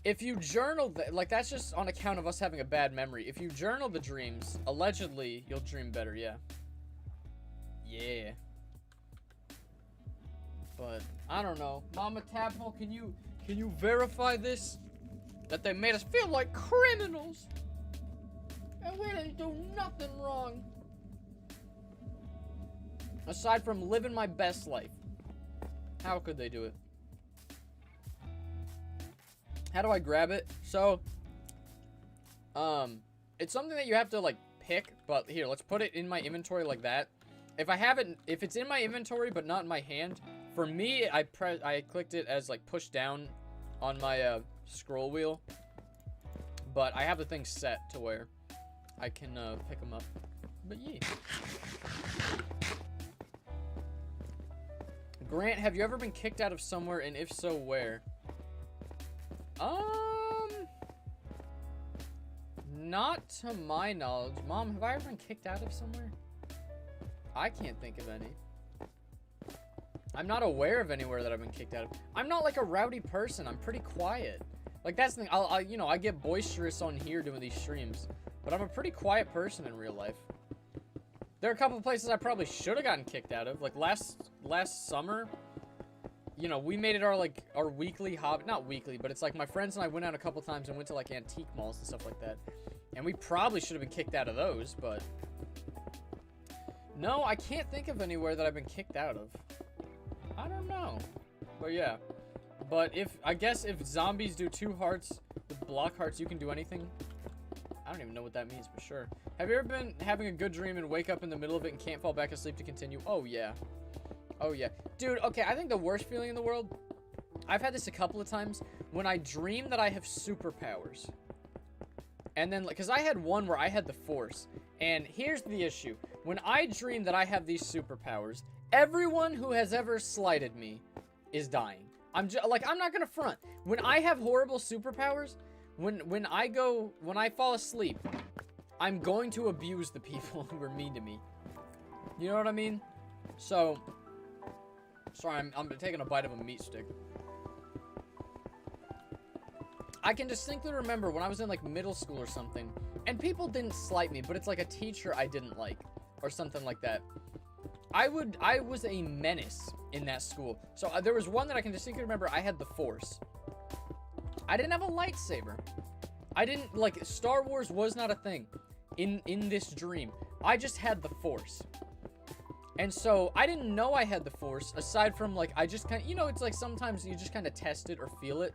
If you journal, like, that's just on account of us having a bad memory. If you journal the dreams, allegedly, you'll dream better, yeah. Yeah. But, I don't know. Mama Tadpole, can you verify this? That they made us feel like criminals? And we didn't do nothing wrong. Aside from living my best life. How could they do it? How do I grab it? So, it's something that you have to, like, pick, but here, let's put it in my inventory like that. If it's in my inventory but not in my hand, for me, I clicked it as, like, push down on my, scroll wheel. But I have the thing set to where I can, pick them up. But yeah. Grant, have you ever been kicked out of somewhere, and if so, where? Not to my knowledge. Mom, have I ever been kicked out of somewhere? I can't think of any. I'm not aware of anywhere that I've been kicked out of. I'm not like a rowdy person. I'm pretty quiet. Like, that's the thing. I get boisterous on here doing these streams, but I'm a pretty quiet person in real life. There are a couple of places I probably should have gotten kicked out of. Like, last summer, you know, we made it our weekly hobby. Not weekly, but it's like my friends and I went out a couple times and went to, like, antique malls and stuff like that. And we probably should have been kicked out of those, but... No, I can't think of anywhere that I've been kicked out of. I don't know. But, yeah. But I guess if zombies do 2 hearts with block hearts, you can do anything. I don't even know what that means, but sure. Have you ever been having a good dream and wake up in the middle of it and can't fall back asleep to continue? Oh, yeah. Oh, yeah. Dude, okay, I think the worst feeling in the world, I've had this a couple of times, when I dream that I have superpowers. And then, because I had one where I had the Force. And here's the issue. When I dream that I have these superpowers, everyone who has ever slighted me is dying. I'm not gonna front. When I have horrible superpowers, when I fall asleep, I'm going to abuse the people who are mean to me. You know what I mean? So, sorry, I'm taking a bite of a meat stick. I can distinctly remember when I was in, like, middle school or something, and people didn't slight me, but it's like a teacher I didn't like, or something like that. I was a menace in that school. So there was one that I can distinctly remember. I had the Force. I didn't have a lightsaber. I didn't, like, Star Wars was not a thing in this dream. I just had the Force. And so I didn't know I had the Force, aside from, like, I just kind of, you know, it's like sometimes you just kind of test it or feel it.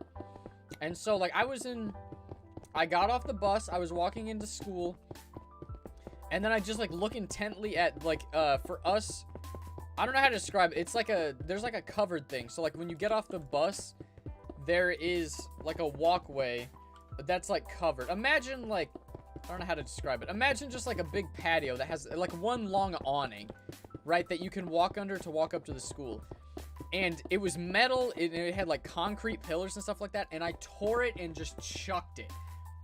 And so, like, I got off the bus, I was walking into school, and then I just, like, look intently at, like, for us, I don't know how to describe it. It's like there's, like, a covered thing. So, like, when you get off the bus, there is, like, a walkway that's, like, covered. Imagine, like, I don't know how to describe it. Imagine just, like, a big patio that has, like, one long awning, right, that you can walk under to walk up to the school. And it was metal, it had, like, concrete pillars and stuff like that, and I tore it and just chucked it.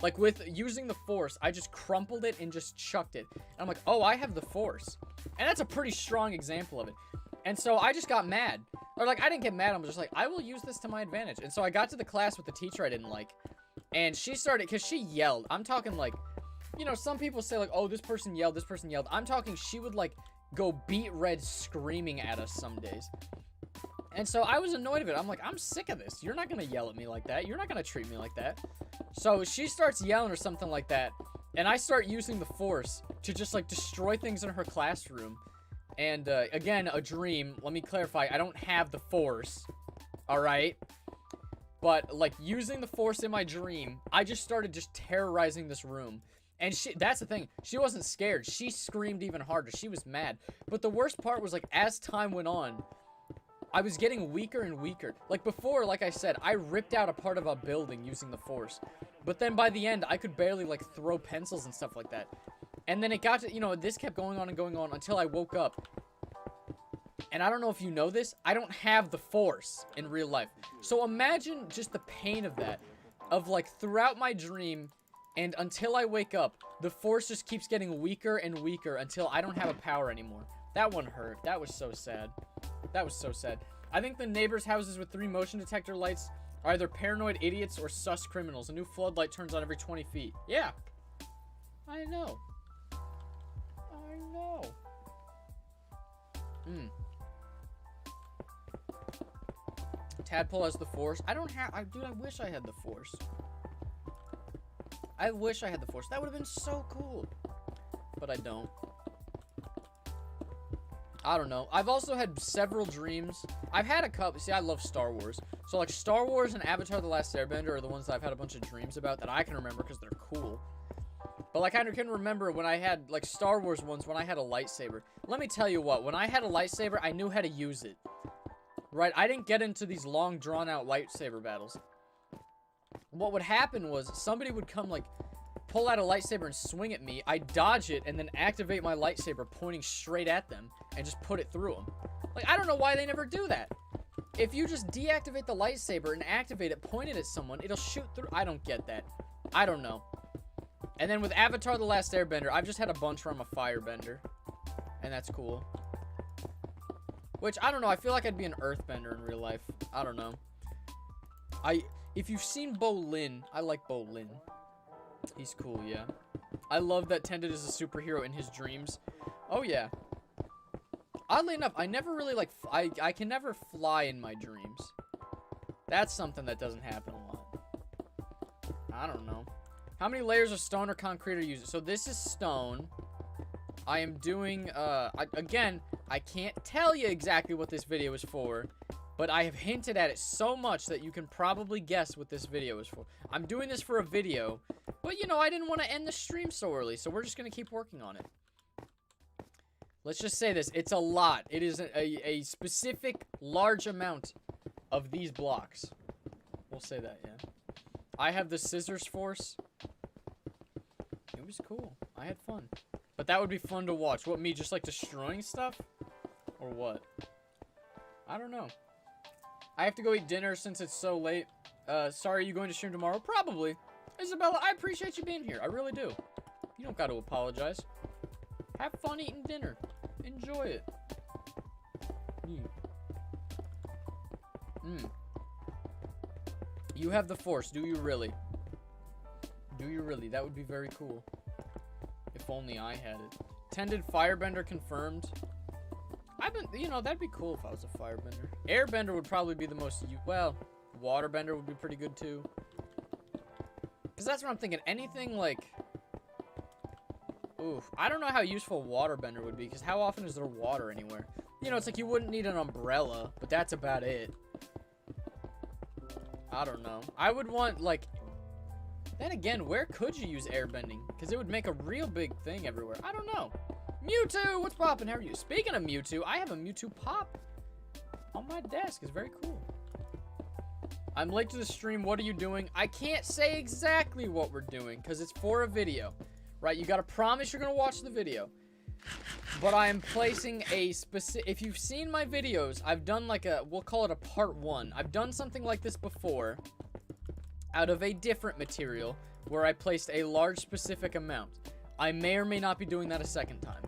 Like, with using the Force, I just crumpled it and just chucked it. And I'm like, oh, I have the Force. And that's a pretty strong example of it. And so I just got mad. Or, like, I didn't get mad, I'm just like, I will use this to my advantage. And so I got to the class with the teacher I didn't like, and she started, because she yelled. I'm talking, like, you know, some people say, like, oh, this person yelled, this person yelled. I'm talking, she would, like, go beat red screaming at us some days. And so I was annoyed of it. I'm like, I'm sick of this. You're not going to yell at me like that. You're not going to treat me like that. So she starts yelling or something like that. And I start using the Force to just, like, destroy things in her classroom. And, again, a dream. Let me clarify. I don't have the Force. Alright? But, like, using the Force in my dream, I just started just terrorizing this room. And that's the thing. She wasn't scared. She screamed even harder. She was mad. But the worst part was, like, as time went on, I was getting weaker and weaker. Like, before, like I said, I ripped out a part of a building using the Force. But then by the end, I could barely, like, throw pencils and stuff like that. And then it got to, you know, this kept going on and going on until I woke up. And I don't know if you know this, I don't have the Force in real life. So imagine just the pain of that. Of, like, throughout my dream, and until I wake up, the Force just keeps getting weaker and weaker until I don't have a power anymore. That one hurt. That was so sad. That was so sad. I think the neighbors' houses with 3 motion detector lights are either paranoid idiots or sus criminals. A new floodlight turns on every 20 feet. Yeah. I know. I know. Tadpole has the Force. I don't have... Dude, I wish I had the Force. I wish I had the Force. That would have been so cool. But I don't. I don't know. I've also had several dreams. I've had a couple. See, I love Star Wars. So, like, Star Wars and Avatar The Last Airbender are the ones that I've had a bunch of dreams about that I can remember because they're cool. But, like, I can remember when I had, like, Star Wars ones when I had a lightsaber. Let me tell you what. When I had a lightsaber, I knew how to use it. Right? I didn't get into these long, drawn-out lightsaber battles. What would happen was somebody would come, like, pull out a lightsaber and swing at me. I'd dodge it and then activate my lightsaber pointing straight at them and just put it through them. Like, I don't know why they never do that. If you just deactivate the lightsaber and activate it, point it at someone, it'll shoot through. I don't get that. I don't know. And then with Avatar The Last Airbender, I've just had a bunch where I'm a firebender. And that's cool. Which, I don't know, I feel like I'd be an earthbender in real life. I don't know. If you've seen Bo Lin, I like Bo Lin. He's cool, yeah. I love that Tended is a superhero in his dreams. Oh, yeah. Oddly enough, I never really, like, I can never fly in my dreams. That's something that doesn't happen a lot. I don't know. How many layers of stone or concrete are you using? So this is stone. I am doing, again, I can't tell you exactly what this video is for, but I have hinted at it so much that you can probably guess what this video is for. I'm doing this for a video, but, you know, I didn't want to end the stream so early, so we're just going to keep working on it. Let's just say this. It's a lot. It is a specific large amount of these blocks. We'll say that, yeah. I have the scissors force. It was cool. I had fun. But that would be fun to watch. What, me just, like, destroying stuff? Or what? I don't know. I have to go eat dinner since it's so late. Sorry, are you going to stream tomorrow? Probably. Isabella, I appreciate you being here. I really do. You don't got to apologize. Have fun eating dinner. Enjoy it. You have the force. Do you really? Do you really? That would be very cool. If only I had it. Tended firebender confirmed. You know, that'd be cool if I was a firebender. Airbender would probably be the most, well, waterbender would be pretty good too. Because that's what I'm thinking. Anything like, oof, I don't know how useful waterbender would be, because how often is there water anywhere? You know, it's like you wouldn't need an umbrella, but that's about it. I don't know. I would want, like, then again, where could you use airbending? Because it would make a real big thing everywhere. I don't know. Mewtwo, what's poppin'? How are you? Speaking of Mewtwo, I have a Mewtwo pop on my desk. It's very cool. I'm late to the stream. What are you doing? I can't say exactly what we're doing because it's for a video, right? You got to promise you're going to watch the video. But I am placing a specific... If you've seen my videos, I've done like a... We'll call it a part 1. I've done something like this before out of a different material where I placed a large specific amount. I may or may not be doing that a second time.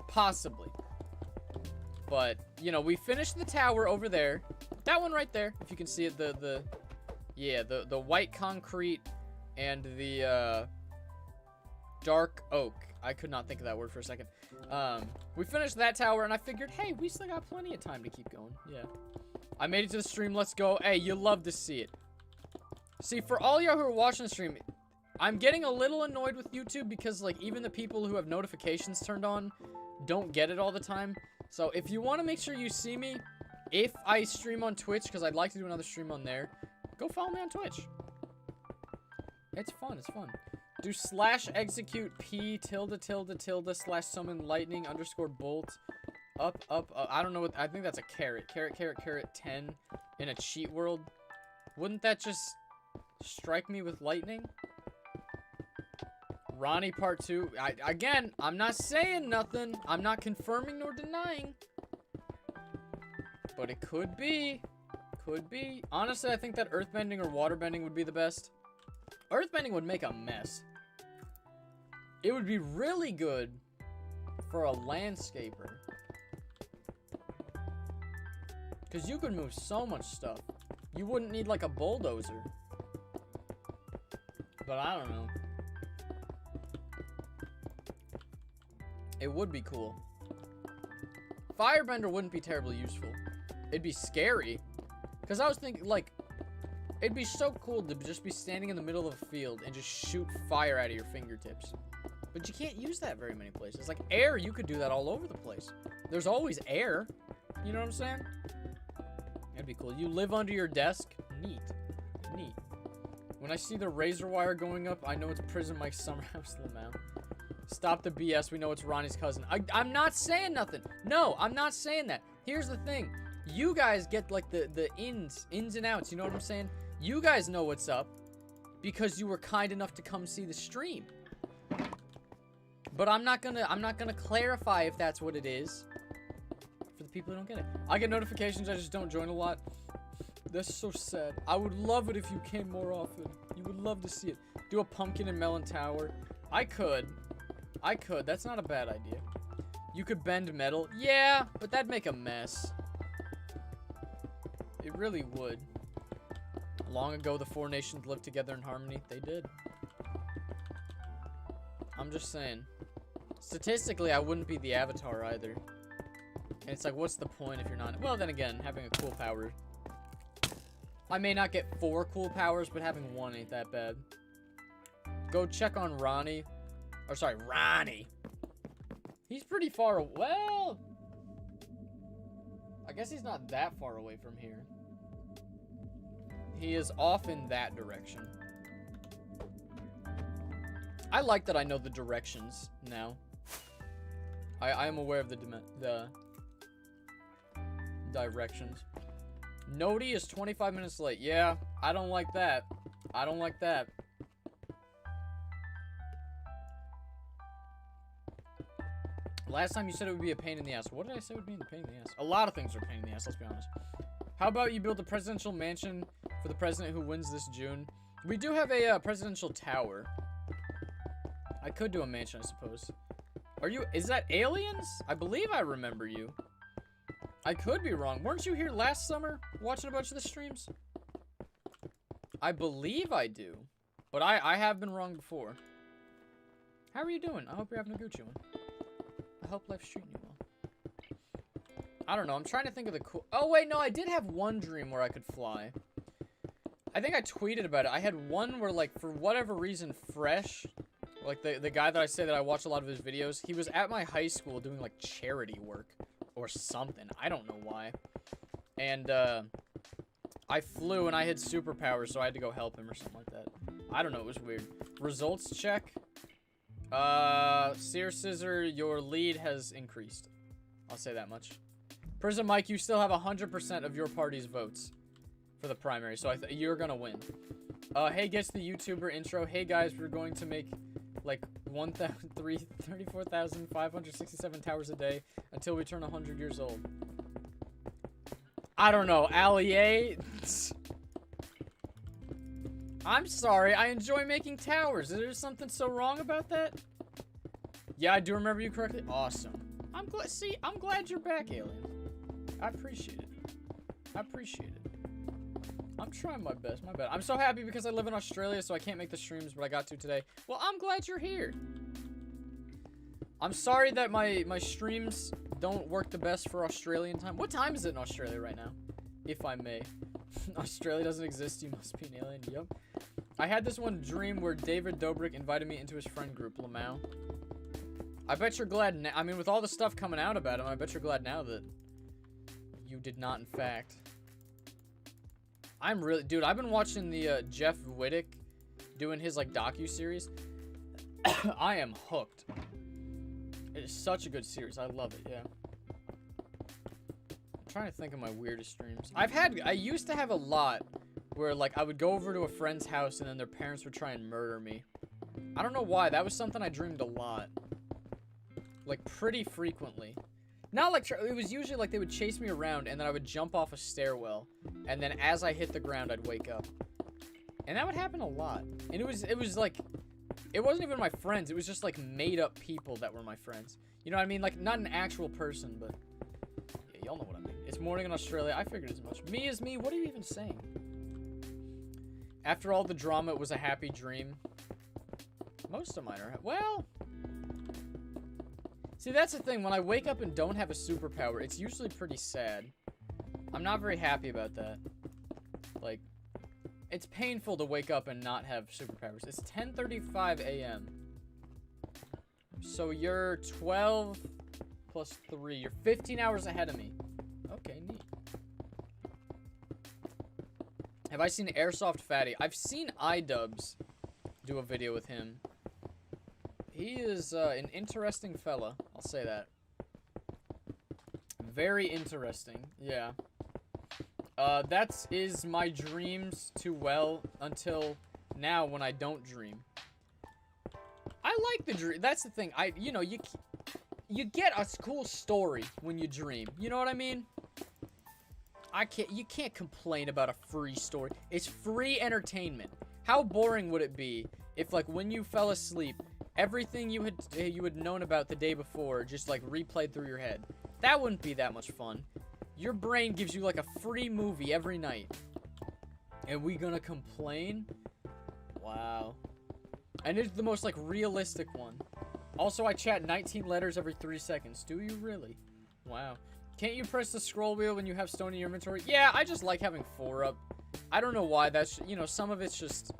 Possibly. But, you know, we finished the tower over there. That one right there, if you can see it, the white concrete and the, dark oak. I could not think of that word for a second. We finished that tower, and I figured, hey, we still got plenty of time to keep going. Yeah. I made it to the stream. Let's go. Hey, you'll love to see it. See, for all y'all who are watching the stream, I'm getting a little annoyed with YouTube because, like, even the people who have notifications turned on don't get it all the time. So, if you want to make sure you see me, if I stream on Twitch, because I'd like to do another stream on there, go follow me on Twitch. It's fun. It's fun. Do / execute P tilde / summon lightning _ bolt up. I don't know what. I think that's a carrot. Carrot 10 in a cheat world. Wouldn't that just strike me with lightning? Ronnie part 2. Again, I'm not saying nothing. I'm not confirming nor denying. But it could be. Could be. Honestly, I think that earthbending or waterbending would be the best. Earthbending would make a mess. It would be really good for a landscaper. Because you could move so much stuff. You wouldn't need like a bulldozer. But I don't know. It would be cool. Firebender wouldn't be terribly useful. It'd be scary. Because I was thinking, like, it'd be so cool to just be standing in the middle of a field and just shoot fire out of your fingertips. But you can't use that very many places. Like air, you could do that all over the place. There's always air. You know what I'm saying? That'd be cool. You live under your desk? Neat. Neat. When I see the razor wire going up, I know it's Prison Mike's summer house, Lamau. Stop the BS. We know it's Ronnie's cousin. I'm not saying nothing. No, I'm not saying that. Here's the thing. You guys get like the ins and outs. You know what I'm saying? You guys know what's up because you were kind enough to come see the stream. But I'm not gonna clarify if that's what it is for the people who don't get it. I get notifications. I just don't join a lot. That's so sad. I would love it if you came more often. You would love to see it. Do a pumpkin and melon tower. I could. That's not a bad idea. You could bend metal. Yeah, but that'd make a mess. It really would. Long ago, the 4 nations lived together in harmony. They did. I'm just saying. Statistically, I wouldn't be the Avatar either. And it's like, what's the point if you're not... Well, then again, having a cool power... I may not get 4 cool powers, but having 1 ain't that bad. Go check on Ronnie. Or sorry, Ronnie. He's pretty far... Well... I guess he's not that far away from here. He is off in that direction. I like that I know the directions now. I am aware of the directions. Nodi is 25 minutes late. Yeah, I don't like that. I don't like that. Last time you said it would be a pain in the ass. What did I say would be a pain in the ass? A lot of things are a pain in the ass, let's be honest. How about you build a presidential mansion for the president who wins this June? We do have a presidential tower. I could do a mansion, I suppose. Is that aliens? I believe I remember you. I could be wrong. Weren't you here last summer watching a bunch of the streams? I believe I do. But I have been wrong before. How are you doing? I hope you're having a Gucci one. I hope life's treating you well. I don't know. I'm trying to think of the cool... Oh, wait, no. I did have one dream where I could fly. I think I tweeted about it. I had one where, like, for whatever reason, Fresh... Like, the guy that I say that I watch a lot of his videos, he was at my high school doing, like, charity work. Or something. I don't know why. And, I flew and I had superpowers, so I had to go help him or something like that. I don't know. It was weird. Results check. Sear Scissor, your lead has increased. I'll say that much. Prison Mike, you still have 100% of your party's votes for the primary, so you're gonna win. Hey, gets the YouTuber intro. Hey guys, we're going to make like 34,567 towers a day until we turn 100 years old. I don't know, Allier. I'm sorry, I enjoy making towers. Is there something so wrong about that? Yeah, I do remember you correctly. Awesome. I'm glad you're back, Alien. I appreciate it. I appreciate it. I'm trying my best, my bad. I'm so happy because I live in Australia, so I can't make the streams, but I got to today. Well, I'm glad you're here. I'm sorry that my streams don't work the best for Australian time. What time is it in Australia right now? If I may. Australia doesn't exist, you must be an alien. Yep. I had this one dream where David Dobrik invited me into his friend group, Lamau. I bet you're glad now. I mean, with all the stuff coming out about him, I bet you're glad now that you did not, in fact. I'm really... Dude, I've been watching the Jeff Wittick doing his, like, docu-series. I am hooked. It is such a good series. I love it, yeah. I'm trying to think of my weirdest streams. I used to have a lot where, like, I would go over to a friend's house and then their parents would try and murder me. I don't know why. That was something I dreamed a lot. Like, pretty frequently. Not like, it was usually like they would chase me around and then I would jump off a stairwell. And then as I hit the ground, I'd wake up. And that would happen a lot. And it was like, it wasn't even my friends. It was just like made up people that were my friends. You know what I mean? Like, not an actual person, but yeah, y'all know what I mean. It's morning in Australia. I figured as much. Me is me. What are you even saying? After all the drama, it was a happy dream. Most of mine are, well... See, that's the thing. When I wake up and don't have a superpower, it's usually pretty sad. I'm not very happy about that. Like, it's painful to wake up and not have superpowers. It's 10:35 a.m. So you're 12 plus 3. You're 15 hours ahead of me. Okay, neat. Have I seen Airsoft Fatty? I've seen iDubbbz do a video with him. He is an interesting fella. I'll say that. Very interesting. Yeah. That is my dreams too well until now when I don't dream. I like the dream. That's the thing. You know, you get a cool story when you dream. You know what I mean? You can't complain about a free story. It's free entertainment. How boring would it be if, like, when you fell asleep, everything you had known about the day before just, like, replayed through your head? That wouldn't be that much fun. Your brain gives you, like, a free movie every night. And we gonna complain? Wow. And it's the most, like, realistic one. Also, I chat 19 letters every 3 seconds. Do you really? Wow. Can't you press the scroll wheel when you have stone in your inventory? Yeah, I just like having 4 up. I don't know why. That's, you know, some of it's just...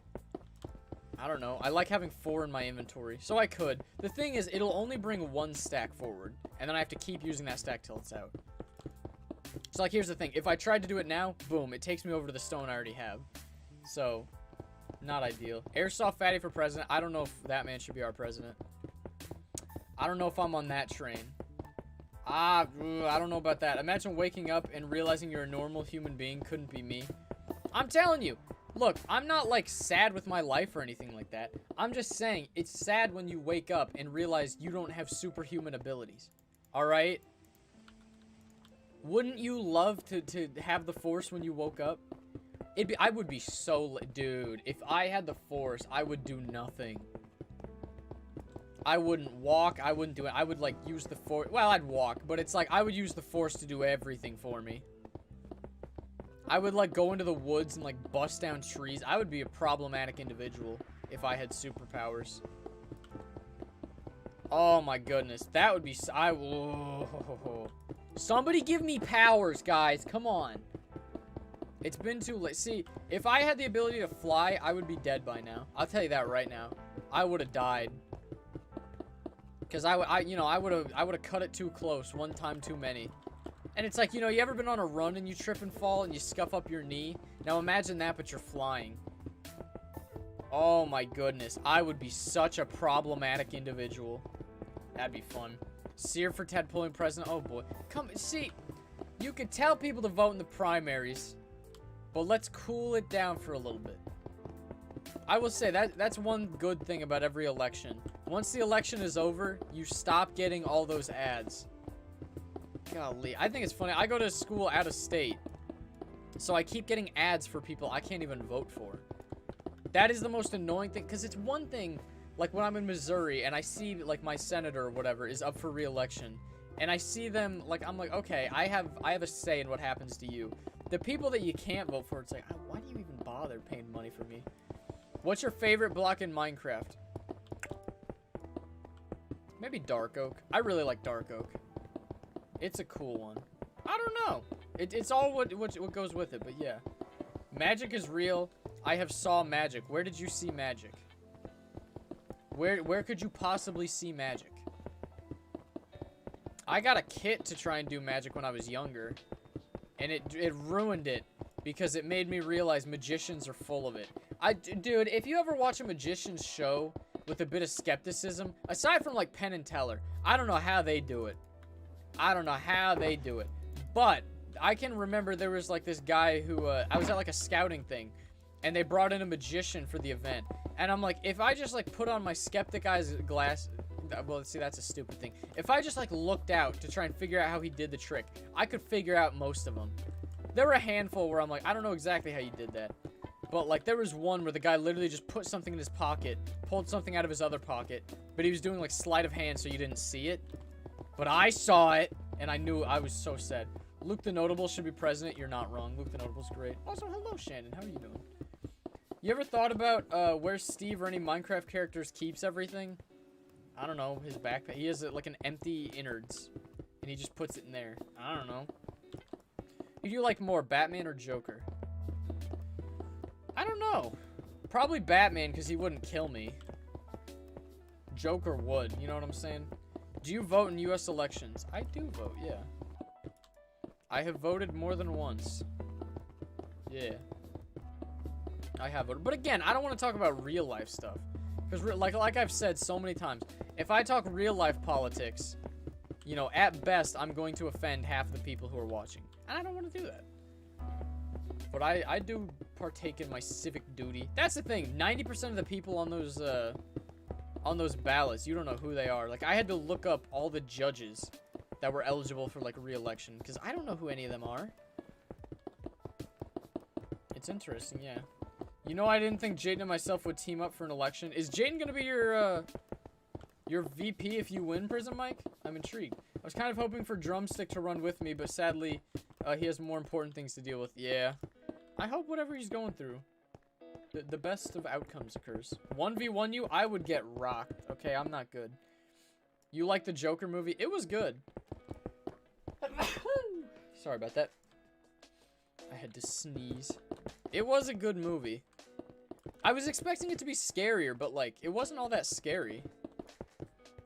I don't know. I like having 4 in my inventory. So I could. The thing is, it'll only bring 1 stack forward. And then I have to keep using that stack till it's out. So, like, here's the thing. If I tried to do it now, boom, it takes me over to the stone I already have. So, not ideal. Airsoft Fatty for president. I don't know if that man should be our president. I don't know if I'm on that train. I don't know about that. Imagine waking up and realizing you're a normal human being. Couldn't be me. I'm telling you. Look, I'm not, like, sad with my life or anything like that. I'm just saying, it's sad when you wake up and realize you don't have superhuman abilities. Alright? Wouldn't you love to have the Force when you woke up? I would be so... Dude, if I had the Force, I would do nothing. I wouldn't walk. I wouldn't do it. I would, like, use the Force. Well, I'd walk, but it's like I would use the Force to do everything for me. I would, like, go into the woods and, like, bust down trees. I would be a problematic individual if I had superpowers. Oh, my goodness. That would be... Somebody give me powers, guys. Come on. It's been too late. See, if I had the ability to fly, I would be dead by now. I'll tell you that right now. I would have died. Because I would have cut it too close. One time too many. And it's like, you know, you ever been on a run and you trip and fall and you scuff up your knee? Now imagine that, but you're flying. Oh my goodness. I would be such a problematic individual. That'd be fun. Sear for Ted pulling president. Oh boy. Come, see, you could tell people to vote in the primaries. But let's cool it down for a little bit. I will say that's one good thing about every election. Once the election is over, you stop getting all those ads. Golly, I think it's funny. I go to school out of state, so I keep getting ads for people I can't even vote for. That is the most annoying thing, because it's one thing, like when I'm in Missouri and I see, like, my senator or whatever is up for re-election, and I see them, like, I'm like, okay, I have a say in what happens to you. The people that you can't vote for, it's like, why do you even bother paying money for me? What's your favorite block in Minecraft? Maybe Dark Oak. I really like Dark Oak. It's a cool one. I don't know. It's all what goes with it, but yeah. Magic is real. I have saw magic. Where did you see magic? Where could you possibly see magic? I got a kit to try and do magic when I was younger. And it ruined it because it made me realize magicians are full of it. Dude, if you ever watch a magician's show with a bit of skepticism, aside from, like, Penn and Teller, I don't know how they do it. I don't know how they do it. But I can remember there was, like, this guy who, I was at, like, a scouting thing, and they brought in a magician for the event. And I'm like, if I just, like, put on my skeptic eyes glass... Well, see, that's a stupid thing. If I just, like, looked out to try and figure out how he did the trick, I could figure out most of them. There were a handful where I'm like, I don't know exactly how you did that. But, like, there was one where the guy literally just put something in his pocket, pulled something out of his other pocket, but he was doing, like, sleight of hand so you didn't see it. But I saw it, and I knew. I was so sad. Luke the Notable should be president. You're not wrong. Luke the Notable's great. Also, hello, Shannon. How are you doing? You ever thought about where Steve or any Minecraft characters keeps everything? I don't know. His backpack. He has, like, an empty innards, and he just puts it in there. I don't know. Who do you like more, Batman or Joker? I don't know. Probably Batman, because he wouldn't kill me. Joker would. You know what I'm saying? Do you vote in U.S. elections? I do vote, yeah. I have voted more than once. Yeah. I have voted. But again, I don't want to talk about real life stuff. Because, like I've said so many times, if I talk real life politics, you know, at best, I'm going to offend half the people who are watching. And I don't want to do that. But I do partake in my civic duty. That's the thing. 90% of the people on those ballots, you don't know who they are. Like, I had to look up all the judges that were eligible for, like, re-election. Because I don't know who any of them are. It's interesting, yeah. You know, I didn't think Jaden and myself would team up for an election. Is Jaden going to be your VP if you win, Prism Mike? I'm intrigued. I was kind of hoping for Drumstick to run with me, but sadly, he has more important things to deal with. Yeah. I hope whatever he's going through, the best of outcomes occurs. 1v1 you, I would get rocked. Okay, I'm not good. You like the Joker movie? It was good. Sorry about that. I had to sneeze. It was a good movie. I was expecting it to be scarier, but, like, it wasn't all that scary.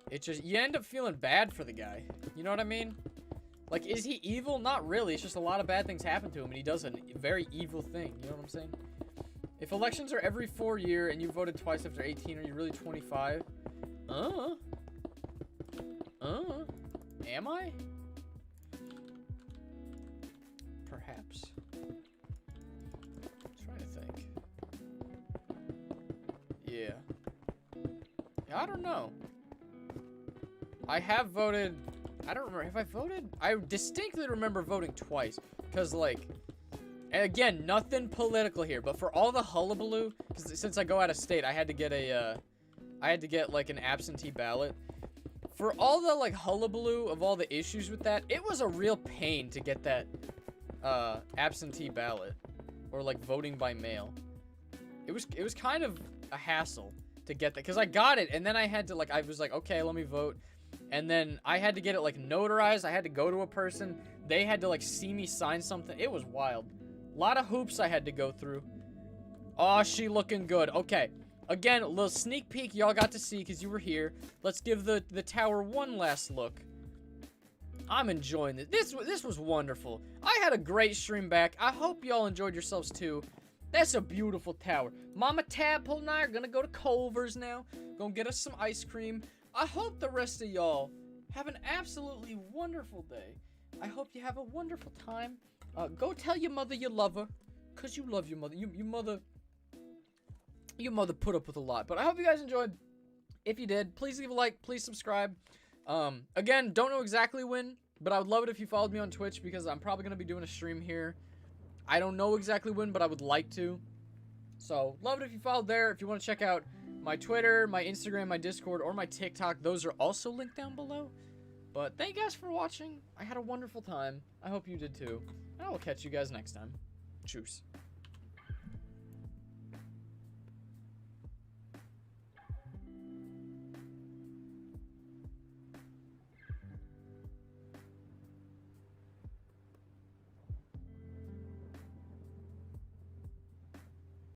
It just, you end up feeling bad for the guy. You know what I mean? Like, is he evil? Not really. It's just a lot of bad things happen to him, and he does a very evil thing. You know what I'm saying? If elections are every 4 years and you voted twice after 18, are you really 25? Am I? Perhaps. I'm trying to think. Yeah. I don't know. I have voted... I don't remember. Have I voted? I distinctly remember voting twice. Because, like... Again, nothing political here. But for all the hullabaloo... Because since I go out of state, I had to get a... I had to get, like, an absentee ballot. For all the, like, hullabaloo of all the issues with that, it was a real pain to get that absentee ballot. Or, like, voting by mail. It was kind of a hassle to get that. Because I got it, and then I had to, like... I was like, okay, let me vote. And then I had to get it, like, notarized. I had to go to a person. They had to, like, see me sign something. It was wild. A lot of hoops I had to go through. Oh, she looking good. Okay. Again, a little sneak peek y'all got to see because you were here. Let's give the tower one last look. I'm enjoying this. This was wonderful. I had a great stream back. I hope y'all enjoyed yourselves too. That's a beautiful tower. Mama Tadpole and I are gonna go to Culver's now. Gonna get us some ice cream. I hope the rest of y'all have an absolutely wonderful day. I hope you have a wonderful time. Go tell your mother you love her. Because you love your mother. Your mother put up with a lot. But I hope you guys enjoyed. If you did, please leave a like. Please subscribe. Again, don't know exactly when. But I would love it if you followed me on Twitch. Because I'm probably going to be doing a stream here. I don't know exactly when, but I would like to. So, love it if you followed there. If you want to check out my Twitter, my Instagram, my Discord, or my TikTok, those are also linked down below. But thank you guys for watching. I had a wonderful time. I hope you did too. And I will catch you guys next time. Tschüss.